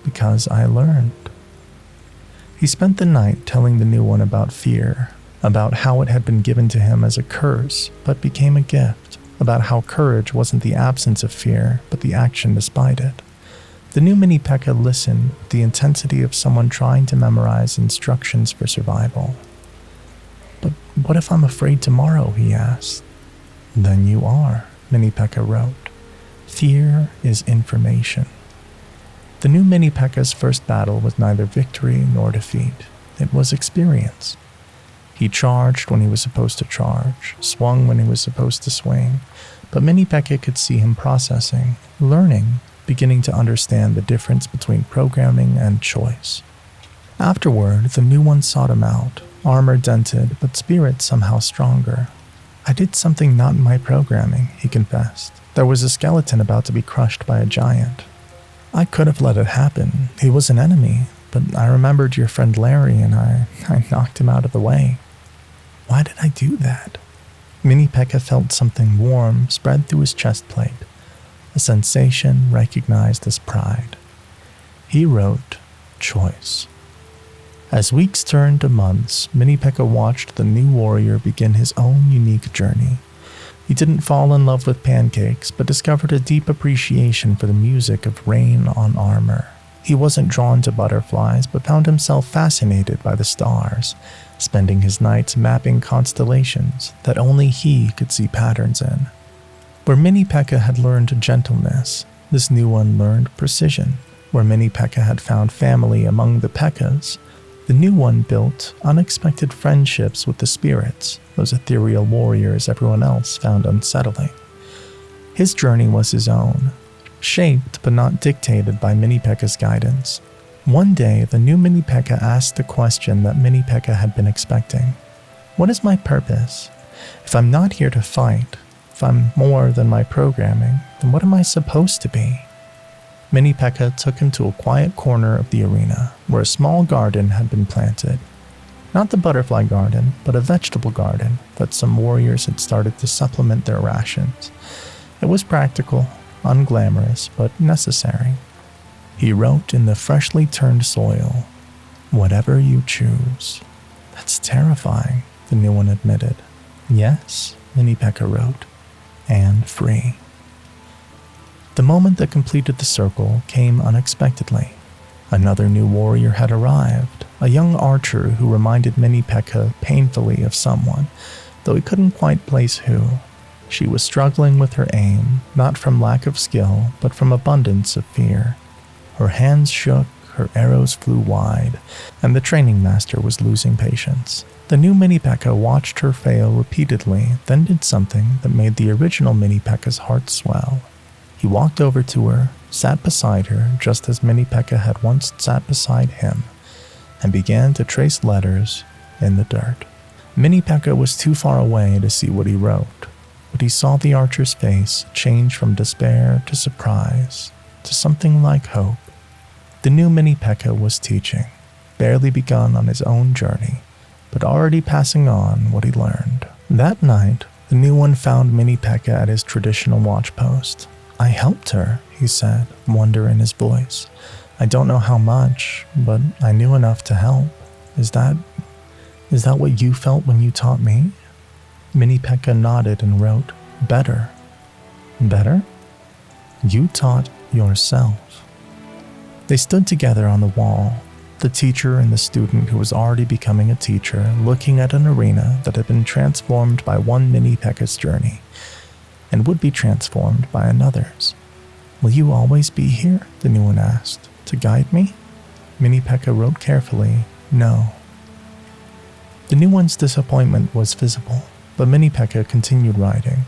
"Because I learned." He spent the night telling the new one about fear, about how it had been given to him as a curse, but became a gift, about how courage wasn't the absence of fear, but the action despite it. The new Mini Pekka listened with the intensity of someone trying to memorize instructions for survival. "But what if I'm afraid tomorrow?" he asked. "Then you are," Mini Pekka wrote. "Fear is information." The new Mini Pekka's first battle was neither victory nor defeat. It was experience. He charged when he was supposed to charge, swung when he was supposed to swing, but Mini Pekka could see him processing, learning, beginning to understand the difference between programming and choice. Afterward, the new one sought him out, armor dented, but spirit somehow stronger. "I did something not in my programming," he confessed. "There was a skeleton about to be crushed by a giant. I could have let it happen. He was an enemy, but I remembered your friend Larry and I knocked him out of the way." "Why did I do that?" Mini Pekka felt something warm spread through his chest plate, a sensation recognized as pride. He wrote, "Choice." As weeks turned to months, Mini Pekka watched the new warrior begin his own unique journey. He didn't fall in love with pancakes, but discovered a deep appreciation for the music of rain on armor. He wasn't drawn to butterflies, but found himself fascinated by the stars, spending his nights mapping constellations that only he could see patterns in. Where Mini Pekka had learned gentleness, this new one learned precision. Where Mini Pekka had found family among the Pekkas, the new one built unexpected friendships with the spirits, those ethereal warriors everyone else found unsettling. His journey was his own, shaped but not dictated by Mini Pekka's guidance. One day, the new Mini Pekka asked the question that Mini Pekka had been expecting. "What is my purpose? If I'm not here to fight, if I'm more than my programming, then what am I supposed to be?" Mini Pekka took him to a quiet corner of the arena, where a small garden had been planted. Not the butterfly garden, but a vegetable garden that some warriors had started to supplement their rations. It was practical, unglamorous, but necessary. He wrote in the freshly turned soil, "Whatever you choose." "That's terrifying," the new one admitted. "Yes," Mini Pekka wrote, "and free." The moment that completed the circle came unexpectedly. Another new warrior had arrived, a young archer who reminded Mini Pekka painfully of someone, though he couldn't quite place who. She was struggling with her aim, not from lack of skill, but from abundance of fear. Her hands shook, her arrows flew wide, and the training master was losing patience. The new Mini Pekka watched her fail repeatedly, then did something that made the original Mini Pekka's heart swell. He walked over to her, sat beside her just as Mini Pekka had once sat beside him, and began to trace letters in the dirt. Mini Pekka was too far away to see what he wrote, but he saw the archer's face change from despair to surprise to something like hope. The new Mini Pekka was teaching, barely begun on his own journey, but already passing on what he learned. That night, the new one found Mini Pekka at his traditional watch post. "I helped her," he said, wonder in his voice. "I don't know how much, but I knew enough to help. Is that what you felt when you taught me?" Mini Pekka nodded and wrote, "Better." "Better? You taught yourself." They stood together on the wall, the teacher and the student who was already becoming a teacher, looking at an arena that had been transformed by one Mini Pekka's journey, and would be transformed by another's. "Will you always be here?" the new one asked, "to guide me?" Mini Pekka wrote carefully, "No." The new one's disappointment was visible, but Mini Pekka continued writing.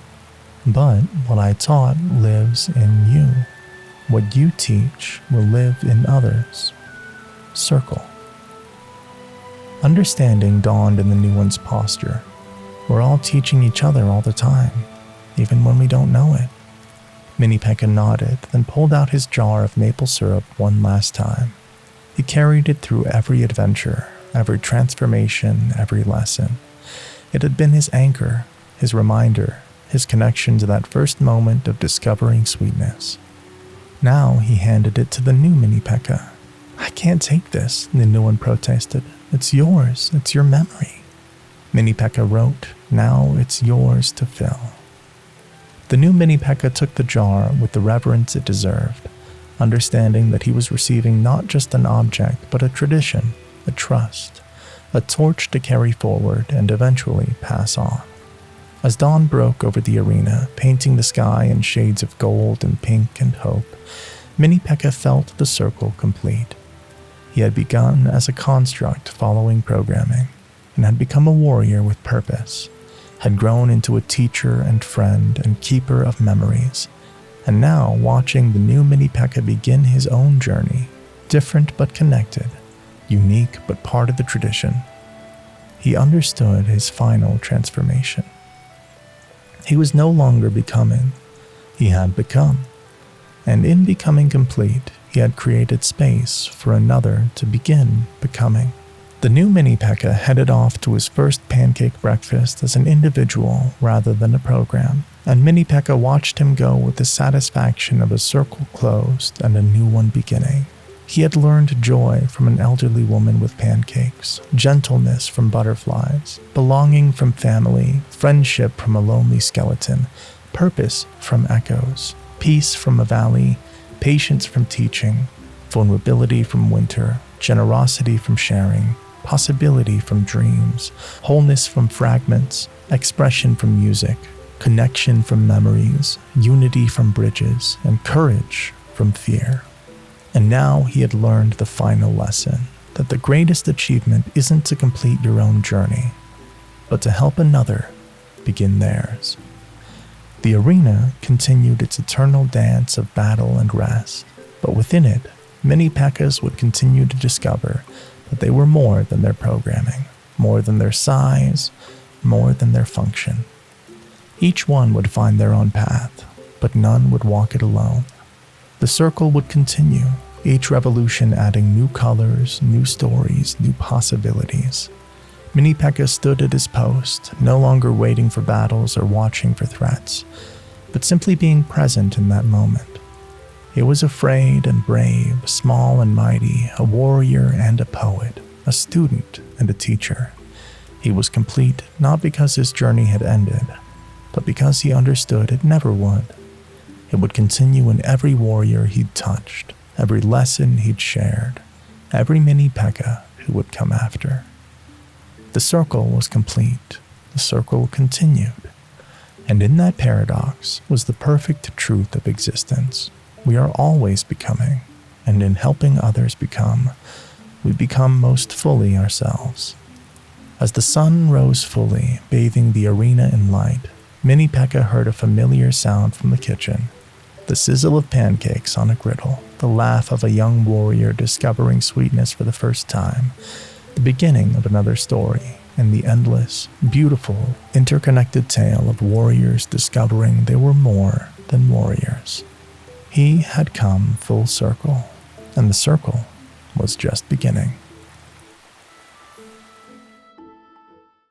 "But what I taught lives in you. What you teach will live in others. Circle." Understanding dawned in the new one's posture. We're all teaching each other all the time, even when we don't know it. Mini Pekka nodded, then pulled out his jar of maple syrup one last time. He carried it through every adventure, every transformation, every lesson. It had been his anchor, his reminder, his connection to that first moment of discovering sweetness. Now he handed it to the new Mini Pekka. "I can't take this," the new one protested. "It's yours, it's your memory." Mini Pekka wrote, "Now it's yours to fill." The new Mini Pekka took the jar with the reverence it deserved, understanding that he was receiving not just an object, but a tradition, a trust, a torch to carry forward and eventually pass on. As dawn broke over the arena, painting the sky in shades of gold and pink and hope, Mini Pekka felt the circle complete. He had begun as a construct following programming, and had become a warrior with purpose, had grown into a teacher and friend and keeper of memories, and now watching the new Mini Pekka begin his own journey, different but connected, unique but part of the tradition, he understood his final transformation. He was no longer becoming, he had become, and in becoming complete, he had created space for another to begin becoming. The new Mini Pekka headed off to his first pancake breakfast as an individual rather than a program, and Mini Pekka watched him go with the satisfaction of a circle closed and a new one beginning. He had learned joy from an elderly woman with pancakes, gentleness from butterflies, belonging from family, friendship from a lonely skeleton, purpose from echoes, peace from a valley, patience from teaching, vulnerability from winter, generosity from sharing, possibility from dreams, wholeness from fragments, expression from music, connection from memories, unity from bridges, and courage from fear. And now he had learned the final lesson, that the greatest achievement isn't to complete your own journey, but to help another begin theirs. The arena continued its eternal dance of battle and rest, but within it, Mini Pekkas would continue to discover that they were more than their programming, more than their size, more than their function. Each one would find their own path, but none would walk it alone. The circle would continue, each revolution adding new colors, new stories, new possibilities. Mini Pekka stood at his post, no longer waiting for battles or watching for threats, but simply being present in that moment. He was afraid and brave, small and mighty, a warrior and a poet, a student and a teacher. He was complete not because his journey had ended, but because he understood it never would. It would continue in every warrior he'd touched, every lesson he'd shared, every Mini Pekka who would come after. The circle was complete. The circle continued. And in that paradox was the perfect truth of existence. We are always becoming, and in helping others become, we become most fully ourselves. As the sun rose fully, bathing the arena in light, Mini Pekka heard a familiar sound from the kitchen. The sizzle of pancakes on a griddle, the laugh of a young warrior discovering sweetness for the first time, the beginning of another story, and the endless, beautiful, interconnected tale of warriors discovering they were more than warriors. He had come full circle, and the circle was just beginning.